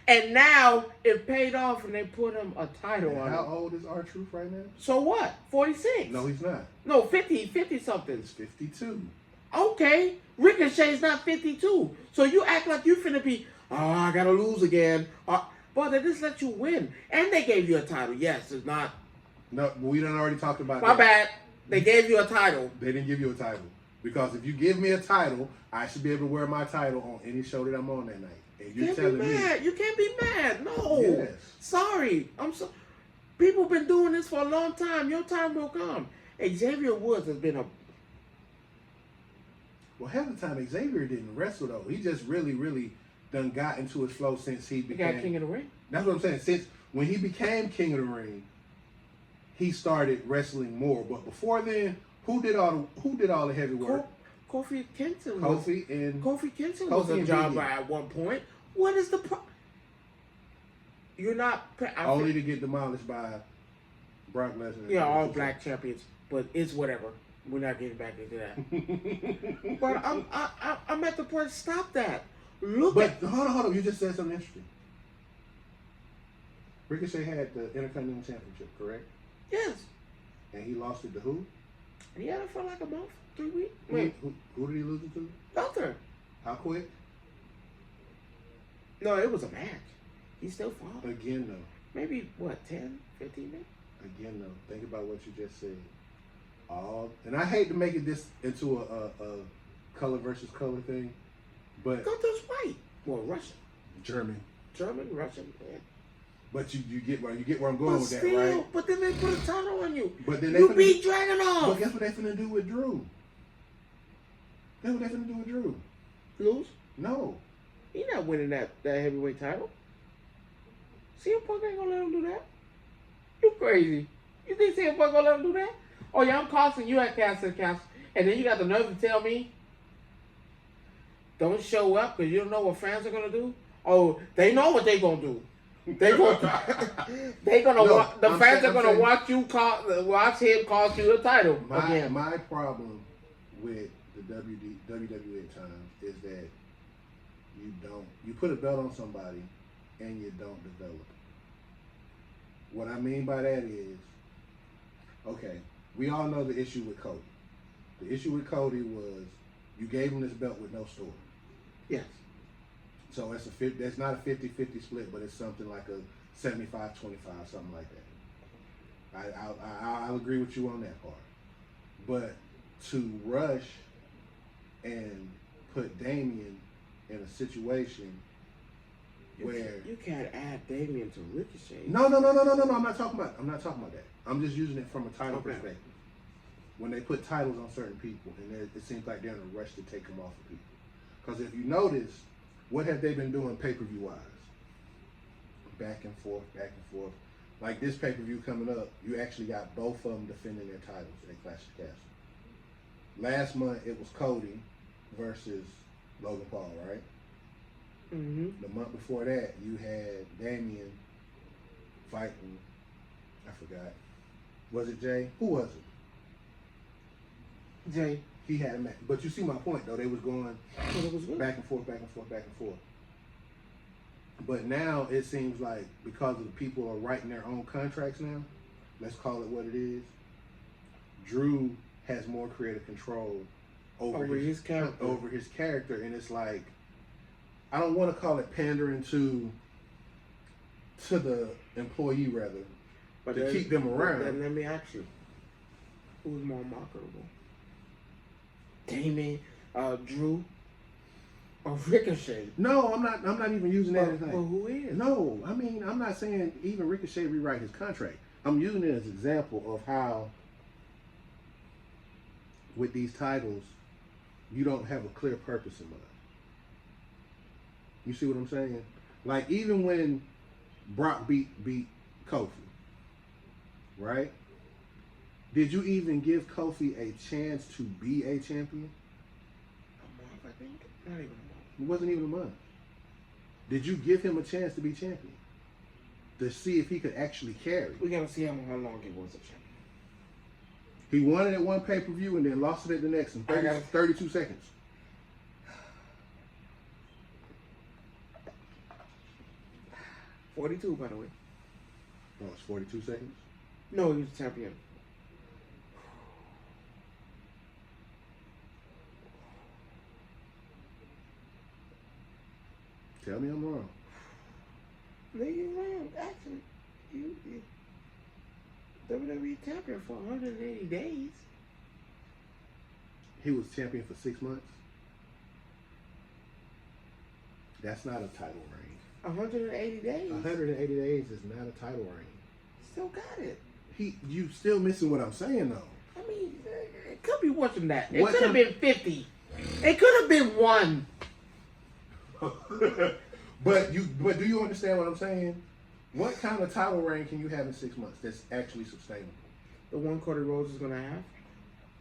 B: And now it paid off and they put him a title on
A: How
B: him.
A: old is R-Truth right now?
B: So what? 46?
A: No, he's not.
B: No, 50 something.
A: He's 52.
B: Okay. Ricochet's not 52. So you act like you finna be, oh, I gotta lose again. But they just let you win. And they gave you a title. Yes, it's not.
A: No, we done already talked about
B: My
A: that.
B: bad. They gave you a title.
A: They didn't give you a title. Because if you give me a title, I should be able to wear my title on any show that I'm on that night. And
B: You
A: you're
B: can't
A: telling
B: be
A: me.
B: mad. You can't be mad. No.
A: Yes.
B: Sorry. I'm so. People been doing this for a long time. Your time will come. Xavier Woods has been a.
A: Well, half the time Xavier didn't wrestle though. He just really done got into his flow since he
B: He
A: became.
B: got King of the Ring.
A: That's what I'm saying. Since when he became King of the Ring, he started wrestling more. But before then, who did all the heavy work?
B: Kofi Kingston was.
A: Kofi and
B: Kofi Kingston
A: Kofi
B: was a
A: and
B: jobber
A: Biggie.
B: at one point. What is the problem? You're not.
A: only to get demolished by Brock Lesnar.
B: Yeah, all black champions, but it's whatever. We're not getting back into that. But I'm at the point. Stop that. Look
A: But
B: at.
A: hold on. You just said something interesting. Ricochet had the Intercontinental Championship, correct?
B: Yes.
A: And he lost it to who?
B: He had it for like a month, 3 weeks.
A: Who,
B: Wait,
A: who did he lose it to?
B: Gunther.
A: How quick?
B: No, it was a match. He still fought.
A: Again, though.
B: Maybe what, 10, 15 minutes?
A: Again, though. Think about what you just said. And I hate to make it this into a color versus color thing, but
B: Gunther's white. Well, Russian,
A: German.
B: German, Russian. Yeah.
A: But you get where I'm going
B: But
A: with
B: still,
A: that, right?
B: but then they put a title on you.
A: But then
B: You beat Dragunov.
A: But guess what they finna do with Drew? Guess what they finna do with Drew?
B: Lose?
A: No.
B: He not winning that heavyweight title. CM Punk ain't gonna let him do that. You crazy? You think CM Punk gonna let him do that? Oh yeah, I'm costing you at Castle, and then you got the nerve to tell me don't show up because you don't know what fans are gonna do. Oh, they know what they gonna do. They gonna
A: No,
B: the
A: I'm
B: fans
A: saying-
B: are gonna
A: I'm saying-
B: watch him cost you a title again.
A: My problem with the WWE at times is that you put a belt on somebody and you don't develop. What I mean by that is, okay, we all know the issue with Cody. The issue with Cody was you gave him this belt with no story.
B: Yes.
A: So that's not a 50-50 split, but it's something like a 75-25, something like that. I'll agree with you on that part. But to rush and put Damian in a situation where
B: You can't add Damian to Ricochet.
A: no, I'm not talking about that. I'm just using it from a title
B: Okay.
A: perspective. When they put titles on certain people, and it seems like they're in a rush to take them off of people. Because if you notice, what have they been doing pay-per-view wise? Back and forth. Like this pay-per-view coming up, you actually got both of them defending their titles at Clash of the Castle. Last month it was Cody versus Logan Paul, right?
B: Mm-hmm.
A: The month before that, you had Damian fighting. I forgot. Was it Jay? Who was it?
B: Jay.
A: He had a match. But you see my point, though. They was going
B: But it was good.
A: back and forth. But now it seems like because of the people are writing their own contracts now, let's call it what it is, Drew has more creative control over
B: his
A: character. And it's like, I don't want to call it pandering to the employee, rather,
B: But
A: to
B: then-
A: keep them around.
B: Then let me ask you, who's more marketable? Damien, Drew, or Ricochet?
A: No, I'm not even using that as like.
B: Well, who is?
A: No, I mean, I'm not saying even Ricochet rewrite his contract. I'm using it as an example of how, with these titles, you don't have a clear purpose in mind. You see what I'm saying? Like, even when Brock beat Kofi, right? Did you even give Kofi a chance to be a champion?
B: A month, I think. Not even a month.
A: It wasn't even a month. Did you give him a chance to be champion? To see if he could actually carry?
B: We gotta see how long he was a champion.
A: He won it at one pay-per-view and then lost it at the next in 32 seconds.
B: 42, by the way.
A: Oh, it's 42 seconds.
B: No, he was champion.
A: Tell me I'm wrong.
B: No, you're wrong. Actually, you WWE champion for 180 days.
A: He was champion for 6 months. That's not a title reign.
B: 180 days.
A: 180 days is not a title reign.
B: Still got it.
A: You still missing what I'm saying though.
B: I mean, it could be worse than that. It
A: What
B: could have
A: time-
B: been 50. It could have been 1.
A: but do you understand what I'm saying? What kind of title reign can you have in 6 months that's actually sustainable?
B: The one Cody Rhodes is going to have.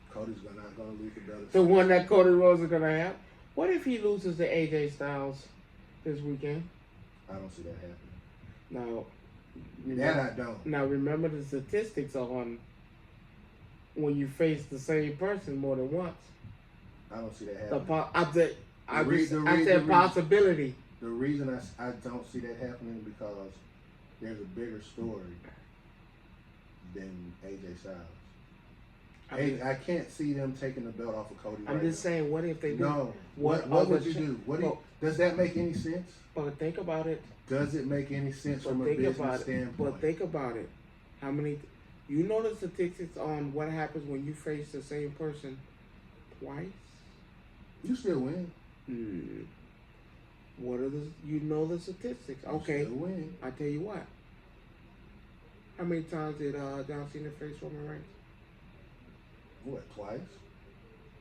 A: Cody's not going to lose the belt.
B: The one that Cody Rhodes is going to have. What if he loses to AJ Styles this weekend?
A: I don't see that happening.
B: Now,
A: That I don't.
B: Now remember the statistics on when you face the same person more than once.
A: I don't see that
B: The
A: happening.
B: I said possibility.
A: The reason I don't see that happening because there's a bigger story than AJ Styles. I can't see them taking the belt off of Cody.
B: I'm just saying, what if they do?
A: No. What would you do? Does that make any sense?
B: But think about it.
A: Does it make any sense
B: But
A: from a
B: think
A: business
B: about it.
A: standpoint?
B: But think about it. How many? You know the statistics on what happens when you face the same person twice?
A: You still win.
B: What are the? You know the statistics.
A: You
B: Okay.
A: still win.
B: I tell you what. How many times did John Cena face Roman Reigns?
A: What, twice?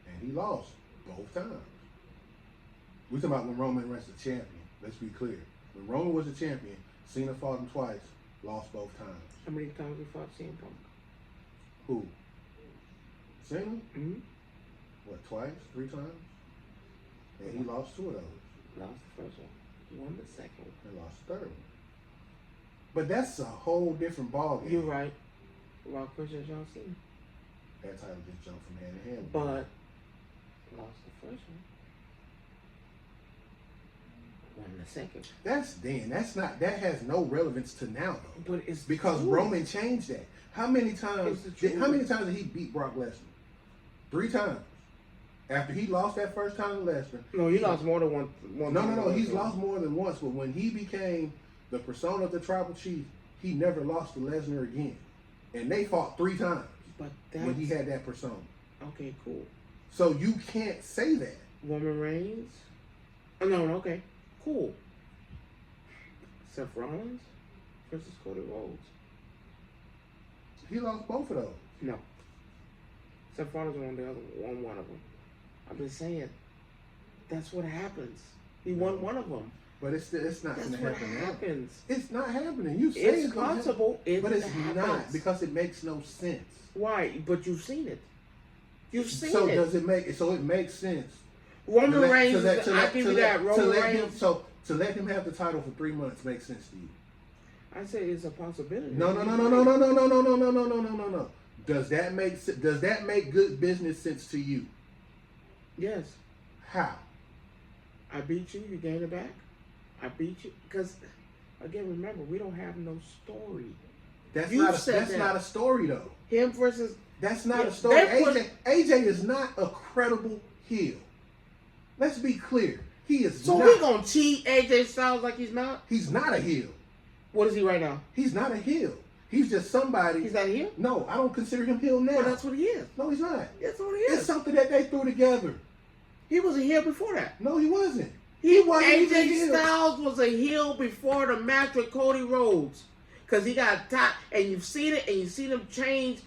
A: And he lost both times. We're talking about when Roman was the champion. Let's be clear. When Roman was the champion, Cena fought him twice, lost both times.
B: How many times we fought CM Punk?
A: Who? Cena?
B: Mm-hmm.
A: What, twice? 3 times? And he lost 2 of those.
B: Lost the first one. Won the second one.
A: And lost the 3rd one. But that's a whole different ballgame.
B: You're right. About Christian John Cena.
A: That title just jumped from hand to hand.
B: But lost the first one. Won the second.
A: That has no relevance to now though.
B: But it's
A: Because
B: true.
A: Roman changed that. How many times
B: It's the truth.
A: did he beat Brock Lesnar? 3 times. After he lost that first time to Lesnar.
B: No, he lost more than one.
A: No. He's lost more than once, but when he became the persona of the Tribal Chief, he never lost to Lesnar again. And they fought 3 times
B: But that's
A: when he had that persona.
B: okay. Cool.
A: So you can't say that.
B: Roman Reigns. Oh, no. Okay. Cool. Seth Rollins versus Cody Rhodes.
A: He lost both of those.
B: No. Seth Rollins won one of them. I'm just saying. That's what happens. He won one of them.
A: But it's not
B: That's
A: going to
B: what
A: happen now.
B: happens.
A: It's not happening. You say
B: It's
A: gonna happen,
B: possible.
A: but it's
B: happens.
A: not because it makes no sense.
B: Why? But you've seen it. You've seen
A: So
B: it.
A: does it make? So it makes sense.
B: Roman
A: To let-
B: Reigns.
A: to let- to
B: I
A: let-
B: give
A: to
B: you
A: let-
B: that.
A: to
B: Roman
A: let him-
B: Reigns.
A: So to let him have the title for 3 months makes sense to you.
B: I say it's a possibility.
A: No. Does that make good business sense to you?
B: Yes.
A: How?
B: I beat you. You gain it back. I beat you because, again, remember we don't have no story.
A: That's
B: You
A: not
B: said that.
A: not a story though.
B: Him versus
A: That's not
B: Yeah,
A: a story.
B: they put-
A: AJ is not a credible heel. Let's be clear. He is
B: so
A: not.
B: we gonna cheat AJ Styles like he's not.
A: He's not a heel.
B: What is he right now?
A: He's not a heel. He's just somebody.
B: He's not here.
A: No, I don't consider him heel now.
B: Well, that's what he is.
A: No, he's not.
B: That's what he
A: It's
B: is.
A: something that they threw together.
B: He was a heel before that.
A: No, he wasn't. He wasn't even a
B: AJ
A: heel.
B: Styles was a heel before the match with Cody Rhodes. Because he got top, and you've seen it, and you've seen him change.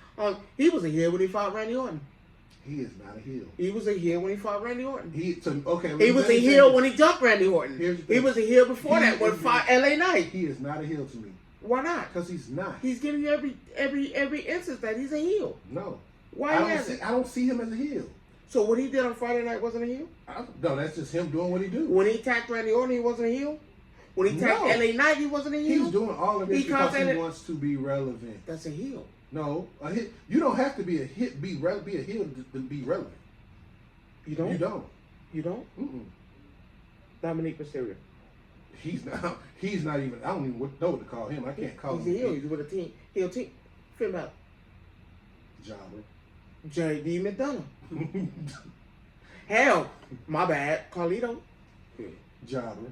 B: He was a heel when he fought Randy Orton.
A: He is not a heel.
B: He was a heel when he fought Randy Orton.
A: He was
B: He a heel when he jumped Randy Orton.
A: Here's the
B: He
A: thing.
B: was a heel before
A: He
B: that when
A: is
B: he fought
A: not-
B: LA Knight.
A: He is not a heel to me
B: Why not?
A: because he's not.
B: He's giving you every instance that he's a heel.
A: No,
B: Why
A: I don't
B: has
A: see.
B: it?
A: I don't see him as a heel.
B: So what he did on Friday night wasn't a heel?
A: No, that's just him doing what he do.
B: When he attacked Randy Orton, he wasn't a heel? When he attacked
A: No.
B: LA Knight, he wasn't a heel?
A: He's doing all of this
B: He
A: because he
B: commented-
A: wants to be relevant.
B: That's a heel.
A: No, a hit. You don't have to be a hit. Be a heel to be relevant.
B: You don't?
A: You don't.
B: You don't?
A: Mm-mm.
B: Dominique Mysterio.
A: He's not. He's not even. I don't even know what to call him. I can't call
B: He's
A: him.
B: a heel. He's with a team. Heel team. Feel about
A: Jobber.
B: J.D. McDonough. Hell, my bad. Carlito.
A: Jobber.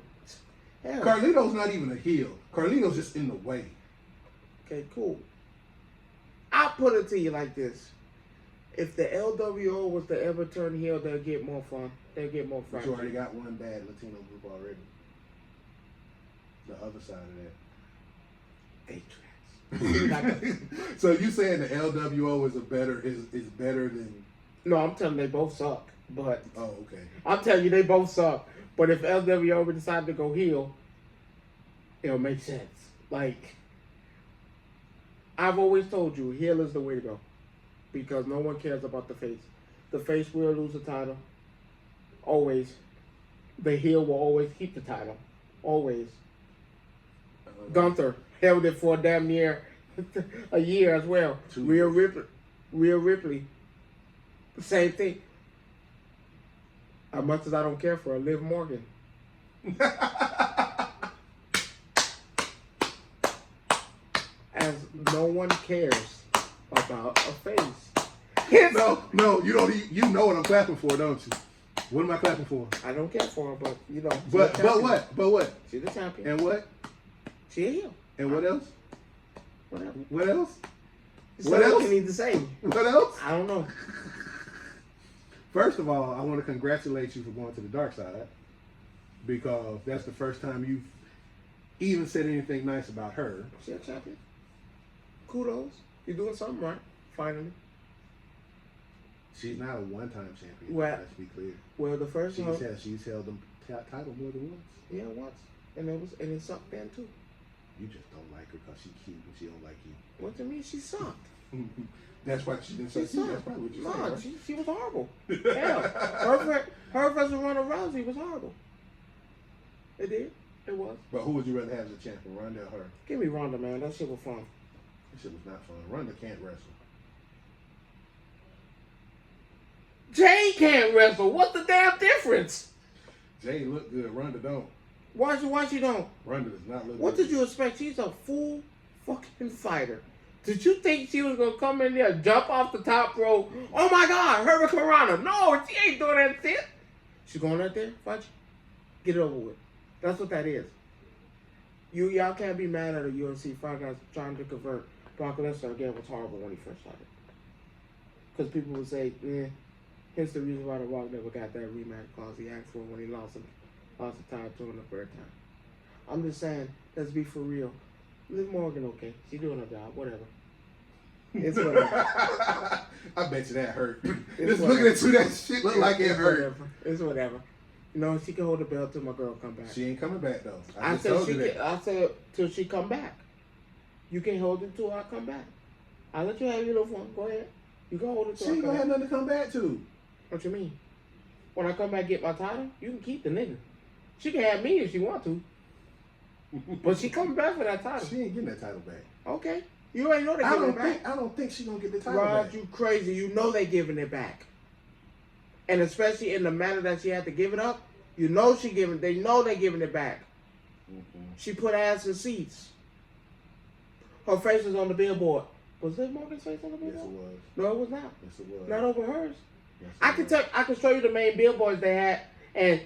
B: Hell.
A: Carlito's not even a heel. Carlito's just in the way.
B: Okay, cool. I'll put it to you like this. If the LWO was to ever turn heel, they'll get more fun. They'll get more fun.
A: But you already got one bad Latino group already. The other side of that.
B: A-Trax.
A: So you saying the LWO is better than?
B: No, I'm telling you, they both suck. But
A: Oh, okay.
B: I'm telling you, they both suck. But if LWO ever decided to go heel, it'll make sense. Like, I've always told you, heel is the way to go. Because no one cares about the face. The face will lose the title. Always. The heel will always keep the title. Always. Gunther held it for damn near a year as well.
A: 2
B: Rhea
A: years.
B: Ripley. Same thing. As much as I don't care for her, Liv Morgan. As no one cares about a face.
A: No, you don't. You know what I'm clapping for, don't you? What am I clapping for?
B: I don't care for her, but you know. she's
A: But
B: a champion.
A: what? But what?
B: She's a champion.
A: And what?
B: She a heel.
A: And what else?
B: Whatever.
A: What else?
B: So
A: What else?
B: You need to say?
A: What else?
B: I don't know.
A: First of all, I want to congratulate you for going to the dark side, because that's the first time you've even said anything nice about her.
B: She a champion. Kudos. You're doing something right. Finally.
A: She's not a one-time champion.
B: Well-
A: let's be clear.
B: Well, the first one.
A: She's held the title more than once.
B: Yeah, once. And it sucked then too.
A: You just don't like her because she's cute and she don't like you.
B: What do you mean? She sucked.
A: That's why she didn't
B: She
A: say you. That's
B: sucked.
A: probably what you're
B: No,
A: saying. Right?
B: she was horrible. Hell, her versus Ronda Rousey was horrible. It did. It was.
A: But who would you rather have as a champion, Ronda or her?
B: Give me Ronda, man. That shit was fun.
A: That shit was not fun. Ronda can't wrestle.
B: Jay can't wrestle. What's the damn difference?
A: Jay look good. Ronda don't.
B: Why she don't?
A: Ronda does not look
B: What
A: good.
B: did you expect? She's a full fucking fighter. Did you think she was gonna come in there, jump off the top rope? Oh my God, Hurricane Rana. No, she ain't doing that shit. She's going out there, fight you. Get it over with. That's what that is. Y'all can't be mad at a UFC fight guys trying to convert Brock Lesnar again was horrible when he first started. Because people would say, here's the reason why The Rock never got that rematch clause he asked for when he lost the title to him the third time. I'm just saying, let's be for real. Liv Morgan, okay. She's doing her job, whatever. It's whatever.
A: I bet you that hurt.
B: It's
A: Just looking at you, that shit look like it
B: It's
A: hurt.
B: whatever. It's whatever. You know, she can hold the belt till my girl come back.
A: She ain't coming back though.
B: I
A: just
B: said
A: told you that.
B: I said till she come back. You can hold it till I come back. I'll let you have your little fun. Go ahead. You can hold it
A: She
B: till I
A: ain't
B: come
A: gonna
B: back.
A: have nothing to come back to.
B: What you mean? When I come back get my title, you can keep the nigga. She can have me if she want to. But she coming back for that title.
A: She ain't getting that title back.
B: Okay. You already know they giving it back.
A: I don't think she gonna get the title
B: Rod,
A: back.
B: you crazy. You know they giving it back. And especially in the manner that she had to give it up, you know they know they giving it back.
A: Mm-hmm.
B: She put ass in seats. Her face was on the billboard. Was Liv Morgan's face on the
A: Yes, it
B: billboard?
A: was.
B: No, it was not.
A: Yes, it was.
B: Not over hers.
A: Yes, it
B: I can
A: was.
B: I can show you the main billboards they had, and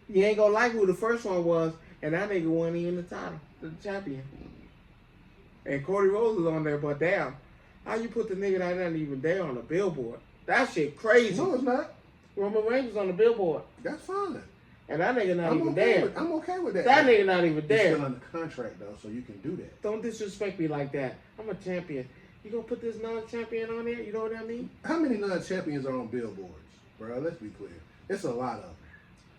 B: you ain't gonna like who the first one was, and that nigga wasn't even the title, the champion. And Cody Rhodes was on there, but damn, how you put the nigga that ain't even there on the billboard? That shit crazy.
A: No, it's not.
B: Roman Reigns was on the billboard,
A: That's fine.
B: and that nigga not
A: I'm
B: even
A: okay
B: there.
A: I'm okay with that.
B: That nigga not even
A: You're
B: there.
A: still under contract though, so you can do that.
B: Don't disrespect me like that. I'm a champion. You gonna put this non-champion on there? You know what I mean?
A: How many non-champions are on billboards, bro? Let's be clear. It's a lot of them.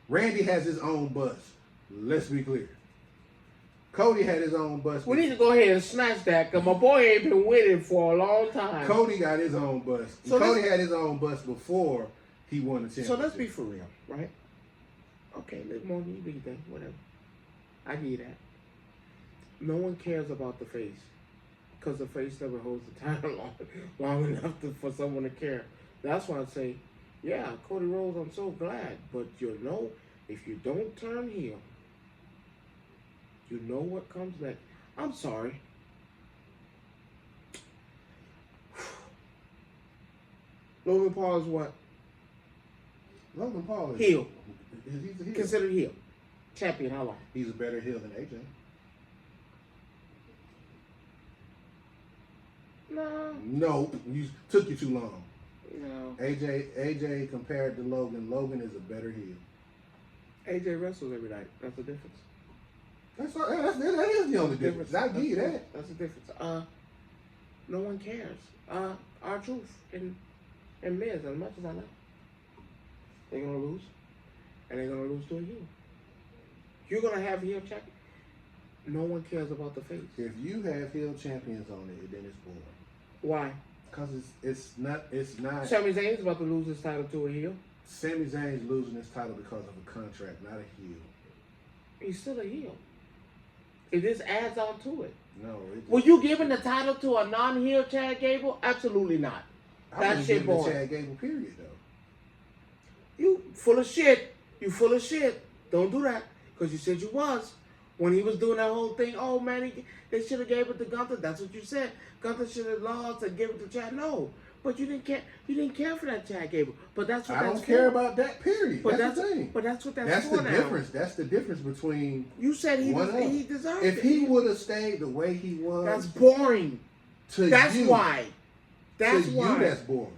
A: Randy has his own bus. Let's be clear. Cody had his own bus.
B: We need to go ahead and snatch that, because my boy ain't been winning for a long time.
A: Cody got his own bus.
B: So
A: Cody had his own bus before he won the championship.
B: So let's be for real, right? Okay, Liv Morgan, you do your thing, whatever. I give you that. No one cares about the face, because the face never holds the title long enough for someone to care. That's why I say, yeah, Cody Rhodes, I'm so glad. But you know, if you don't turn heel, You know what comes next. I'm sorry. Logan Paul is what?
A: Logan Paul is
B: Heel.
A: He's a heel.
B: Considered heel. Champion, how long?
A: He's a better heel than AJ.
B: No.
A: Nope. Took you too long.
B: No.
A: AJ compared to Logan. Logan is a better heel.
B: AJ wrestles every night. That's the difference.
A: That is the only difference. I'll give you that.
B: That's the difference. No one cares. Our truth and Miz, as much as I know, they're gonna lose, and they're gonna lose to a heel. You're gonna have heel champion. No one cares about the face.
A: If you have heel champions on it, then it's boring.
B: Why?
A: Because it's not.
B: Sami Zayn's about to lose his title to a heel.
A: Sami Zayn's losing his title because of a contract, not a heel.
B: He's still a heel. It just adds on to it.
A: No.
B: Were you giving the title to a non-heel Chad Gable? Absolutely not. That shit
A: boring.
B: boring.
A: Chad Gable, period, though.
B: You full of shit. You full of shit. Don't do that. Because you said you was. When he was doing that whole thing, oh man, they should have gave it to Gunther. That's what you said. Gunther should have lost and give it to Chad. No. But you didn't care. You didn't care for that Chad Gable. But that's what
A: I don't care about that, period.
B: But
A: that's the thing.
B: But that's what that's
A: That's
B: for
A: the
B: now.
A: difference. That's the difference between.
B: You said he deserved it.
A: If he would have stayed the way he was.
B: That's boring. That's why. That's why.
A: You, that's boring.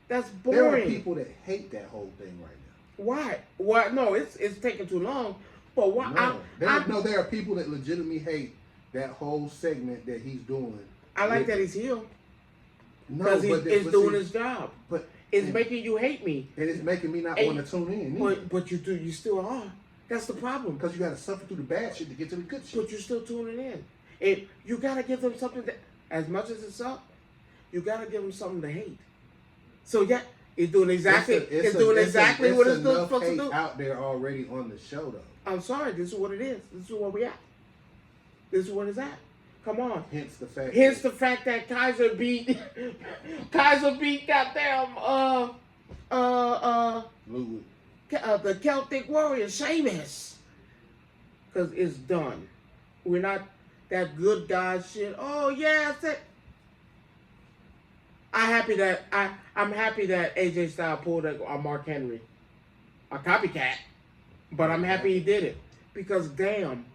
B: That's boring.
A: There are people that hate that whole thing right now.
B: Why? Why? No, it's taking too long. But why?
A: There are people that legitimately hate that whole segment that he's doing.
B: I like that he's heel.
A: No,
B: because he's doing his job.
A: But
B: it's making you hate me.
A: And it's making me not want to tune in.
B: But you still are. That's the problem.
A: Because you got to suffer through the bad shit to get to the good shit.
B: But you're still tuning in. And you got to give them something that, as much as it's up, you got to give them something to hate. So yeah, it's doing exactly what it's supposed to do.
A: Out there already on the show though.
B: I'm sorry. This is what it is. This is where we at. This is what it's at. Come on.
A: Hence the fact
B: that Kaiser beat goddamn
A: Ludwig.
B: The Celtic Warrior, Sheamus. Because it's done. We're not that good guy shit. Oh yeah, that's it. I'm happy that AJ Styles pulled a Mark Henry, a copycat, but I'm happy he did it because damn,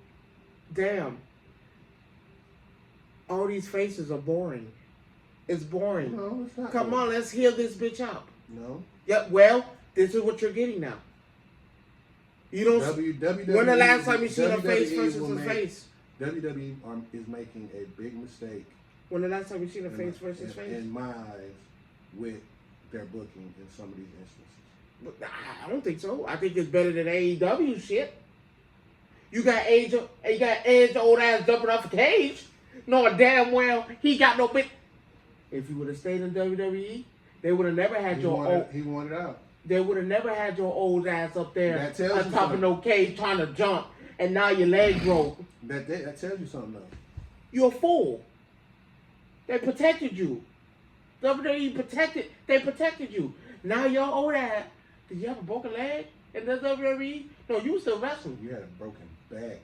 B: all these faces are boring. It's boring.
A: No, it's not.
B: Come on, let's heal this bitch up.
A: No.
B: Yeah, well, this is what you're getting now. You don't.
A: WWE,
B: when the last time you seen a face versus a face?
A: WWE is making a big mistake.
B: When the last time you seen a face versus face?
A: In my eyes, with their booking in some of these instances.
B: But I don't think so. I think it's better than AEW shit. You got Edge old ass jumping off a cage. Knowing damn well he got no bit. If you would have stayed in WWE, they would have never had
A: He wanted out.
B: They would have never had your old ass up there on top of no cage trying to jump, and now your leg broke.
A: That tells you something though.
B: You're a fool. They protected you. WWE they protected you. Now your old ass, did you have a broken leg in the WWE? No, you were still wrestling.
A: You had a broken back.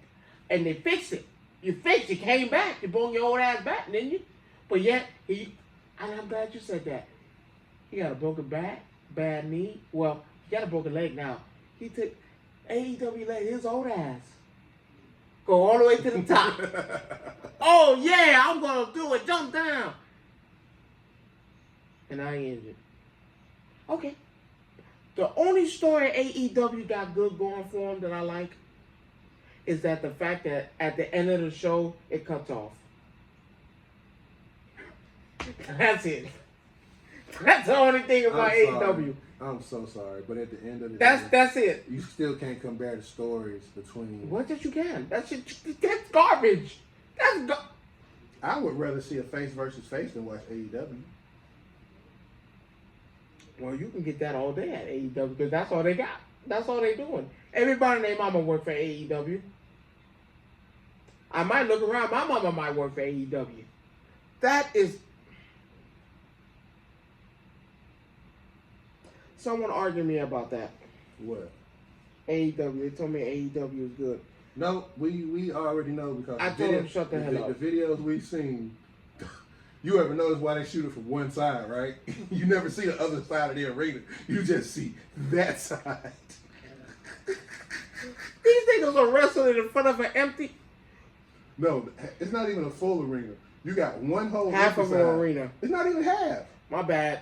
B: And they fixed it. You came back. You brought your old ass back, didn't you? But yet, and I'm glad you said that. He got a broken back, bad knee. Well, he got a broken leg now. He took AEW let his old ass go all the way to the top. Oh, yeah, I'm going to do it. Jump down. And I ain't injured. Okay. The only story AEW got good going for him that I like is that the fact that at the end of the show, it cuts off. That's it. That's the only thing about AEW.
A: I'm so sorry, but at the end of the
B: day, that's it.
A: You still can't compare the stories between.
B: What that you can? That's garbage.
A: I would rather see a face versus face than watch AEW.
B: Well, you can get that all day at AEW because that's all they got. That's all they doing. Everybody and their mama work for AEW. I might look around. My mama might work for AEW. That is. Someone argued me about that.
A: What?
B: AEW. They told me AEW is good.
A: No, we already know because
B: I told him shut the hell up.
A: The videos we've seen, you ever notice why they shoot it from one side, right? You never see the other side of the arena. You just see that side.
B: These niggas are wrestling in front of an empty
A: No, it's not even a full arena. You got one whole
B: half of an
A: side.
B: arena.
A: It's not even half.
B: My bad.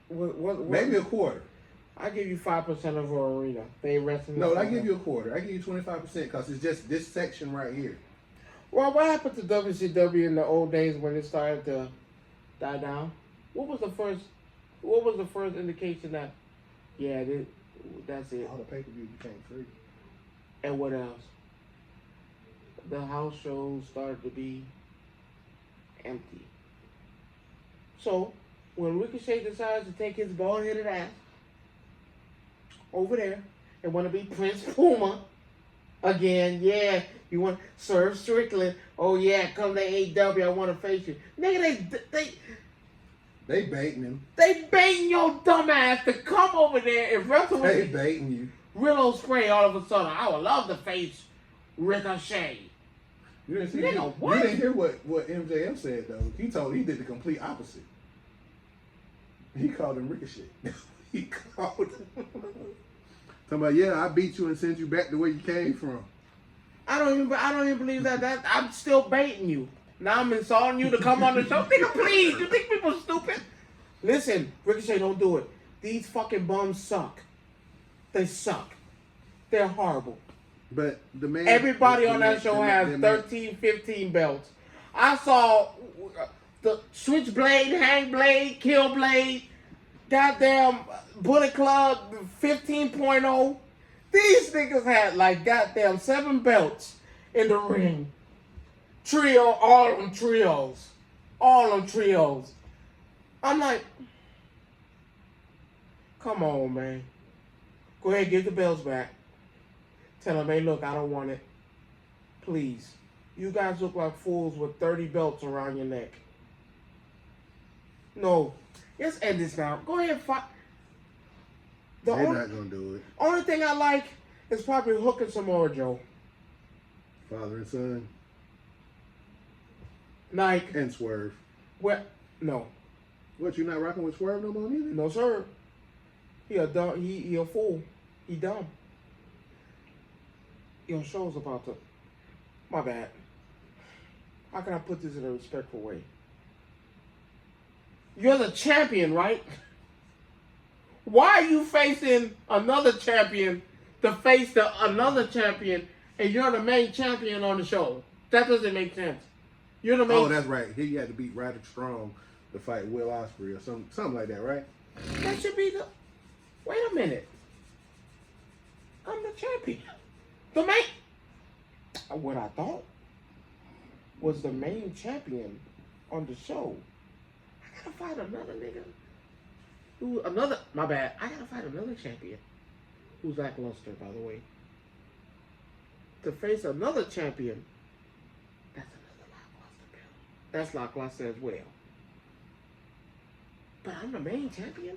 B: What?
A: Maybe a quarter.
B: I give you 5% of an arena. They wrestling.
A: No, I give you a quarter. I give you 25% because it's just this section right here.
B: Well, what happened to WCW in the old days when it started to die down? What was the first indication that? Yeah, that's it.
A: All the pay-per-view became free.
B: And what else? The house shows started to be empty. So when Ricochet decides to take his bald-headed ass over there and want to be Prince Puma again, yeah, you want Swerve Strickland. Oh yeah, come to AEW, I want to face you, nigga.
A: They baiting him.
B: They baiting your dumb ass to come over there and wrestle with
A: They
B: me.
A: baiting you.
B: Willow Spray all of a sudden. I would love to face Ricochet.
A: You didn't see.
B: Nigga, what?
A: You didn't hear what MJF said though. He did the complete opposite. He called him Ricochet. He called him. Talking about, yeah, I beat you and sent you back to where you came from.
B: I don't even believe that. I'm still baiting you. Now I'm insulting you to come on the show. Nigga, please. You think people stupid? Listen, Ricochet, don't do it. These fucking bums suck. They suck. They're horrible.
A: But the man.
B: Everybody on that show has 13, 15 belts. I saw the Switchblade, Hangblade, Killblade, goddamn Bullet Club 15.0. These niggas had like goddamn 7 belts in the ring. Trio, all of them trios. All of them trios. I'm like, come on, man. Go ahead, give the belts back. Tell them, hey, look, I don't want it. Please. You guys look like fools with 30 belts around your neck. No. Let's end this now. Go ahead, fight.
A: They're not going to do it.
B: Only thing I like is probably Hook and Samoa Joe.
A: Father and son.
B: Like,
A: And Swerve.
B: what? No.
A: What, you not rocking with Swerve no more neither?
B: No, sir. He a dumb. He a fool. He dumb. Your show's about to. My bad. How can I put this in a respectful way? You're the champion, right? Why are you facing another champion to face another champion, and you're the main champion on the show? That doesn't make sense. You're the main.
A: Oh, that's right. He had to beat Roderick Strong to fight Will Ospreay or something like that, right?
B: That should be the. Wait a minute. I'm the champion. The main. What I thought was the main champion on the show. I gotta fight another nigga. My bad. I gotta fight another champion. Who's lackluster, by the way. To face another champion. That's another lackluster belt. That's lackluster as well. But I'm the main champion?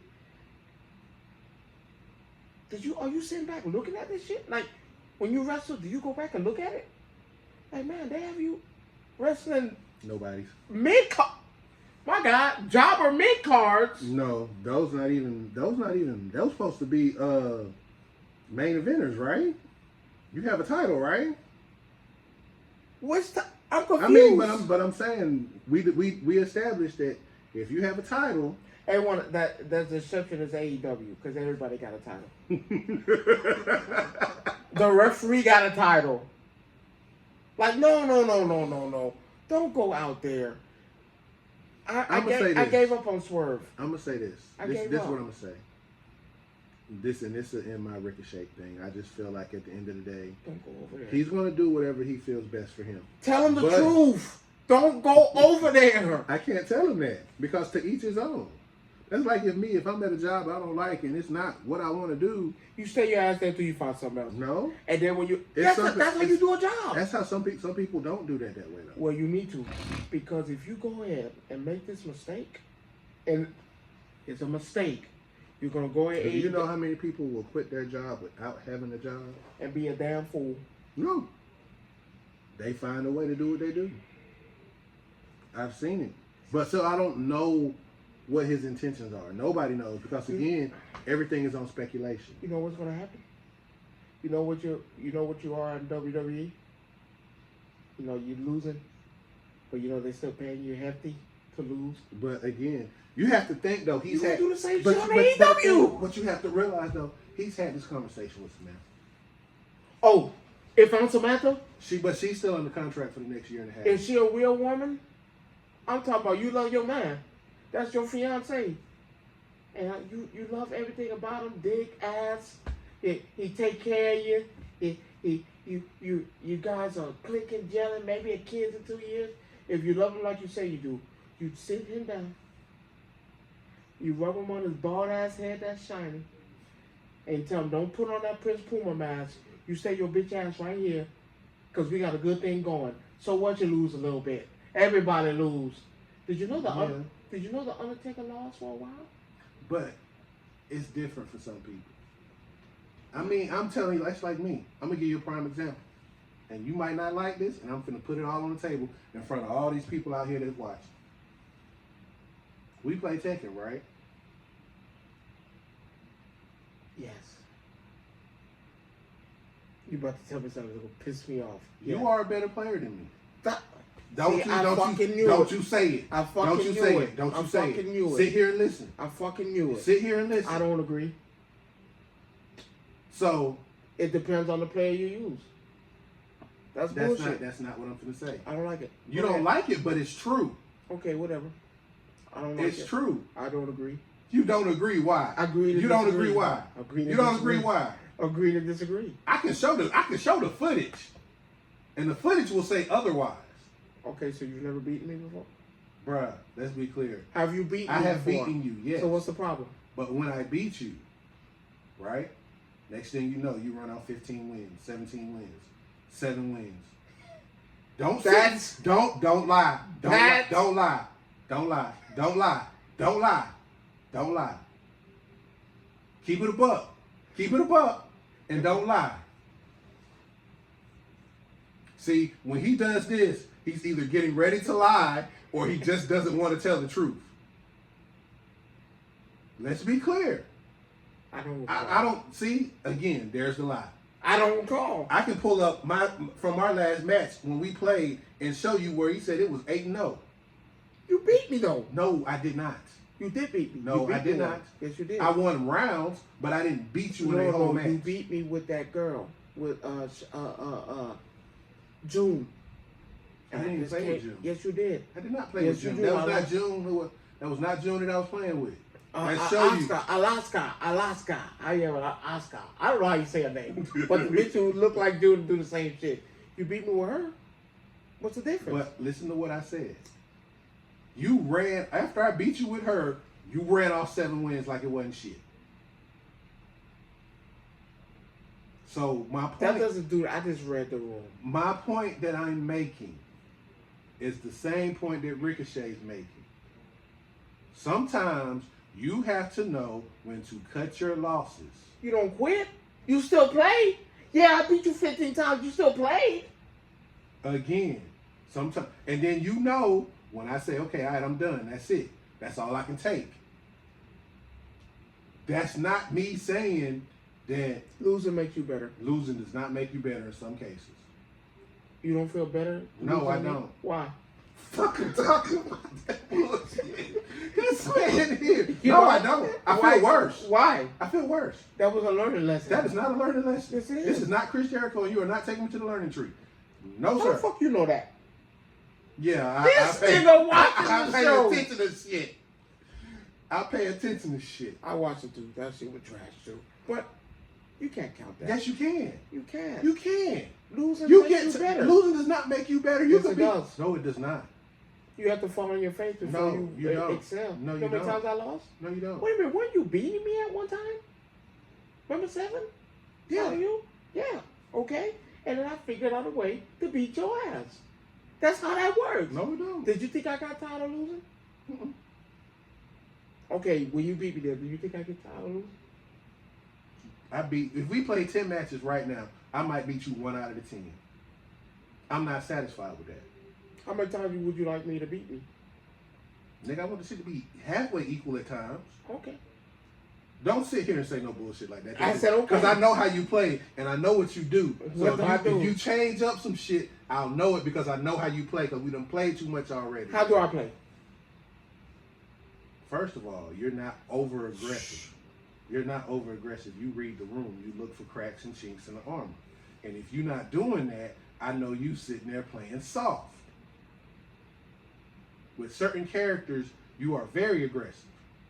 B: Are you sitting back looking at this shit? Like, when you wrestle, do you go back and look at it? Like, man, they have you wrestling
A: Nobody's.
B: mid-card. My God, jobber mid-cards.
A: No, those supposed to be main eventers, right? You have a title, right?
B: I'm confused.
A: I mean, but I'm saying we established that if you have a title,
B: everyone that the exception is AEW because everybody got a title. The referee got a title. Like no. Don't go out there. I gave up on Swerve.
A: I'm gonna say this. This is what I'm gonna say. This is in my Ricochet thing. I just feel like at the end of the day,
B: Don't go over there.
A: he's gonna do whatever he feels best for him.
B: Tell him the truth. Don't go over there.
A: I can't tell him that because to each his own. That's like if I'm at a job I don't like and it's not what I want to do.
B: You stay your ass there until you find something else.
A: No.
B: And then when that's how you do a job.
A: That's how some people don't do that way though.
B: Well, you need to, because if you go ahead and make this mistake, and it's a mistake, you're gonna go ahead.
A: Do you know how many people will quit their job without having a job?
B: And be a damn fool.
A: No. They find a way to do what they do. I've seen it. But so I don't know what his intentions are. Nobody knows because again, everything is on speculation.
B: You know what's gonna happen? You know what you are in WWE? You know, you're losing, but you know they still paying you hefty to lose.
A: But again, you have to think though, he's
B: You
A: had
B: do the same
A: but,
B: shit on
A: but,
B: AEW.
A: but you have to realize though, he's had this conversation with Samantha.
B: Oh, if I'm Samantha,
A: But she's still under contract for the next year and a half.
B: is she a real woman? I'm talking about you love your man. That's your fiance. And you love everything about him. Dick, ass. He take care of you. You guys are clicking, gelling, maybe a kid in 2 years. If you love him like you say you do, you sit him down. You rub him on his bald ass head that's shiny. And you tell him, don't put on that Prince Puma mask. You stay your bitch ass right here. Because we got a good thing going. So what, you lose a little bit. Everybody lose. Did you know the Undertaker lost for a while?
A: But it's different for some people. I mean, I'm telling you, that's like me. I'm gonna give you a prime example. And you might not like this, and I'm gonna put it all on the table in front of all these people out here that's watching. We play Tekken, right?
B: Yes. You about to tell me something that's gonna piss me off.
A: You are a better player than me.
B: Stop.
A: Don't
B: See,
A: you?
B: I
A: Don't
B: fucking
A: you?
B: knew
A: Don't
B: it.
A: you say it?
B: I fucking
A: Don't you
B: knew
A: say
B: it.
A: it? Don't
B: I
A: you say
B: fucking
A: it?
B: knew it.
A: Sit here and listen.
B: I fucking knew it.
A: Sit here and listen.
B: I don't agree.
A: So
B: It depends on the player you use. That's bullshit.
A: That's not what I'm gonna say.
B: I don't like it.
A: You don't like it, but it's true.
B: Okay, whatever. I don't like it.
A: It's true.
B: I don't agree.
A: You don't agree. Why?
B: Agree to
A: You don't
B: disagree.
A: agree. Why?
B: Agree to
A: You don't
B: disagree.
A: agree. Why?
B: Agree to disagree.
A: I can show the footage, and the footage will say otherwise.
B: Okay, so you've never beaten me before?
A: Bruh, let's be clear.
B: Have you beaten
A: I
B: me
A: have
B: before?
A: beaten you, yes.
B: So what's the problem?
A: But when I beat you, right? Next thing you know, you run out 15 wins, 17 wins, 7 wins. Don't
B: That's-
A: don't lie. Don't lie.
B: That's-
A: Don't lie. Don't lie. Don't lie. Don't lie. Don't lie. Keep it a buck. Keep it a buck. And don't lie. See, when he does this, he's either getting ready to lie or he just doesn't want to tell the truth. Let's be clear.
B: I don't recall.
A: I don't see again. There's the lie.
B: I don't recall.
A: I can pull up from our last match when we played and show you where he said it was 8-0.
B: You beat me though.
A: No, I did not.
B: You did beat me.
A: No,
B: You beat
A: I did
B: me
A: not.
B: once. Yes, you did.
A: I won rounds, but I didn't beat you in a whole match.
B: You beat me with that girl with June.
A: I didn't even
B: just
A: play with
B: can't-
A: June.
B: Yes, you did.
A: I did not play
B: Yes,
A: with
B: you
A: June.
B: do.
A: That was
B: I
A: not
B: like-
A: June. That was not June that I was playing with. I show you.
B: Alaska. I am Alaska. I don't know how you say her name, but the bitch who look like June do the same shit. You beat me with her. What's the difference?
A: But listen to what I said. You ran after I beat you with her. You ran off 7 wins like it wasn't shit. So my point.
B: That doesn't do. I just read the room.
A: My point that I'm making is the same point that Ricochet's making. Sometimes you have to know when to cut your losses.
B: You don't quit. You still play. Yeah, I beat you 15 times. You still played.
A: Again, sometimes, and then you know when I say, okay, all right, I'm done. That's it. That's all I can take. That's not me saying that
B: Losing makes you better.
A: losing does not make you better in some cases.
B: You don't feel better?
A: No,
B: losing
A: I
B: me?
A: don't.
B: Why?
A: Fucking talking about that bullshit. This man here.
B: You
A: No,
B: know-
A: I don't. I
B: Why?
A: feel worse.
B: Why?
A: I feel worse.
B: That was a learning lesson.
A: That is not a learning lesson.
B: Yes, it is.
A: This is not Chris Jericho, and you are not taking me to the learning tree. No,
B: How
A: sir.
B: the fuck you know that?
A: Yeah,
B: This
A: I pay,
B: nigga watching
A: I
B: the
A: pay
B: show.
A: attention to shit. I pay attention to shit.
B: I watched it too. That shit was trash too. But you can't count that.
A: Yes, you can.
B: You can.
A: You can.
B: Losing
A: You
B: makes
A: get
B: you
A: to,
B: better.
A: losing does not make you better. You
B: Yes,
A: can
B: it
A: be.
B: does.
A: No, it does not.
B: You have to fall on your face before
A: No, you don't.
B: excel.
A: No,
B: You
A: you
B: know how many
A: don't.
B: times I lost?
A: No, you don't.
B: Wait a minute, weren't you beating me at one time? Remember 7?
A: Yeah.
B: Oh, you? Yeah. Okay. And then I figured out a way to beat your ass. That's how that works.
A: No, we don't.
B: Did you think I got tired of losing?
A: Mm-mm.
B: Okay, when you beat me there, do you think I get tired of losing?
A: If we play 10 matches right now, I might beat you 1 out of the 10. I'm not satisfied with that.
B: How many times would you like me to beat me?
A: Nigga, I want the shit to be halfway equal at times.
B: Okay.
A: Don't sit here and say no bullshit like that.
B: I said okay.
A: Because I know how you play and I know what you do. So
B: What do I do?
A: if you change up some shit, I'll know it because I know how you play because we done played too much already.
B: How do I play?
A: First of all, you're not over aggressive. You're not over aggressive. You read the room. You look for cracks and chinks in the armor. And if you're not doing that, I know you sitting there playing soft. With certain characters, you are very aggressive.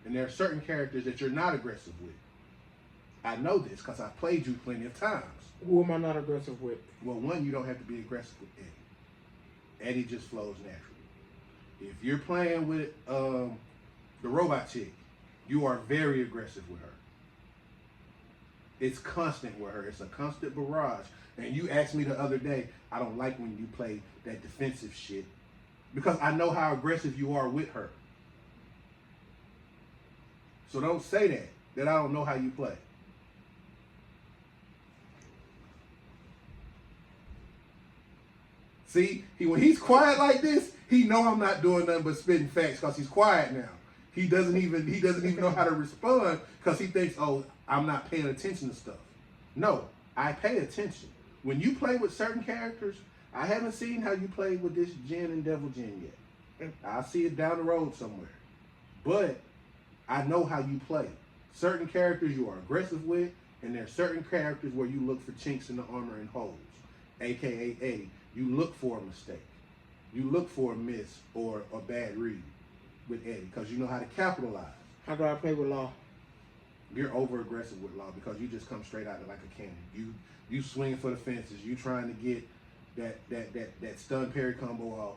A: And there are certain characters that you're not aggressive with. I know this because I've played you plenty of times.
B: Who am I not aggressive with?
A: Well, one, you don't have to be aggressive with Eddie. Eddie just flows naturally. If you're playing with the robot chick, you are very aggressive with her. It's constant with her. It's a constant barrage. And you asked me the other day, I don't like when you play that defensive shit because I know how aggressive you are with her. So don't say that I don't know how you play. See, when he's quiet like this, he know I'm not doing nothing but spitting facts because he's quiet now. He doesn't even know how to respond because he thinks, oh, I'm not paying attention to stuff. No, I pay attention. When you play with certain characters, I haven't seen how you played with this Jin and Devil Jin yet. I'll see it down the road somewhere. But I know how you play. Certain characters you are aggressive with, and there are certain characters where you look for chinks in the armor and holes. AKA Eddie. You look for a mistake. You look for a miss or a bad read with Eddie because you know how to capitalize.
B: How do I play with Law?
A: You're over aggressive with Law because you just come straight out of like a cannon. You swinging for the fences. You trying to get that stun parry combo off,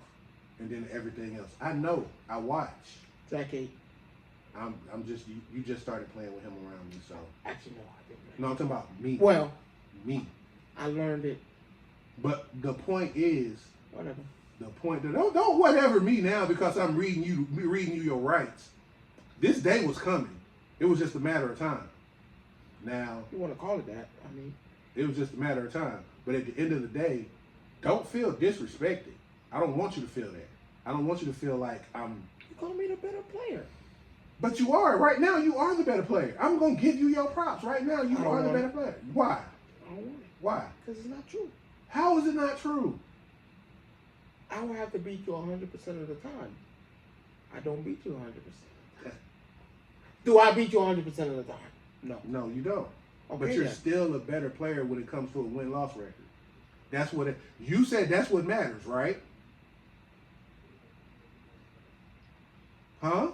A: and then everything else. I know. I watch.
B: Jackie.
A: I'm just you just started playing with him around me, so.
B: Actually, no, I didn't.
A: No, I'm talking about me.
B: Well,
A: me.
B: I learned it.
A: But the point is,
B: Whatever.
A: the point that don't whatever me now because I'm reading you your rights. This day was coming. It was just a matter of time. Now
B: You want to call it that? I mean,
A: it was just a matter of time. But at the end of the day, don't feel disrespected. I don't want you to feel that. I don't want you to feel like I'm.
B: you call me the better player.
A: But you are right now. You are the better player. I'm gonna give you your props right now. You
B: I don't
A: are the
B: want
A: better
B: it.
A: player. Why?
B: I don't want it.
A: Why?
B: Because it's not true.
A: How is it not true?
B: I will have to beat you 100% of the time. I don't beat you 100%. Do I beat you 100% of the time? No.
A: No, you don't.
B: Okay,
A: But you're
B: then.
A: still a better player when it comes to a win-loss record. That's what you said. That's what matters, right? Huh?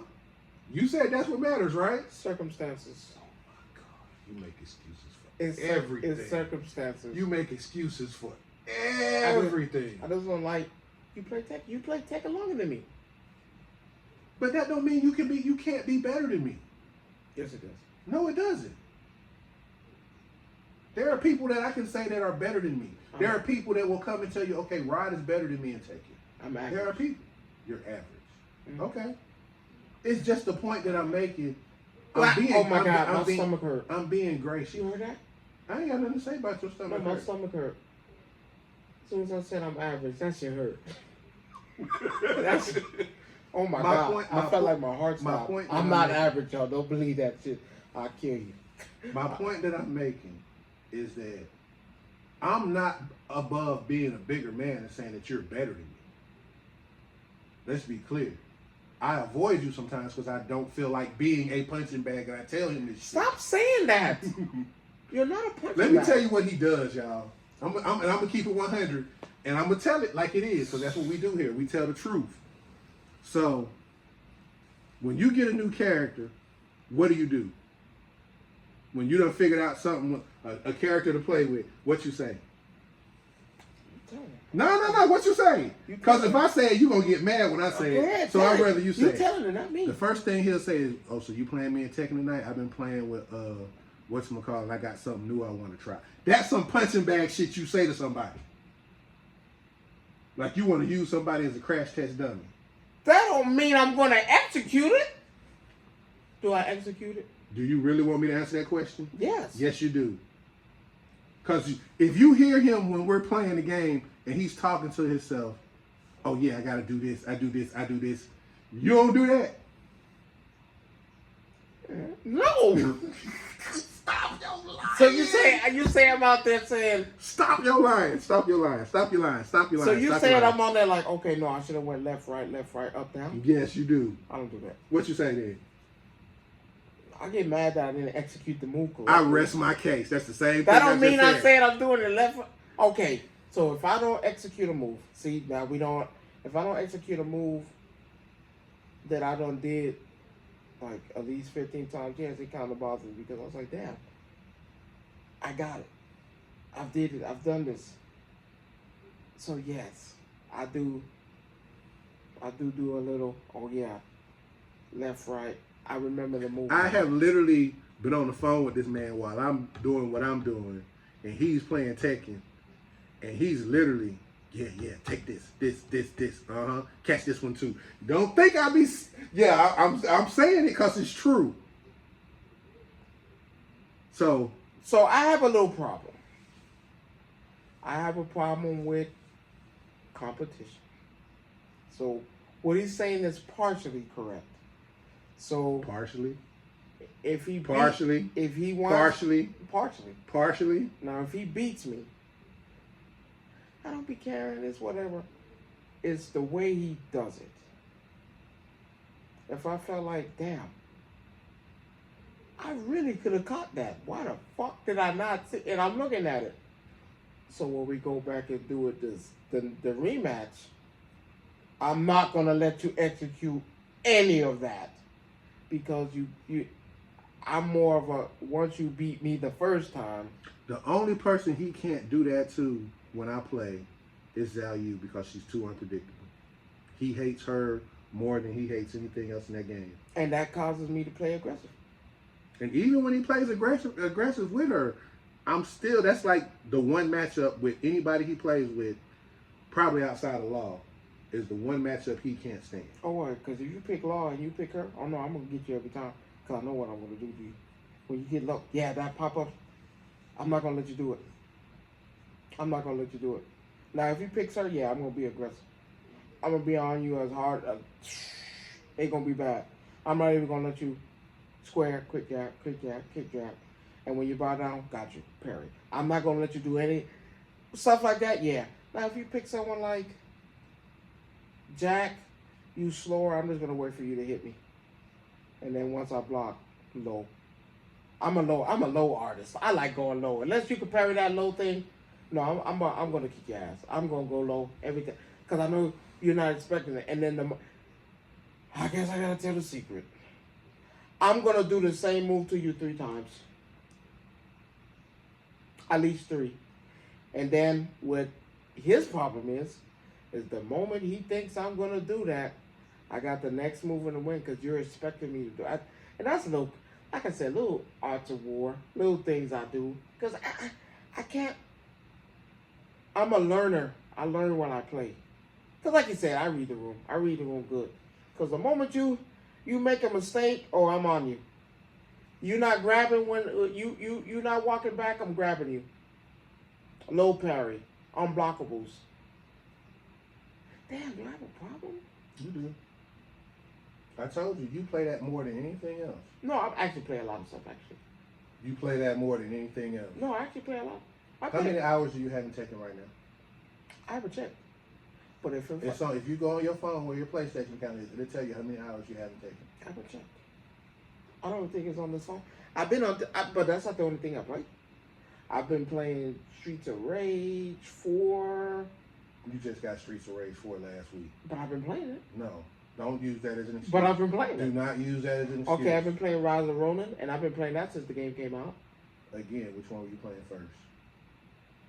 A: You said that's what matters, right?
B: Circumstances.
A: Oh my God! You make excuses for
B: It's
A: everything.
B: It's circumstances.
A: You make excuses for everything.
B: I just don't like you play tech. You play tech longer than me.
A: But that don't mean you can't be better than me.
B: Yes, it does.
A: No, it doesn't. There are people that I can say that are better than me. There are people that will come and tell you, okay, Rod is better than me and take it.
B: I'm average.
A: There are people. You're average.
B: Mhm.
A: Okay. It's just the point that I'm making.
B: Oh my God, my stomach hurt.
A: I'm being gracious.
B: You heard that?
A: I ain't got nothing to say about your
B: No,
A: stomach.
B: my
A: hurt.
B: stomach hurt. As soon as I said I'm average, that shit hurt. That's, oh my God. I felt like my heart stopped. I'm not average, y'all. Don't believe that shit. I'll kill you.
A: My point that I'm making is that I'm not above being a bigger man and saying that you're better than me. Let's be clear. I avoid you sometimes because I don't feel like being a punching bag, and I tell him this shit.
B: Stop saying that. You're not a punching
A: Let me
B: bag.
A: tell you what he does, y'all. I'm gonna keep it 100, and I'm gonna tell it like it is, because that's what we do here. We tell the truth. So, when you get a new character, what do? When you done figured out something, a character to play with, what you say? No. What you say? Because if I say it, you gonna get mad when I say it. So I'd rather you say
B: You
A: it.
B: telling it, not me.
A: The first thing he'll say is, "Oh, so you playing me in Tekken tonight? I've been playing with whatchamacallit, and I got something new I want to try." That's some punching bag shit you say to somebody. Like you want to use somebody as a crash test dummy.
B: That don't mean I'm gonna execute it. Do I execute it?
A: Do you really want me to answer that question?
B: Yes.
A: Yes, you do. Because if you hear him when we're playing the game and he's talking to himself. Oh yeah, I gotta do this. I do this. I do this. You don't do that.
B: No.
A: Stop your lying.
B: So you say I'm out there saying.
A: Stop your lying. Stop your lying. Stop your lying. Stop your lying.
B: So you
A: Stop
B: saying
A: your lying.
B: I'm on there like, okay, no, I should have went left, right, up, down.
A: Yes, you do.
B: I don't do that.
A: What you say then?
B: I get mad that I didn't execute the move correctly.
A: I rest my case. That's the same thing.
B: That don't mean I
A: said.
B: said I'm doing it left. Okay, so if I don't execute a move, see now we don't. If I don't execute a move that I done did like at least 15 times, yes, it kind of bothers me because I was like, damn, I got it. I've did it. I've done this. So yes, I do a little. Oh yeah, left, right. I remember the move.
A: I have literally been on the phone with this man while I'm doing what I'm doing, and he's playing Tekken, and he's literally, yeah, take this, catch this one too. Don't think I be, I'm saying it because it's true. So
B: I have a little problem. I have a problem with competition. So what he's saying is partially correct. So
A: partially.
B: If he
A: partially.
B: If he wants
A: partially.
B: Now if he beats me, I don't be caring this whatever. It's the way he does it. If I felt like, damn, I really could have caught that. Why the fuck did I not see? And I'm looking at it. So when we go back and do it the rematch, I'm not gonna let you execute any of that. Because I'm more of a, once you beat me the first time.
A: The only person he can't do that to when I play is Zhao Yu because she's too unpredictable. He hates her more than he hates anything else in that game.
B: And that causes me to play aggressive.
A: And even when he plays aggressive with her, that's like the one matchup with anybody he plays with, probably outside of Law, is the one matchup he can't stand.
B: Oh, what? Because if you pick Law and you pick her, oh no, I'm going to get you every time. Because I know what I'm going to do to you. When you get low, yeah, that pop-up, I'm not going to let you do it. I'm not going to let you do it. Now, if you pick her, yeah, I'm going to be aggressive. I'm going to be on you as hard. Ain't going to be bad. I'm not even going to let you square, quick jab, kick jab. And when you bow down, got you, parry. I'm not going to let you do any stuff like that, yeah. Now, if you pick someone like Jack, you slower, I'm just going to wait for you to hit me. And then once I block, low. I'm a low artist. I like going low. Unless you can parry that low thing, no, I'm going to kick your ass. I'm going to go low, everything. Because I know you're not expecting it. And then I guess I got to tell the secret. I'm going to do the same move to you 3 times. At least 3. And then what his problem is the moment he thinks I'm going to do that, I got the next move in the win because you're expecting me to do it. And that's a little, like I said, little arts of war, little things I do. Because I can't, I'm a learner. I learn when I play. Because like you said, I read the room. I read the room good. Because the moment you make a mistake, oh, I'm on you. You're not grabbing when, you're not walking back, I'm grabbing you. Low parry. Unblockables. Damn, do I have a problem?
A: You do. I told you play that more than anything else.
B: No, I actually play a lot of stuff, actually.
A: You play that more than anything else.
B: No, I actually play a lot.
A: How many hours do you haven't taken right now?
B: I haven't checked. But if
A: you go on your phone where your PlayStation account is, it'll tell you how many hours you haven't taken.
B: I haven't checked. I don't think it's on this phone. I've been on, but that's not the only thing I play. I've been playing Streets of Rage 4.
A: You just got Streets of Rage 4 last week.
B: But I've been playing it.
A: No, don't use that as an excuse.
B: But I've been playing it.
A: Do not use that as an excuse.
B: Okay, I've been playing Rise of Ronin, and I've been playing that since the game came out.
A: Again, which one were you playing first?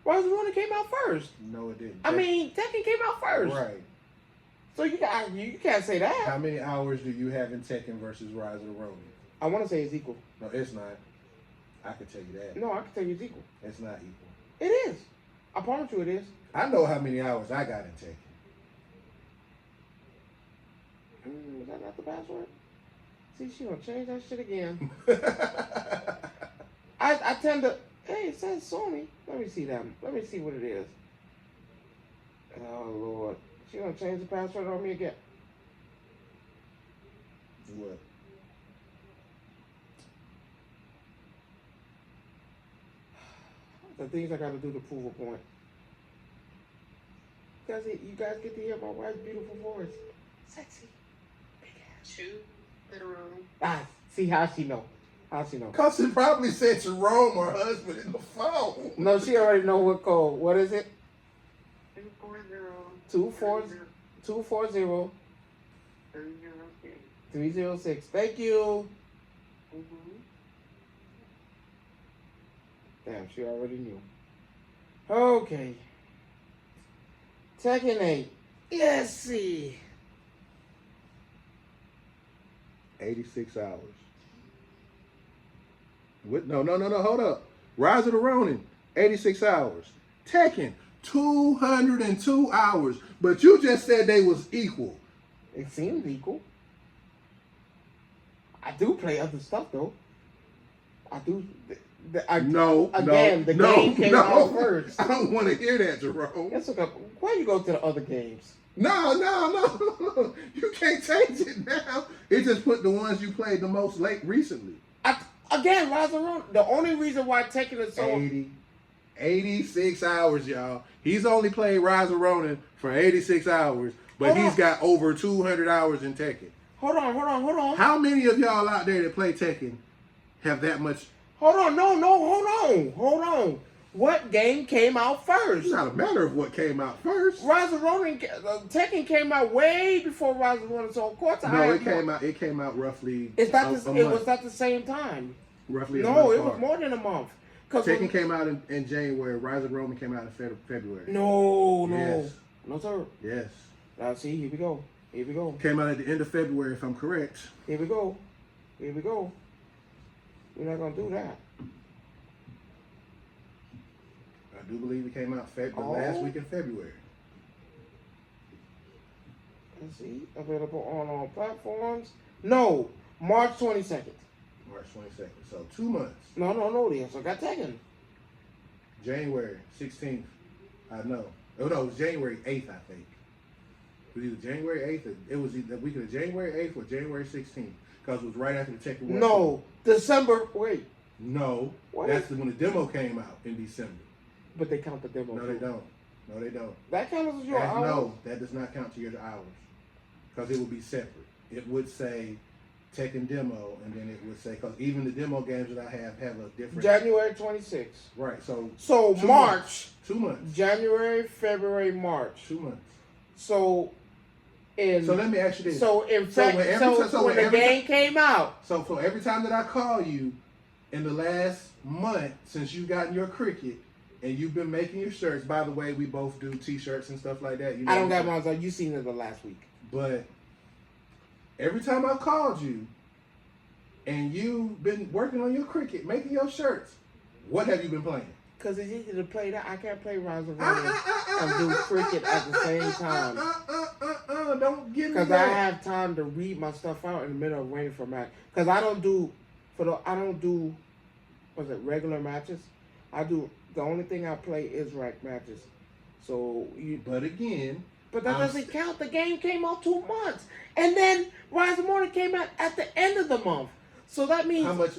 B: Rise of Ronin came out first.
A: No, it didn't.
B: I mean, Tekken came out first.
A: Right.
B: So you can't say that.
A: How many hours do you have in Tekken versus Rise of the Ronin?
B: I want to say it's equal.
A: No, it's not. I can tell you that.
B: No, I can tell you it's equal.
A: It's not equal.
B: It is. I promise you it is.
A: I know how many hours I got in Tekken.
B: Is that not the password? See, she gonna change that shit again. I tend to. Hey, it says Sony. Let me see that. Let me see what it is. Oh Lord, she gonna change the password on me again.
A: What?
B: The things I gotta do to prove a point. You guys get to hear my wife's beautiful voice. Sexy. Big ass.
C: Two in a room.
B: Ah, see how she know. How she know.
A: Cause she probably said Jerome, her husband, in the phone.
B: No, she already know what code. What is it?
C: 240
B: 240
C: 306.
B: 306. Thank you.
C: Mm-hmm.
B: Damn, she already knew. Okay. Tekken 8. Let's see.
A: 86 hours. What? No, hold up. Rise of the Ronin, 86 hours. Tekken, 202 hours. But you just said they was equal.
B: It seems equal. I do play other stuff though. I do.
A: No,
B: the game came out first.
A: I don't want to hear that, Jerome.
B: Let's look up. Why you go to the other games?
A: No. You can't change it now. It just put the ones you played the most recently.
B: Again, Rise of Ronin. The only reason why Tekken is so
A: 86 hours, y'all. He's only played Rise of Ronin for 86 hours, but
B: Hold
A: he's
B: on.
A: got over 200 hours in Tekken.
B: Hold on.
A: How many of y'all out there that play Tekken have that much?
B: Hold on. What game came out first?
A: It's not a matter of what came out first.
B: Rise of Ronin, Tekken came out way before Rise of Ronin, so of course
A: It came out roughly.
B: It's not
A: a
B: it
A: month.
B: was at the same time.
A: Roughly.
B: No,
A: a
B: it
A: month
B: was more than a month.
A: Tekken came out in January. Rise of Ronin came out in February.
B: No,
A: Yes.
B: no, sir.
A: Yes.
B: Now see, here we go.
A: Came out at the end of February, if I'm correct.
B: Here we go. We're not gonna do that.
A: I do believe it came out the last week in February.
B: Let's see. Available on all platforms. No, March 22nd.
A: March 22nd. So 2 months.
B: No, yes. I got Tekken.
A: January 16th. I know. Oh no, it was January 8th, I think. It was either January 8th or it was either the week of January 8th or January 16th. Because it was right after the Tekken World
B: No, December. Wait,
A: No.
B: What?
A: That's when the demo came out in December.
B: but they count the demo.
A: No, they don't. No, they don't.
B: That counts as your hours.
A: No, that does not count to your hours. Because it would be separate. It would say Tekken demo, and then it would say, because even the demo games that I have a different.
B: January 26th.
A: Right, so.
B: So
A: 2
B: March.
A: months. 2 months.
B: January, February, March.
A: 2 months.
B: So
A: So let me ask you this.
B: So in fact, when the
A: every
B: game came out.
A: So for every time that I call you in the last month since you've gotten your cricket and you've been making your shirts, by the way, we both do t-shirts and stuff like that. You know,
B: I don't got mine, so you seen it the last week.
A: But every time I've called you and you've been working on your cricket, making your shirts, what have you been playing?
B: Because it's easy to play that. I can't play Rise of Ronin and do cricket at the same time.
A: Don't give me
B: Because
A: that.
B: I have time to read my stuff out in the middle of waiting for match. Because I don't do regular matches. The only thing I play is ranked matches. So
A: But again,
B: But that doesn't count. The game came out 2 months. And then Rise of Ronin came out at the end of the month. So that means
A: how much?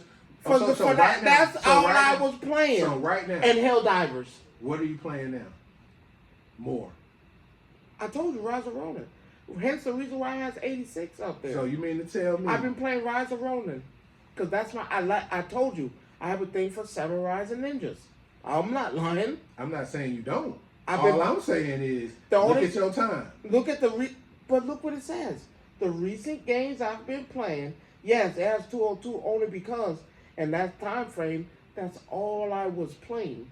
B: that's all I was playing.
A: So right now,
B: And Helldivers.
A: what are you playing now? More.
B: I told you Rise of Ronin. Hence the reason why it has 86 up there.
A: So you mean to tell me?
B: I've been playing Rise of Ronin. Because that's I told you, I have a thing for samurais and ninjas. I'm not lying.
A: I'm not saying you don't.
B: I've
A: All
B: been-
A: I'm saying is,
B: The
A: look
B: only-
A: at your time.
B: But look what it says. The recent games I've been playing, yes, it has 202 only because, in that time frame, that's all I was playing.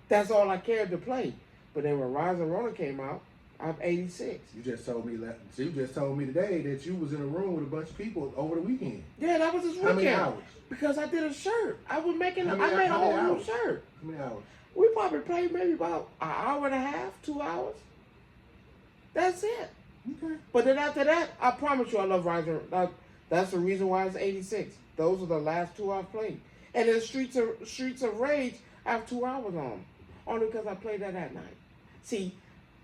B: That's all I cared to play. But then when Rise of Ronin came out, I have 86.
A: You just told me today that you was in a room with a bunch of people over the weekend.
B: Yeah, that was this
A: How
B: weekend.
A: many hours?
B: Because I did a shirt. I made
A: How
B: a
A: many
B: whole new
A: hours?
B: shirt.
A: How many hours?
B: We probably played maybe about an hour and a half, 2 hours. That's it.
A: Okay.
B: But then after that, I promise you I love Rise of Ronin. That's the reason why it's 86. Those are the last 2 I've played. And then Streets of Rage, I have 2 hours on. Only because I played that at night. See,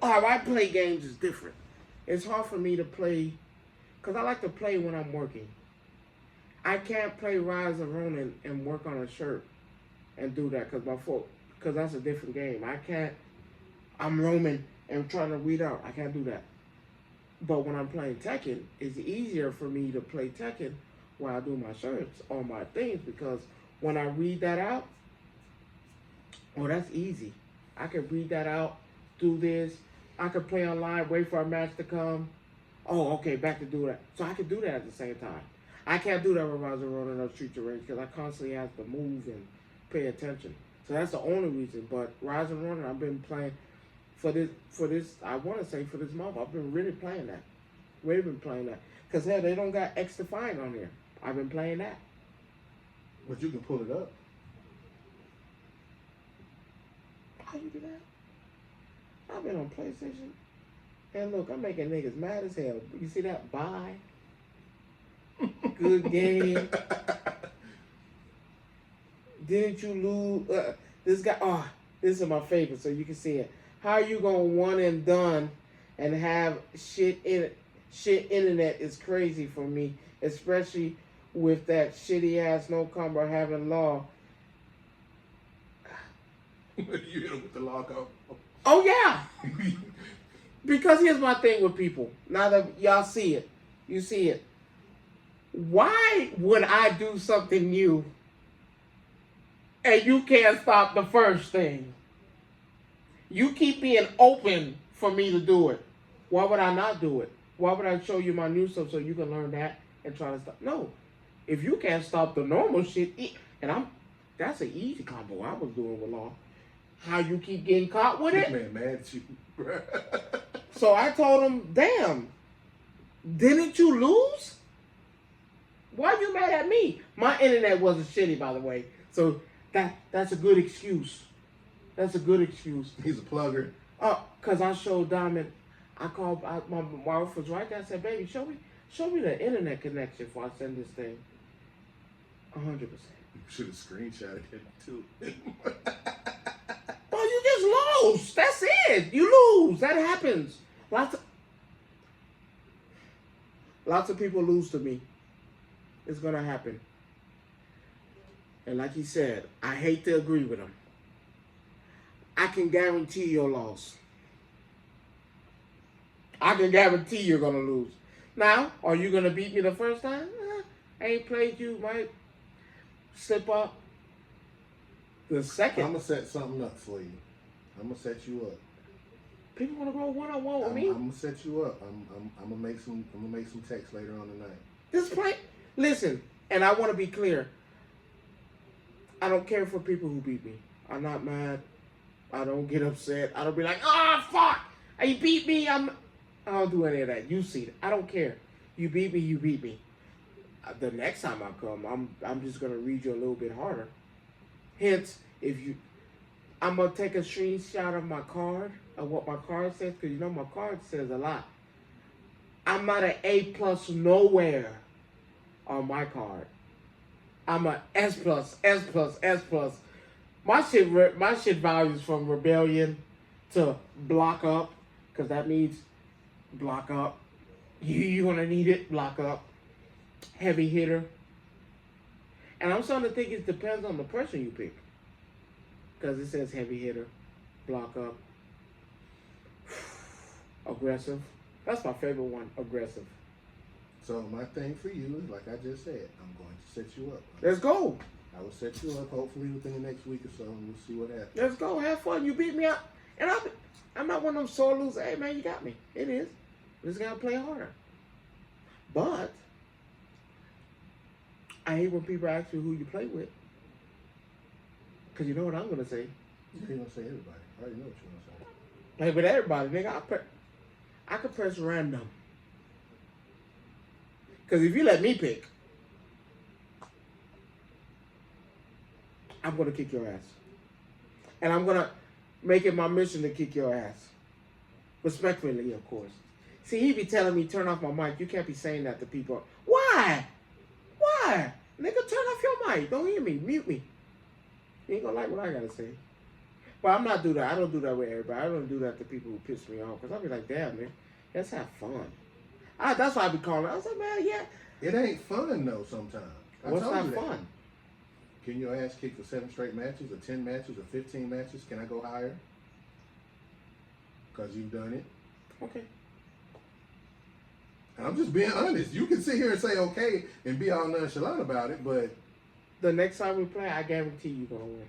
B: how I play games is different. It's hard for me to play, because I like to play when I'm working. I can't play Rise of Ronin and work on a shirt and do that because that's a different game. I can't, I'm roaming and trying to read out. I can't do that. But when I'm playing Tekken, it's easier for me to play Tekken while I do my shirts or my things, because when I read that out, oh, that's easy. I can read that out, do this. I can play online, wait for a match to come. Oh, okay, back to do that. So I can do that at the same time. I can't do that with Rise of Ronin or Streets of Rage because I constantly have to move and pay attention. So that's the only reason. But Rise of Ronin, I've been playing for this. I want to say for this month. I've been really playing that. Really been playing that. Because hell, they don't got X Defiant on here. I've been playing that.
A: But you can pull it up.
B: How you do that? I've been on PlayStation. And look, I'm making niggas mad as hell. You see that? Bye. Good game. Didn't you lose? This guy, this is my favorite, so you can see it. How you gonna one and done and have shit in it? Shit internet is crazy for me, especially with that shitty ass no combo having law.
A: You hit him with the lockout.
B: Oh yeah. Because here's my thing with people. Now that y'all see it, you see it. Why would I do something new and you can't stop the first thing? You keep being open for me to do it. Why would I not do it? Why would I show you my new stuff so you can learn that and try to stop? No. If you can't stop the normal shit, that's an easy combo I was doing with Law. How you keep getting caught with it?
A: Man, mad at you.
B: So I told him, damn, didn't you lose? Why you mad at me? My internet wasn't shitty, by the way. So that's a good excuse. That's a good excuse.
A: He's a plugger.
B: Cause I showed Diamond. I called my wife was right there. I said, "Baby, show me the internet connection before I send this thing." 100%.
A: You should have screenshotted it too.
B: Oh, you just lose. That's it. You lose. That happens. Lots of people lose to me. It's gonna happen. And like he said, I hate to agree with him. I can guarantee your loss. I can guarantee you're gonna lose. Now, are you gonna beat me the first time? I ain't played you, might slip up. The second,
A: I'm gonna set something up for you. I'm gonna set you up.
B: people wanna go one-on-one with me.
A: I'm gonna set you up. I'm gonna make some text later on tonight.
B: This play, listen, and I want to be clear. I don't care for people who beat me. I'm not mad. I don't get upset. I don't be like, fuck, you beat me. I don't do any of that. You see it. I don't care. You beat me. You beat me. The next time I come, I'm just gonna read you a little bit harder. Hence, I'm gonna take a screenshot of my card, of what my card says, because you know my card says a lot. I'm not an A+ nowhere on my card. I'm a S+, S+, S+. My shit values from rebellion to block up, because that means block up. You're gonna need it, block up. Heavy hitter. And I'm starting to think it depends on the person you pick. Because it says heavy hitter, block up, aggressive. That's my favorite one, aggressive.
A: So my thing for you is, like I just said, I'm going to set you up.
B: Let's go.
A: I will set you up hopefully within the next week or so, and we'll see what happens.
B: Let's go. Have fun. You beat me up. And I'm not one of them sore losers. Hey, man, you got me. It is. We just got to play harder. But I hate when people ask you who you play with. Because you know what I'm going to say.
A: You're going to say everybody. I already know what you're going to say.
B: Play with everybody, nigga. I could press random. Because if you let me pick, I'm going to kick your ass. And I'm going to make it my mission to kick your ass. Respectfully, of course. See, he be telling me, turn off my mic. You can't be saying that to people. Why? Why? Nigga, turn off your mic. Don't hear me. Mute me. You ain't going to like what I got to say. But I'm not do that. I don't do that with everybody. I don't do that to people who piss me off. Because I'll be like, damn, man, let's have fun. That's why I be calling. I was like, man, yeah.
A: It ain't fun though. Sometimes.
B: What's
A: told
B: not
A: you that.
B: fun?
A: Can your ass kick for 7 straight matches, or 10 matches, or 15 matches? Can I go higher? Because you've done it.
B: Okay.
A: And I'm just being honest. You can sit here and say okay and be all nonchalant about it, but
B: The next time we play, I guarantee you're going to win.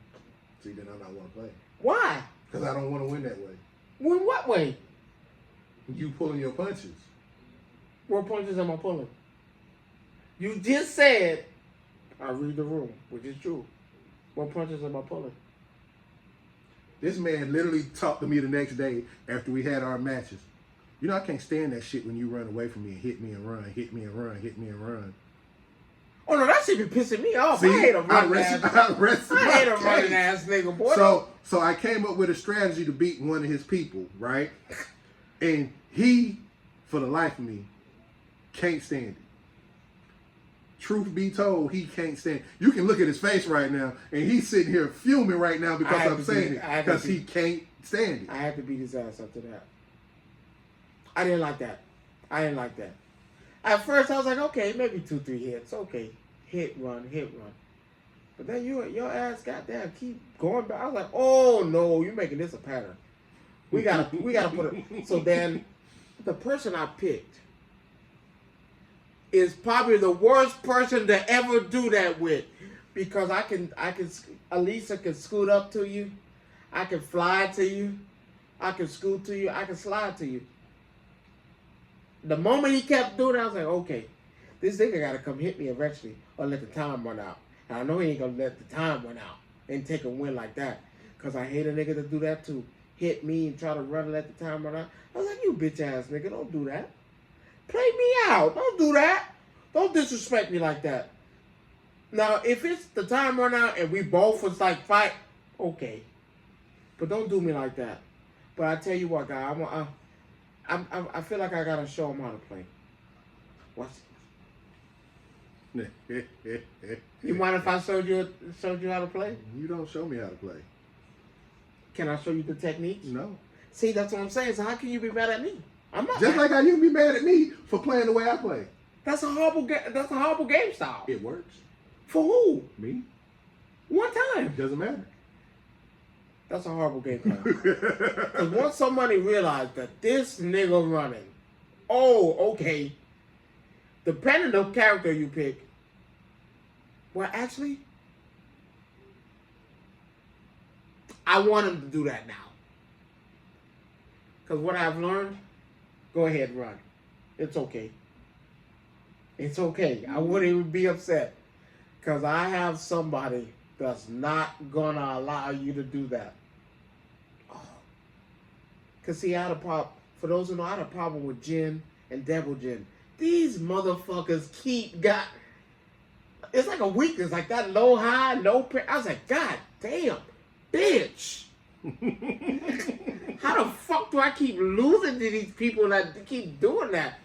A: see, then I'm not want to play.
B: Why?
A: Because I don't want to win that way.
B: Win what way?
A: You pulling your punches.
B: What punches am I pulling? You just said, I read the room, which is true. What punches am I pulling?
A: This man literally talked to me the next day after we had our matches. You know, I can't stand that shit when you run away from me and hit me and run, hit me and run, hit me and run.
B: Oh no, that shit be pissing me off.
A: See,
B: I hate a running
A: rested-
B: ass.
A: I rested
B: I
A: my
B: hate a
A: case.
B: running ass nigga, boy.
A: So I came up with a strategy to beat one of his people, right? And he, for the life of me, can't stand it. Truth be told, he can't stand it. You can look at his face right now, and he's sitting here fuming right now
B: I
A: because
B: had
A: I'm
B: to
A: saying
B: be-
A: it.
B: I had to
A: Because
B: be-
A: he can't stand it.
B: I had to beat his ass after that. I didn't like that. I didn't like that. At first, I was like, okay, maybe 2-3 hits. Okay, hit, run. But then your ass, goddamn, keep going back. I was like, oh no, you're making this a pattern. We gotta put it. So then, the person I picked is probably the worst person to ever do that with, because Alisa can scoot up to you, I can fly to you, I can scoot to you, I can slide to you. The moment he kept doing it, I was like, okay, this nigga gotta come hit me eventually or let the time run out. And I know he ain't gonna let the time run out and take a win like that. Cause I hate a nigga to do that too. Hit me and try to run and let the time run out. I was like, you bitch ass nigga, don't do that. Play me out. Don't do that. Don't disrespect me like that. Now, if it's the time run out and we both was like fight, okay. But don't do me like that. But I tell you what, guy, I feel like I gotta show him how to play. Watch it. You mind if I showed you how to play?
A: You don't show me how to play.
B: Can I show you the techniques?
A: No.
B: See, that's what I'm saying. So how can you be mad at me? I'm not.
A: Just
B: mad.
A: like how you can be mad at me for playing the way I play.
B: That's a horrible. That's a horrible game style.
A: It works.
B: For who?
A: Me?
B: One time.
A: It doesn't matter.
B: That's a horrible game plan. Because once somebody realized that this nigga running, oh, okay, depending on the character you pick, well, actually, I want him to do that now. Because what I've learned, go ahead and run. It's okay. It's okay. I wouldn't even be upset. Because I have somebody that's not going to allow you to do that. Because see, I had a problem. For those who know, I had a problem with Jin and Devil Jin. These motherfuckers got. It's like a weakness, like that low high, no. I was like, God damn, bitch. How the fuck do I keep losing to these people that keep doing that?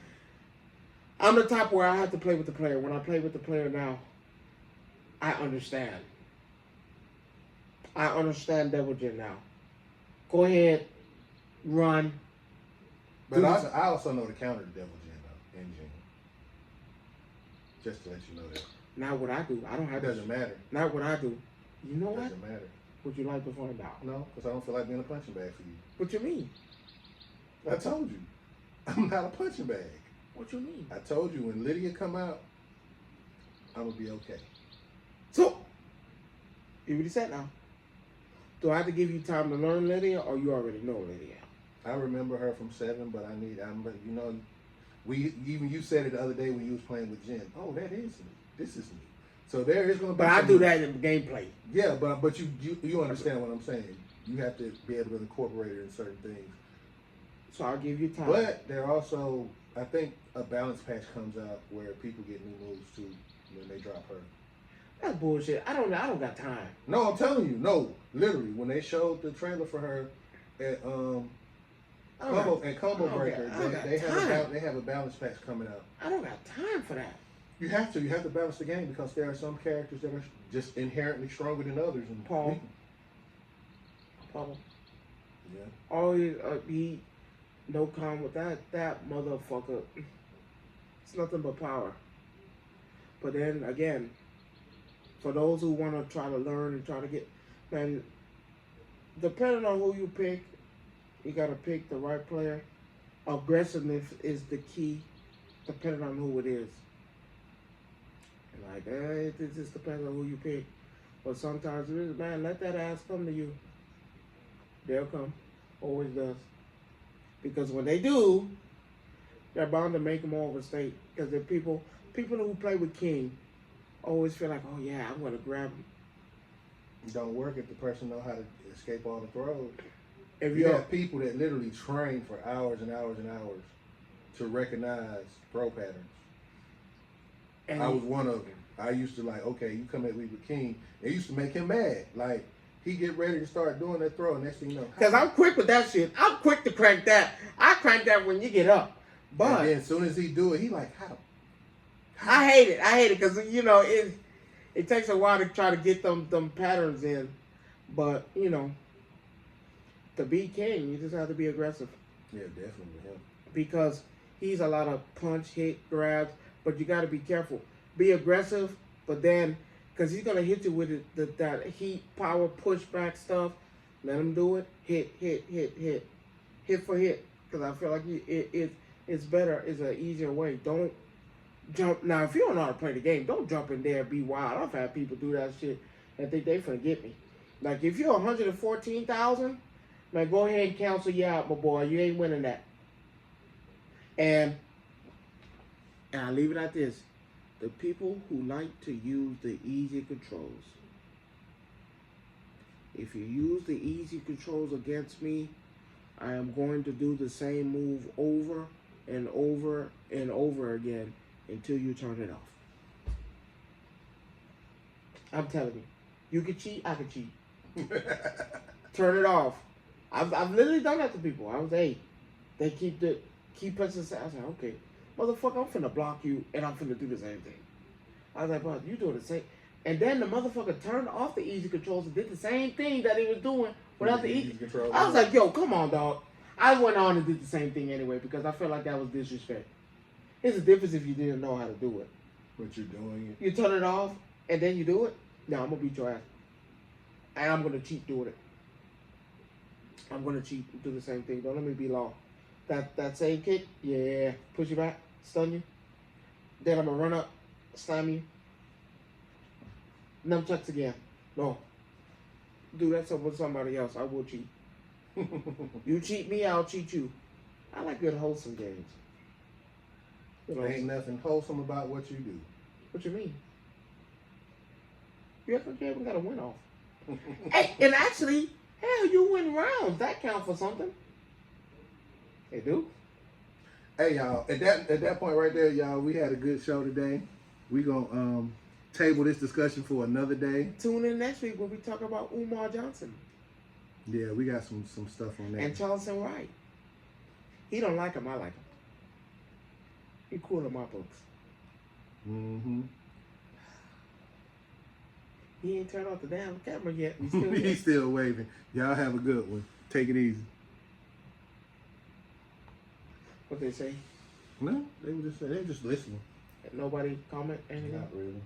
B: I'm the type where I have to play with the player. When I play with the player now, I understand. I understand Devil Jin now. Go ahead. Run.
A: But I also know the counter to Devil Jin though, and Jin. Just to let you know that.
B: Not what I do. I don't have
A: It doesn't matter.
B: Not what I do. You know
A: It
B: what?
A: doesn't matter.
B: Would you like to find out?
A: No, because I don't feel like being a punching bag for you.
B: What you mean?
A: I told you. I'm not a punching bag.
B: What you mean?
A: I told you when Lydia come out, I'm going to be okay.
B: So, you already said now. Do I have to give you time to learn Lydia, or you already know Lydia?
A: I remember her from 7, but you said it the other day when you was playing with Jen. Oh, that is me. This is me. So there is going to be.
B: But I do that in gameplay.
A: Yeah, but you understand what I'm saying. You have to be able to incorporate it in certain things.
B: So I'll give you time.
A: But there also, I think a balance patch comes out where people get new moves too when they drop her.
B: That's bullshit. I don't got time.
A: No, I'm telling you, no. Literally, when they showed the trailer for her at Combo Breaker, they have a balance patch coming out.
B: I don't got time for that.
A: You have to balance the game because there are some characters that are just inherently stronger than others. And
B: Paul, bubble.
A: Yeah.
B: Always he no comment with that motherfucker. It's nothing but power. But then again, for those who want to try to learn and try to get, man, depending on who you pick, you got to pick the right player. Aggressiveness is the key, depending on who it is. Like, it just depends on who you pick. But sometimes, man, let that ass come to you. They'll come. Always does. Because when they do, they're bound to make them overstate. Because the people who play with King always feel like, oh yeah, I'm going to grab him.
A: Don't work if the person know how to escape all the throws.
B: If
A: You
B: you're,
A: have people that literally train for hours and hours and hours to recognize throw patterns.
B: and
A: I was one of them. I used to like, okay, you come at me with King. It used to make him mad. Like, he get ready to start doing that throw, and next thing you know.
B: because I'm quick with that shit. I'm quick to crank that. I crank that when you get up. But
A: and then as soon as he do it, he like, how?
B: I hate it. I hate it because, you know, it takes a while to try to get them patterns in. But, you know, to be King, you just have to be aggressive.
A: Yeah, definitely him.
B: Because he's a lot of punch, hit, grabs. But you got to be careful. Be aggressive, but then, because he's going to hit you with that heat, power, pushback stuff. Let him do it. Hit. Hit for hit. Because I feel like it's better. It's an easier way. Don't jump. Now, if you don't know how to play the game, don't jump in there and be wild. I've had people do that shit and think they finna get me. Like, if you're 114,000, man, go ahead and cancel you out, my boy. You ain't winning that. And I leave it at this. The people who like to use the easy controls. If you use the easy controls against me, I am going to do the same move over and over and over again until you turn it off. I'm telling you. You can cheat, I can cheat. Turn it off. I've literally done that to people. I was, hey, they keep pressing. I was like, okay, motherfucker, I'm finna block you and I'm finna do the same thing. I was like, bro, you doing the same. And then the motherfucker turned off the easy controls and did the same thing that he was doing without the easy controls. I was like, yo, come on, dog. I went on and did the same thing anyway because I felt like that was disrespect. There's a difference if you didn't know how to do it.
A: But you're doing it.
B: You turn it off and then you do it? No, I'm going to beat your ass. And I'm going to cheat doing it. I'm going to cheat and do the same thing. Don't let me be long. That same kick, yeah, push you back, stun you. Then I'm going to run up, slam you. Nunchucks again. No. Do that with somebody else. I will cheat. You cheat me, I'll cheat you. I like good wholesome games.
A: There ain't nothing wholesome about what you do.
B: What you mean? You haven't got a win off. Hey, and actually, hell, you win rounds. That count for something. They do.
A: Hey y'all, at that point right there, y'all, we had a good show today. We gonna table this discussion for another day.
B: Tune in next week when we talk about Umar Johnson
A: Yeah, we got some stuff on that.
B: and Charleston Wright. He don't like him. I like him. He cool in my books.
A: Mm-hmm.
B: He ain't turned off the damn camera yet. We still here.
A: He's still waving. Y'all have a good one. Take it easy.
B: What they say?
A: No, they were just listening.
B: Nobody comment anything?
A: Not really,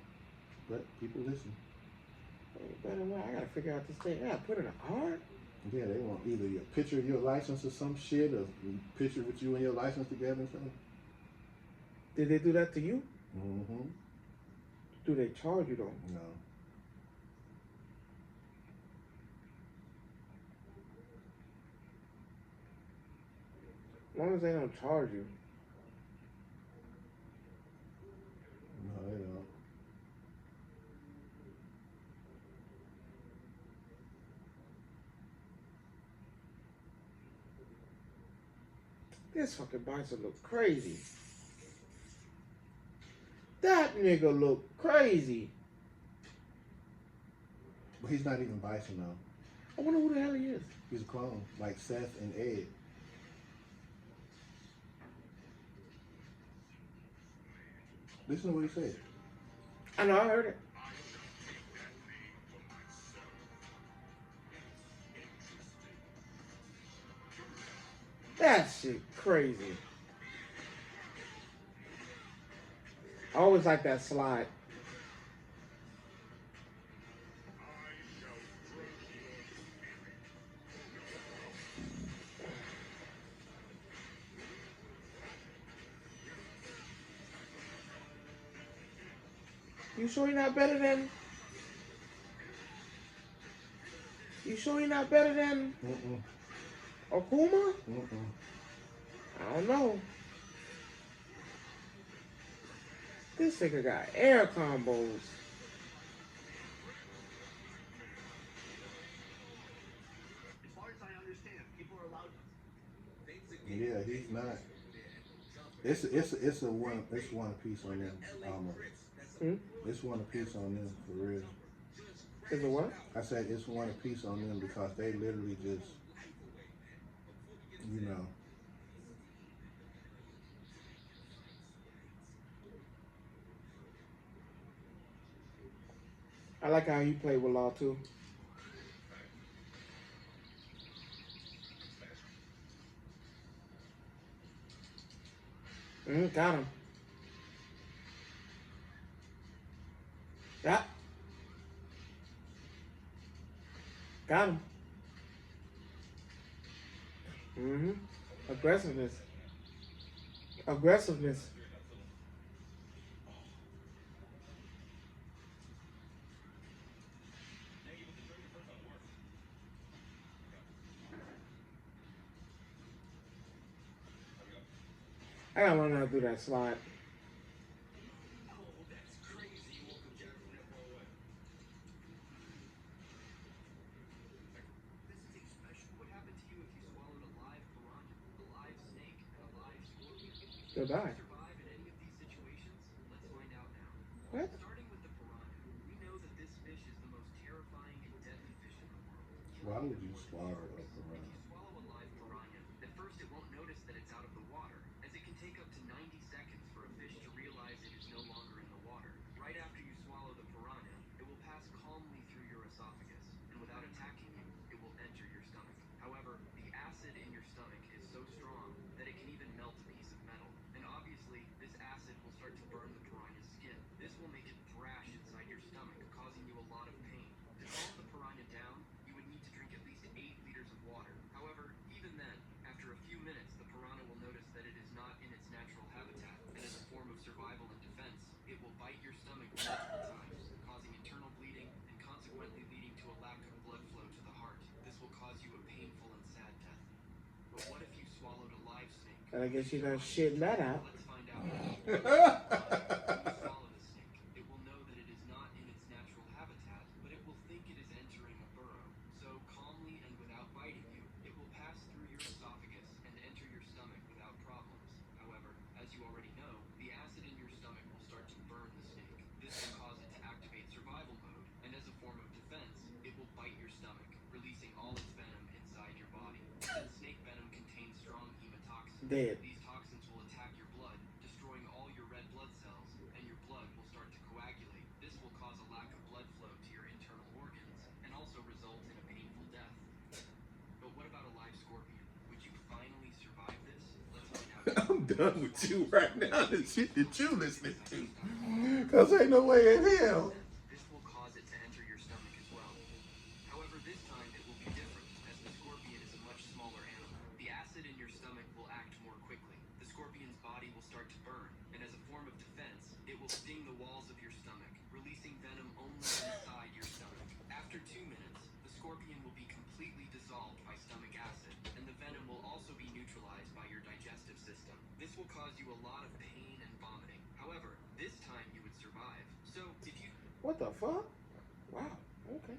A: but people listen.
B: Better way. I gotta figure out this thing. I gotta put in a card.
A: Yeah, they want either a picture of your license or some shit, or a picture with you and your license together and something.
B: Did they do that to you?
A: Mm-hmm.
B: Do they charge you though?
A: No.
B: As long as they don't charge you.
A: No, they don't.
B: This fucking bison look crazy. That nigga look crazy.
A: But he's not even Bison though.
B: I wonder who the hell he is.
A: He's a clone, like Seth and Ed. Listen to what he said.
B: I know, I heard it. That shit crazy. I always like that slide. You sure you're not better than? You sure you're not better than Akuma? I don't know. This nigga got air combos.
A: Yeah, he's not. It's one piece on them. It's one piece on them for real.
B: Is it what?
A: I said it's one piece on them because they literally just, you know.
B: I like how he played with Law too. Got him. Yeah. Got him. Aggressiveness. Aggressiveness. I gotta learn how to do that slide. You'll die. What?
A: Why would you swallow a piranha?
B: And I guess you're gonna shit that out. Dead.
A: I'm done with you right now. The shit that you listening to. Cause ain't no way in hell.
B: What the fuck? Wow. Okay.